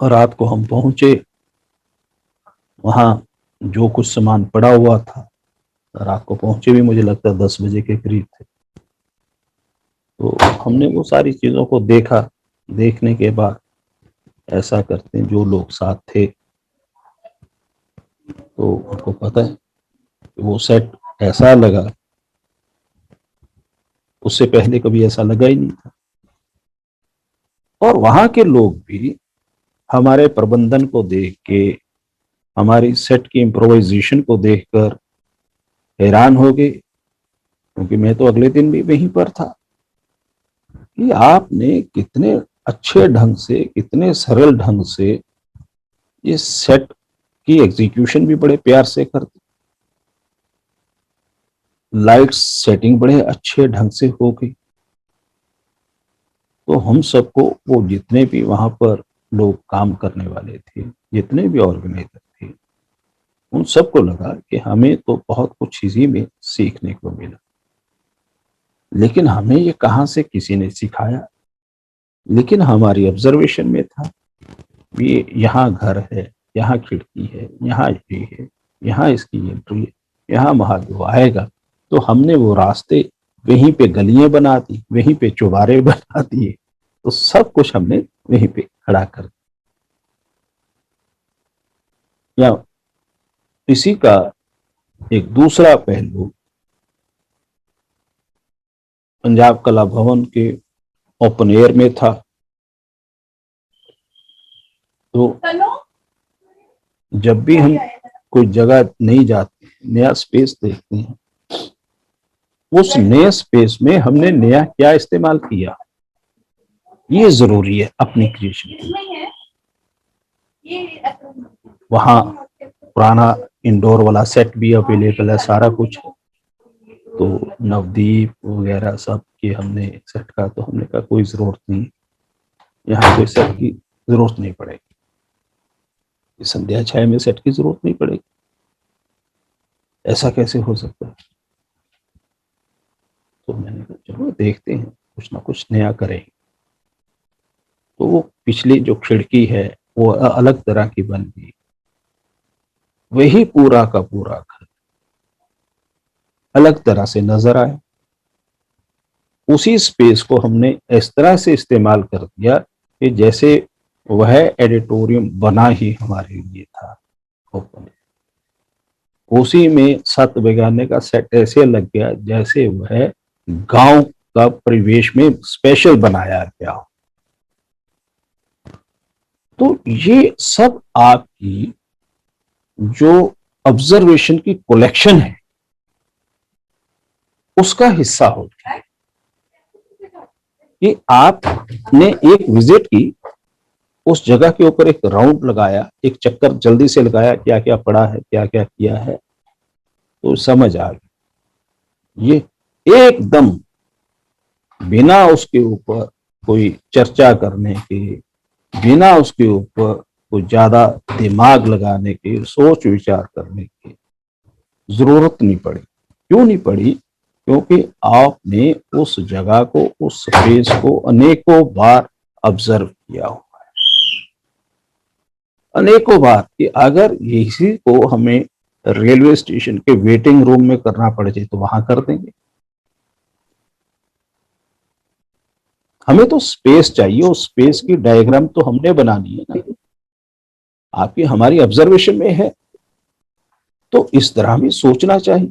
और रात को हम पहुंचे, वहां जो कुछ सामान पड़ा हुआ था, रात को पहुंचे भी मुझे लगता है 10 बजे के करीब थे। तो हमने वो सारी चीजों को देखा। देखने के बाद ऐसा करते हैं, जो लोग साथ थे तो उनको पता है कि वो सेट ऐसा लगा, उससे पहले कभी ऐसा लगा ही नहीं था। और वहां के लोग भी हमारे प्रबंधन को देख के, हमारी सेट की इम्प्रोवाइजेशन को देखकर हैरान हो गए, क्योंकि मैं तो अगले दिन भी वहीं पर था, कि आपने कितने अच्छे ढंग से, कितने सरल ढंग से ये सेट की एग्जीक्यूशन भी बड़े प्यार से कर दी, लाइट सेटिंग बड़े अच्छे ढंग से हो गई। तो हम सबको, वो जितने भी वहां पर लोग काम करने वाले थे, जितने भी ऑर्गेनाइजर थे, उन सबको लगा कि हमें तो बहुत कुछ इसी में सीखने को मिला। लेकिन हमें ये कहाँ से किसी ने सिखाया, लेकिन हमारी ऑब्जर्वेशन में था, ये यहाँ घर है, यहाँ खिड़की है, यहाँ ये है, यहाँ इसकी एंट्री है, यहाँ महादेव आएगा। तो हमने वो रास्ते वहीं पे गलियां बना दी, वहीं पे चौबारे बना दिए, तो सब कुछ हमने वहीं पे खड़ा कर दिया। या इसी का एक दूसरा पहलू पंजाब कला भवन के ओपन एयर में था। तो जब भी हम कोई जगह नहीं जाते, नया स्पेस देखते हैं, उस नए स्पेस में हमने नया क्या इस्तेमाल किया, ये जरूरी है अपनी क्रिएशन की। वहां पुराना इंडोर वाला सेट भी अवेलेबल है, सारा कुछ है। तो नवदीप वगैरह सब के हमने सेट का, तो हमने कहा कोई जरूरत नहीं, यहाँ कोई सेट की जरूरत नहीं पड़ेगी, संध्या छाया में सेट की जरूरत नहीं पड़ेगी, ऐसा कैसे हो सकता है। तो मैंने कहा चलो देखते हैं, कुछ ना कुछ नया करें। तो वो पिछली जो खिड़की है वो अलग तरह की बन गई, वही पूरा का पूरा घर अलग तरह से नजर आया। उसी स्पेस को हमने इस तरह से इस्तेमाल कर दिया कि जैसे वह एडिटोरियम बना ही हमारे लिए था ओपन। उसी में 7 बेगाने का सेट ऐसे लग गया जैसे वह गांव का परिवेश में स्पेशल बनाया गया हो। तो ये सब आपकी जो ऑब्जर्वेशन की कलेक्शन है उसका हिस्सा होती है कि आपने एक विजिट की, उस जगह के ऊपर एक राउंड लगाया, एक चक्कर जल्दी से लगाया, क्या क्या पड़ा है, क्या क्या किया है, तो समझ आ गई। ये एकदम बिना उसके ऊपर कोई चर्चा करने के, बिना उसके ऊपर कोई ज्यादा दिमाग लगाने के, सोच विचार करने की जरूरत नहीं पड़ी। क्यों नहीं पड़ी? क्योंकि आपने उस जगह को, उस स्पेस को अनेकों बार ऑब्जर्व किया हुआ है, अनेकों बार, कि अगर इसी को हमें रेलवे स्टेशन के वेटिंग रूम में करना पड़ जाए तो वहां कर देंगे। हमें तो स्पेस चाहिए, उस स्पेस की डायग्राम तो हमने बनानी है ना, आपकी हमारी ऑब्जर्वेशन में है। तो इस तरह भी सोचना चाहिए।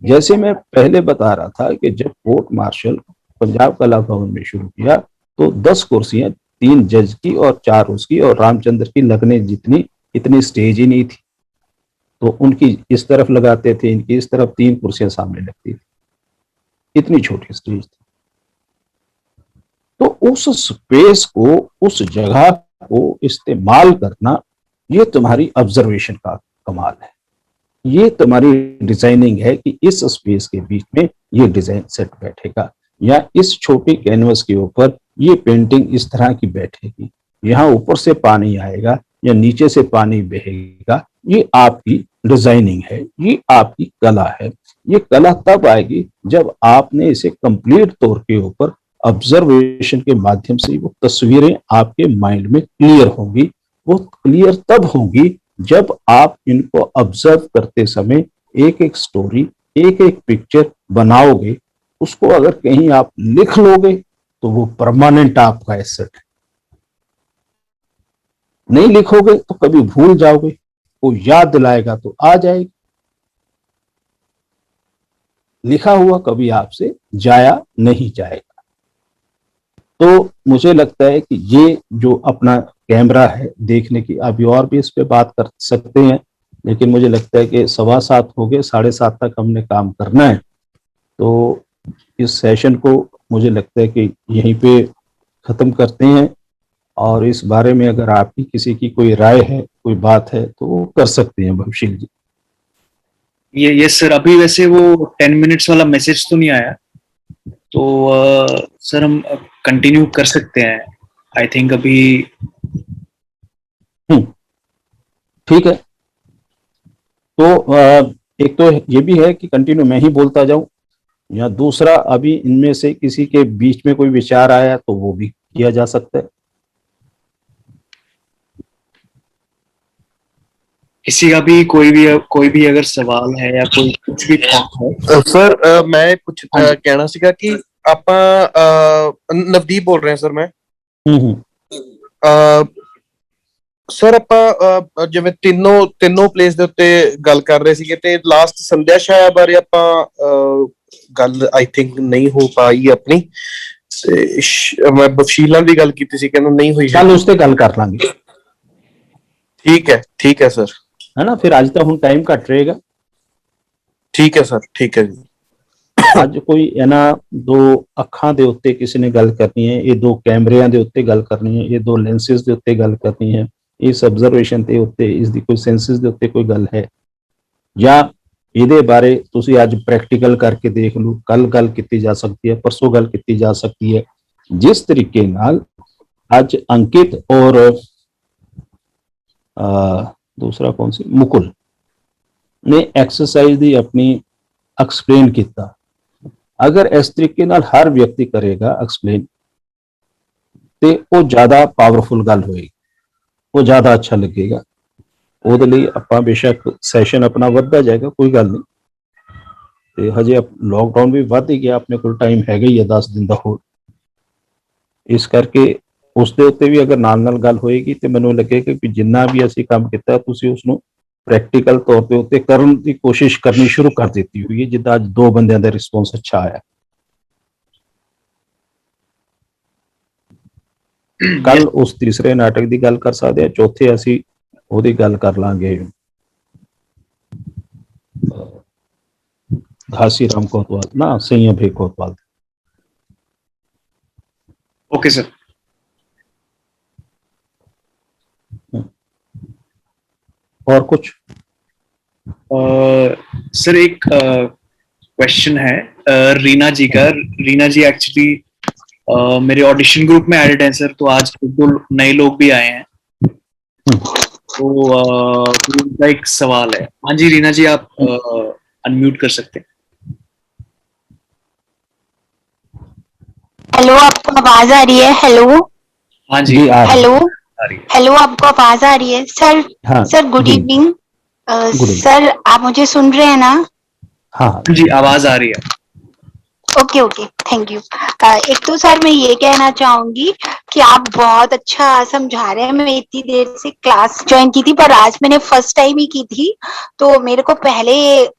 जैसे मैं पहले बता रहा था कि जब कोर्ट मार्शल पंजाब कला भवन में शुरू किया तो 10 कुर्सियां, 3 जज की और 4 उसकी, और रामचंद्र की लगने जितनी, इतनी स्टेज ही नहीं थी। तो उनकी इस तरफ लगाते थे, इनकी इस तरफ 3 कुर्सियां सामने लगती थी, इतनी छोटी स्टेज थी। तो उस स्पेस को, उस जगह को इस्तेमाल करना, ये तुम्हारी ऑब्जर्वेशन का कमाल है, ये तुम्हारी डिजाइनिंग है कि इस स्पेस के बीच में ये डिजाइन सेट बैठेगा, या इस छोटी कैनवस के ऊपर ये पेंटिंग इस तरह की बैठेगी, यहाँ ऊपर से पानी आएगा या नीचे से पानी बहेगा। ये आपकी डिजाइनिंग है, ये आपकी कला है। ये कला तब आएगी जब आपने इसे कंप्लीट तौर के ऊपर ऑब्जर्वेशन के माध्यम से वो तस्वीरें आपके माइंड में क्लियर होंगी। वो क्लियर तब होंगी जब आप इनको ऑब्जर्व करते समय एक एक स्टोरी, एक एक पिक्चर बनाओगे। उसको अगर कहीं आप लिख लोगे तो वो परमानेंट आपका एसेट है। नहीं लिखोगे तो कभी भूल जाओगे, वो याद दिलाएगा तो आ जाएगी, लिखा हुआ कभी आपसे जाया नहीं जाएगा। तो मुझे लगता है कि ये जो अपना कैमरा है देखने की, अभी और भी इस पे बात कर सकते हैं, लेकिन मुझे लगता है कि 7:15 हो गए, 7:30 तक हमने काम करना है। तो इस सेशन को मुझे लगता है कि यहीं पे खत्म करते हैं, और इस बारे में अगर आपकी किसी की कोई राय है, कोई बात है, तो वो कर सकते हैं भविष्य जी। ये सर, अभी वैसे वो 10 मिनट्स वाला मैसेज तो नहीं आया, तो सर हम कंटिन्यू कर सकते हैं आई थिंक अभी। ठीक है। तो एक तो ये भी है कि कंटिन्यू मैं ही बोलता जाऊं, या दूसरा अभी इनमें से किसी के बीच में कोई विचार आया तो वो भी किया जा सकता है। किसी का भी कोई भी अगर सवाल है या कोई कुछ भी थॉट है। ਸਰ ਮੈਂ ਕੁਝ ਕਹਿਣਾ ਸੀਗਾ ਕਿ ਆਪਾਂ ਨਵਦੀਪ ਬੋਲ ਰਹੇ ਹਾਂ ਸਰ ਮੈਂ ਸਰ ਆਪਾਂ ਜਿਵੇਂ ਤਿੰਨੋਂ ਪਲੇਸ ਦੇ ਉੱਤੇ ਗੱਲ ਕਰ ਰਹੇ ਸੀਗੇ ਤੇ ਲਾਸਟ ਸੰਧਿਆ ਛਾਇਆ ਬਾਰੇ ਆਪਾਂ ਗੱਲ ਆਈ ਥਿੰਕ ਨਹੀਂ ਹੋ ਪਾਈ ਆਪਣੀ ਤੇ ਮੈਂ ਬਖਸ਼ੀਲਾਂ ਦੀ ਗੱਲ ਕੀਤੀ ਸੀ ਕਹਿੰਦਾ ਨਹੀਂ ਹੋਈ ਕੱਲ ਉਸ ਤੇ ਗੱਲ ਕਰ ਲਾਂਗੇ। ਠੀਕ ਹੈ ਸਰ ਹੈ ਨਾ, ਫਿਰ ਅੱਜ ਤਾਂ ਹੁਣ ਟਾਈਮ ਘੱਟ ਰਹੇਗਾ। ਠੀਕ ਹੈ ਸਰ, ਠੀਕ ਹੈ ਜੀ। ਅੱਜ ਕੋਈ ਇਹਨਾਂ ਦੋ ਅੱਖਾਂ ਦੇ ਉੱਤੇ ਕਿਸੇ ਨੇ ਗੱਲ ਕਰਨੀ ਹੈ, ਇਹ ਦੋ ਕੈਮਰਿਆਂ ਦੇ ਉੱਤੇ ਗੱਲ ਕਰਨੀ ਹੈ, ਇਹ ਦੋ ਲੈਂਸਿਸ ਦੇ ਉੱਤੇ ਗੱਲ ਕਰਨੀ ਹੈ, ਇਸ ਆਬਜ਼ਰਵੇਸ਼ਨ ਦੇ ਉੱਤੇ, ਇਸ ਦੀ ਕੋਈ ਸੈਂਸਿਸ ਦੇ ਉੱਤੇ ਕੋਈ ਗੱਲ ਹੈ, ਜਾਂ ਇਹਦੇ ਬਾਰੇ ਤੁਸੀਂ ਅੱਜ ਪ੍ਰੈਕਟੀਕਲ ਕਰਕੇ ਦੇਖ ਲਓ। ਕੱਲ ਗੱਲ ਕੀਤੀ ਜਾ ਸਕਦੀ ਹੈ, ਪਰਸੋਂ ਗੱਲ ਕੀਤੀ ਜਾ ਸਕਦੀ ਹੈ। ਜਿਸ ਤਰੀਕੇ ਨਾਲ ਅੱਜ ਅੰਕਿਤ ਔਰ दूसरा कौन सी मुकुल ने एक्सरसाइज दी अपनी एक्सप्लेन किया, अगर इस तरीके नाल हर व्यक्ति करेगा एक्सप्लेन तो वो ज्यादा पावरफुल गल होएगी, वो ज्यादा अच्छा लगेगा। ਉਹਦੇ ਲਈ ਆਪਾਂ ਬੇਸ਼ੱਕ ਸੈਸ਼ਨ ਆਪਣਾ ਵੱਧਦਾ ਜਾਏਗਾ, ਕੋਈ ਗੱਲ ਨਹੀਂ, ਤੇ ਹਜੇ ਲੋਕਡਾਊਨ ਵੀ ਵੱਧ ਹੀ ਗਿਆ, ਆਪਣੇ ਕੋਲ ਟਾਈਮ ਹੈਗਾ ਹੀ ਹੈ 10 ਦਿਨ ਦਾ ਹੋਰ। ਇਸ ਕਰਕੇ ਉਸ ਦੇ ਉੱਤੇ ਵੀ ਅਗਰ ਨਾਲ ਗੱਲ ਹੋਏਗੀ ਤੇ ਮੈਨੂੰ ਲੱਗੇਗਾ ਕਿ ਜਿੰਨਾ ਵੀ ਅਸੀਂ ਕੰਮ ਕੀਤਾ ਤੁਸੀਂ ਉਸ ਨੂੰ ਪ੍ਰੈਕਟੀਕਲ ਤੌਰ ਤੇ ਉੱਤੇ ਕਰਨ ਦੀ ਕੋਸ਼ਿਸ਼ ਕਰਨੀ ਸ਼ੁਰੂ ਕਰ ਦਿੱਤੀ ਹੋਈ ਹੈ, ਜਿੱਦਾਂ ਅੱਜ ਦੋ ਬੰਦਿਆਂ ਦਾ ਰਿਸਪੌਂਸ ਅੱਛਾ ਆਇਆ। ਕੱਲ ਉਸ ਤੀਸਰੇ ਨਾਟਕ ਦੀ ਗੱਲ ਕਰ ਸਕਦੇ ਹਾਂ, ਚੌਥੇ ਅਸੀਂ ਉਹਦੀ ਗੱਲ ਕਰ ਲਾਂਗੇ घासी राम कोतवाल ना संयम भी कोतवाल। Okay sir. और कुछ सर एक क्वेश्चन है रीना जी का। रीना जी एक्चुअली मेरे ऑडिशन ग्रुप में एडेड हैं सर, तो आज दो नए लोग भी आए हैं, तो उनका एक सवाल है। हाँ जी रीना जी, आप अनम्यूट कर सकते हैं। हेलो, आपको आवाज आ रही है? हेलो। हाँ जी हेलो आ रही है। हेलो, आपको आवाज आ रही है? सर हाँ, सर गुड इवनिंग। सर आप मुझे सुन रहे हैं ना? हाँ जी आवाज आ रही है। Okay okay, thank you. एक तो सर मैं ये कहना चाहूंगी कि आप बहुत अच्छा समझा रहे हैं। मैं इतनी देर से क्लास ज्वाइन की थी, पर आज मैंने फर्स्ट टाइम ही की थी, तो मेरे को पहले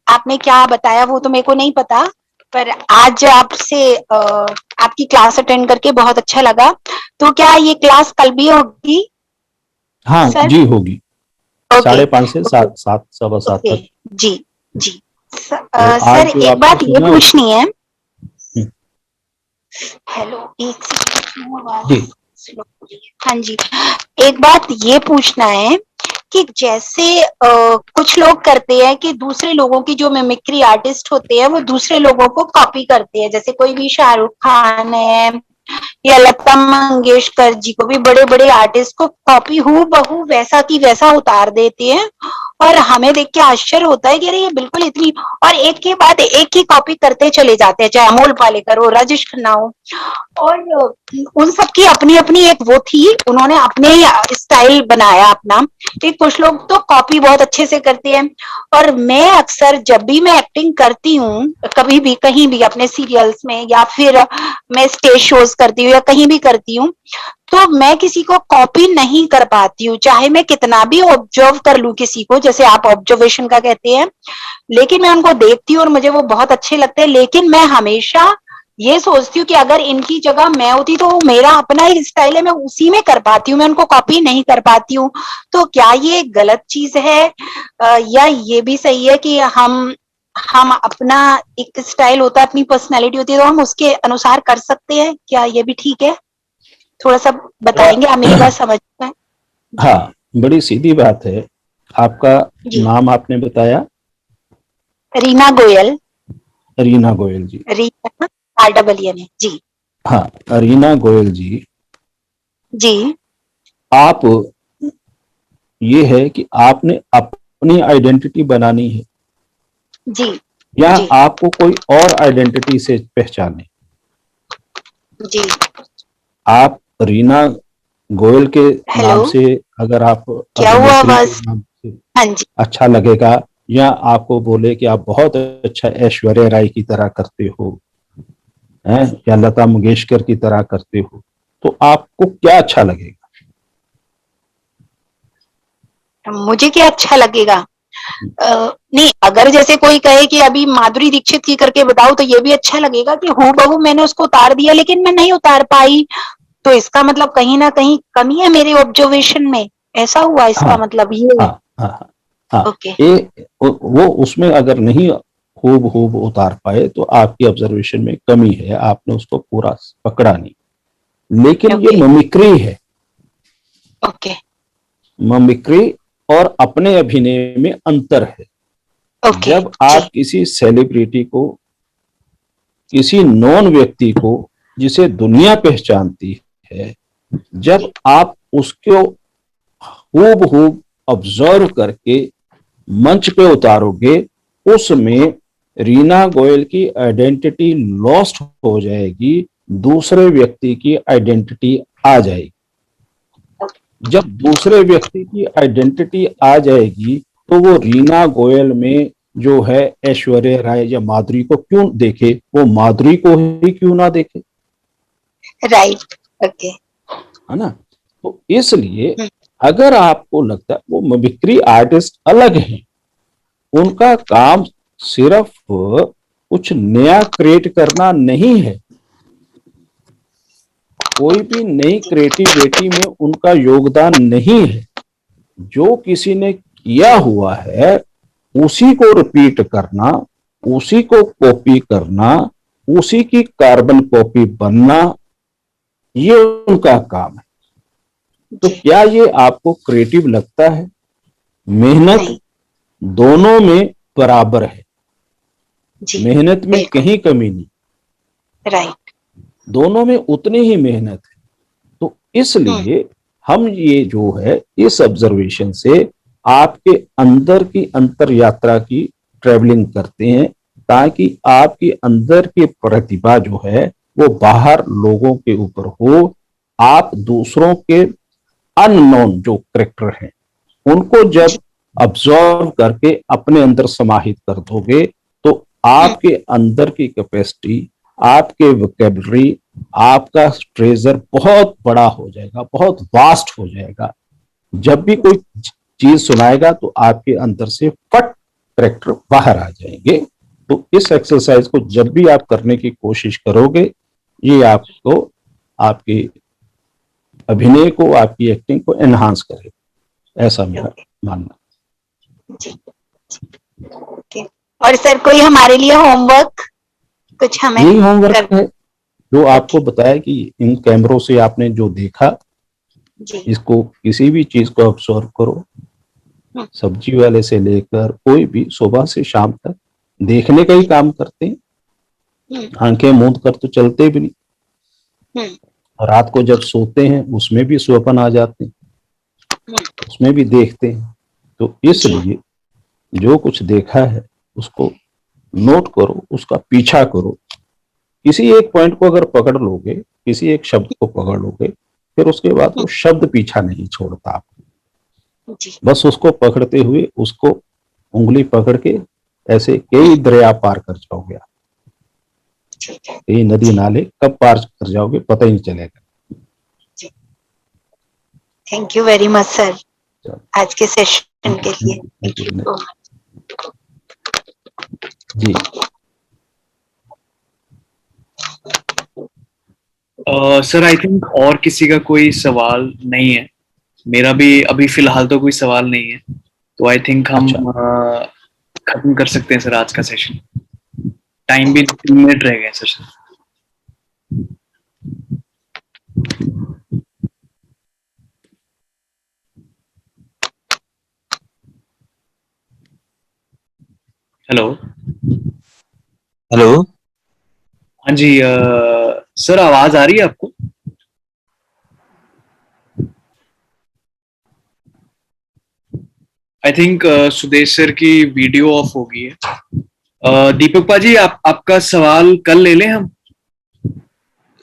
आपने क्या बताया वो तो मेरे को नहीं पता, पर आज आपसे आपकी क्लास अटेंड करके बहुत अच्छा लगा। तो क्या ये क्लास कल भी होगी? हाँ सर? जी होगी, ओके 5:30 से 7 सवा 7 ओके, तक। जी जी। आज सर जो एक आपने बात ये सुना- पूछनी है। हेलो, एक सेकंड, जी हाँ जी, एक बात ये पूछना है कि जैसे कुछ लोग करते हैं कि दूसरे लोगों की जो मिमिक्री आर्टिस्ट होते हैं वो दूसरे लोगों को कॉपी करते हैं, जैसे कोई भी शाहरुख खान है या लता मंगेशकर जी को भी बड़े बड़े आर्टिस्ट को कॉपी हूबहू वैसा की वैसा उतार देते हैं, और हमें देख के आश्चर्य होता है कि अरे ये बिल्कुल इतनी, और एक के बाद एक ही कॉपी करते चले जाते हैं, चाहे अमोल पालेकर हो, राजेश खन्ना हो, और उन सबकी अपनी अपनी एक वो थी, उन्होंने अपने स्टाइल बनाया अपना। कि कुछ लोग तो कॉपी बहुत अच्छे से करते हैं, और मैं अक्सर जब भी मैं एक्टिंग करती हूँ कभी भी कहीं भी अपने सीरियल्स में या फिर मैं स्टेज शोज करती हूँ या कहीं भी करती हूँ, तो मैं किसी को कॉपी नहीं कर पाती हूँ, चाहे मैं कितना भी ऑब्जर्व कर लूं किसी को, जैसे आप ऑब्जर्वेशन का कहते हैं, लेकिन मैं उनको देखती हूँ और मुझे वो बहुत अच्छे लगते हैं, लेकिन मैं हमेशा ये सोचती हूँ कि अगर इनकी जगह मैं होती तो मेरा अपना ही स्टाइल है, मैं उसी में कर पाती हूँ, मैं उनको कॉपी नहीं कर पाती हूँ। तो क्या ये गलत चीज है या ये भी सही है कि हम अपना एक स्टाइल होता है, अपनी पर्सनैलिटी होती है, तो हम उसके अनुसार कर सकते हैं? क्या ये भी ठीक है? थोड़ा सा बताएंगे, आप मेरी बात समझ पाए? हाँ, बड़ी सीधी बात है। आपका जी। नाम आपने बताया? रीना गोयल। रीना गोयल जी। रीना REEN जी। हाँ, रीना गोयल जी, जी आप ये है कि आपने अपनी आइडेंटिटी बनानी है जी या जी आपको कोई और आइडेंटिटी से पहचाने? जी। आप रीना गोयल के हेलो? नाम से अगर आप क्या हुआ अभिनेत्री के आवाज? नाम हाँ जी, अच्छा लगेगा, या आपको बोले कि आप बहुत अच्छा ऐश्वर्या राय की तरह करते हो, हैं, या लता मंगेशकर की तरह करते हो, तो आपको क्या अच्छा लगेगा? मुझे क्या अच्छा लगेगा? नहीं, अगर जैसे कोई कहे कि अभी माधुरी दीक्षित की करके बताओ तो ये भी अच्छा लगेगा कि हूबहू मैंने उसको उतार दिया लेकिन मैं नहीं उतार पाई, तो इसका मतलब कहीं ना कहीं कमी है मेरे ऑब्जर्वेशन में, ऐसा हुआ इसका हाँ मतलब ये है। हाँ हाँ हाँ, ओके, वो उसमें अगर नहीं खूब खूब उतार पाए तो आपकी ऑब्जर्वेशन में कमी है, आपने उसको पूरा पकड़ा नहीं। लेकिन ये ओके, मिमिक्री है, ओके, मिमिक्री और अपने अभिनय में अंतर है। ओके, जब जी, आप किसी सेलिब्रिटी को, किसी नॉन व्यक्ति को जिसे दुनिया पहचानती है, जब आप उसको हूबहू ऑब्जर्व करके मंच पे उतारोगे, उसमें रीना गोयल की आइडेंटिटी लॉस्ट हो जाएगी, दूसरे व्यक्ति की आइडेंटिटी आ जाएगी। जब दूसरे व्यक्ति की आइडेंटिटी आ जाएगी तो वो रीना गोयल में जो है ऐश्वर्या राय या माधुरी को क्यों देखे, वो माधुरी को ही क्यों ना देखे, राइट, ओके, है ना? तो इसलिए अगर आपको लगता है वो मिमिक्री आर्टिस्ट अलग हैं, उनका काम सिर्फ कुछ नया क्रिएट करना नहीं है, कोई भी नई क्रिएटिविटी में उनका योगदान नहीं है। जो किसी ने किया हुआ है उसी को रिपीट करना, उसी को कॉपी करना, उसी की कार्बन कॉपी बनना, ये उनका काम है। तो क्या ये आपको क्रिएटिव लगता है? मेहनत नहीं, दोनों में बराबर है, जी, मेहनत में बिल्कुल, कहीं कमी नहीं, राइट, दोनों में उतनी ही मेहनत है। तो इसलिए हम ये जो है इस ऑब्जर्वेशन से आपके अंदर की अंतर यात्रा की ट्रेवलिंग करते हैं, ताकि आपकी अंदर की प्रतिभा जो है वो बाहर लोगों के ऊपर हो। आप दूसरों के अननोन जो करेक्टर हैं उनको जब ऑब्जर्व करके अपने अंदर समाहित कर दोगे तो आपके अंदर की कैपेसिटी, आपके वोकेबलरी, आपका ट्रेजर बहुत बड़ा हो जाएगा, बहुत वास्ट हो जाएगा। जब भी कोई चीज सुनाएगा तो आपके अंदर से फट करेक्टर बाहर आ जाएंगे। तो इस एक्सरसाइज को जब भी आप करने की कोशिश करोगे, ये आपको आपके अभिनय को, आपकी एक्टिंग को एनहांस करेगा, ऐसा मेरा मानना। जी, ओके। और सर कोई हमारे लिए होमवर्क कुछ हमें यही होमवर्क कर, है जो आपको बताया कि इन कैमरों से आपने जो देखा, जी, इसको किसी भी चीज को ऑब्जर्व करो, सब्जी वाले से लेकर कोई भी सुबह से शाम तक देखने का ही काम करते हैं, आंखें मूंद कर तो चलते भी नहीं। और रात को जब सोते हैं उसमें भी स्वप्न आ जाते हैं, उसमें भी देखते हैं। तो इसलिए जो कुछ देखा है उसको नोट करो, उसका पीछा करो। किसी एक पॉइंट को अगर पकड़ लोगे, किसी एक शब्द को पकड़ लोगे, फिर उसके बाद वो शब्द पीछा नहीं छोड़ता आपको। जी, बस उसको पकड़ते हुए, उसको उंगली पकड़ के ऐसे कई दरिया पार कर जाओगे आप, ठीक है, कई नदी नाले कब पार कर जाओगे पता ही नहीं चलेगा। Thank you very much sir चलो, आज के सेशन के लिए। thank you, thank you. जी। सर आई थिंक और किसी का कोई सवाल नहीं है, मेरा भी अभी फिलहाल तो कोई सवाल नहीं है, तो आई थिंक हम खत्म कर सकते हैं सर आज का सेशन। टाइम भी 3 मिनट रह गए सर। हेलो हेलो, हाँ जी, सर आवाज आ रही है आपको? आई थिंक सुदेश सर की वीडियो ऑफ हो गई है। दीपक पाजी आपका सवाल कल ले लें हम?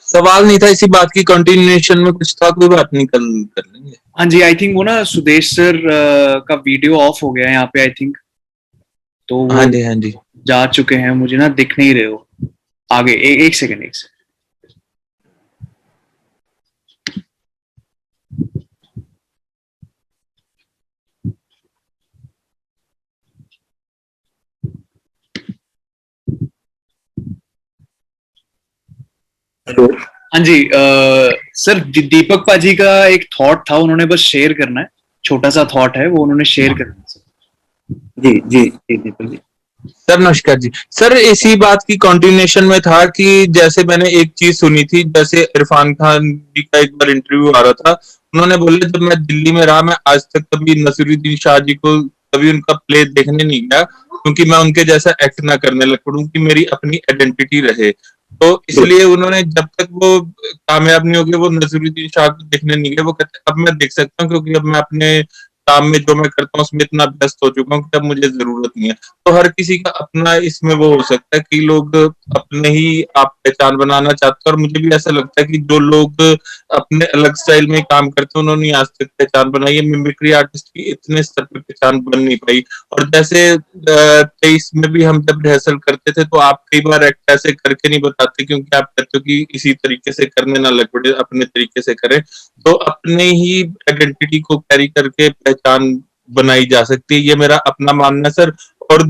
सवाल नहीं था, इसी बात की कंटिन्यूएशन में कुछ था, कोई बात नहीं, कल कर लेंगे। हाँ जी, आई थिंक वो ना सुदेश सर का वीडियो ऑफ हो गया है यहाँ पे, आई थिंक, तो वो हाँ जी हाँ जी। जा चुके हैं, मुझे ना दिख नहीं रहे हो आगे। एक सेकंड, एक सेकंड। हेलो। हाँ जी, सर दीपक पाजी का एक थॉट था, उन्होंने बस शेयर करना है, छोटा सा थॉट है वो, उन्होंने शेयर करना है सर। जी जी जी दीपक जी। सर नमस्कार जी। सर इसी बात की कंटिन्यूएशन में था कि जैसे मैंने एक चीज सुनी थी, जैसे इरफान खान जी का एक बार इंटरव्यू आ रहा था, उन्होंने बोला जब मैं दिल्ली में रहा मैं आज तक कभी नसीरुद्दीन शाह जी को कभी उनका प्ले देखने नहीं गया, क्योंकि मैं उनके जैसा एक्ट ना करने लग पड़ूं कि मेरी अपनी आइडेंटिटी रहे। तो इसलिए उन्होंने जब तक वो कामयाब नहीं हो गए वो नसीरुद्दीन शाह को देखने नहीं गए। वो कहते अब मैं देख सकता हूँ क्योंकि अब मैं अपने काम में जो मैं करता हूँ उसमें इतना व्यस्त हो चुका हूँ कि अब मुझे जरूरत नहीं है। तो हर किसी का अपना इसमें वो हो सकता है कि लोग अपने ही आप पहचान बनाना चाहते हैं, और मुझे भी ऐसा लगता है कि जो लोग अपने अलग स्टाइल में काम करते हैं उन्होंने आज तक पहचान बनाई है। मिमिक्री आर्टिस्ट की इतने स्तर पर पहचान बन नहीं पाई। और जैसे 23 में भी हम जब रिहर्सल करते थे तो आप कई बार एक्ट ऐसे करके नहीं बताते क्योंकि आप कहते हो कि इसी तरीके से करने ना लग पड़े, अपने तरीके से करें। तो अपने ही आइडेंटिटी को कैरी करके पहचान बनाई जा सकती है, ये मेरा अपना मानना है सर। और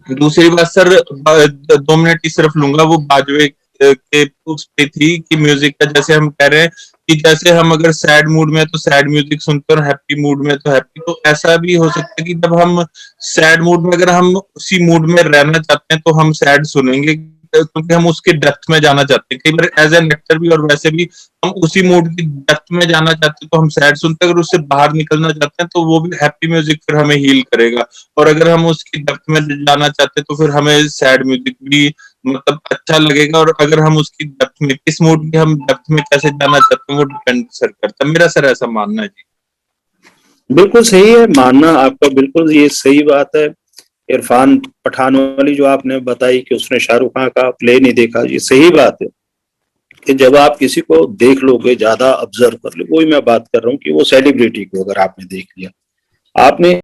दूसरी बात सर, 2 मिनट ही सिर्फ लूंगा, वो बाजवे के उस पे थी कि म्यूजिक का, जैसे हम कह रहे हैं कि जैसे हम अगर सैड मूड में तो सैड म्यूजिक सुनते हैं और हैप्पी मूड में तो हैप्पी, तो ऐसा भी हो सकता है कि जब हम सैड मूड में अगर हम उसी मूड में रहना चाहते हैं तो हम सैड सुनेंगे, क्योंकि हम उसके डेप्थ में जाना चाहते हैं। कई बार एज एन एक्टर भी और वैसे भी हम उसी मूड की डेप्थ में जाना चाहते हैं तो हम सैड सुनते हैं, अगर उससे बाहर निकलना चाहते हैं तो वो भी हैप्पी म्यूजिक फिर हमें हील करेगा। और अगर हम उसकी डेप्थ में जाना चाहते हैं तो फिर हमें सैड म्यूजिक भी मतलब अच्छा लगेगा। और अगर हम उसकी डेप्थ में किस मूड की हम डेप्थ में कैसे जाना चाहते हैं वो डिपेंड सर करता है, मेरा सर ऐसा मानना है जी। बिल्कुल सही है मानना आपका, बिल्कुल ये सही बात है। इरफान पठान वाली जो आपने बताई कि उसने शाहरुख खान का प्ले नहीं देखा, ये सही बात है कि जब आप किसी को देख लोगे, ज्यादा ऑब्जर्व कर लो, वही मैं बात कर रहा हूँ कि वो सेलिब्रिटी को अगर आपने देख लिया, आपने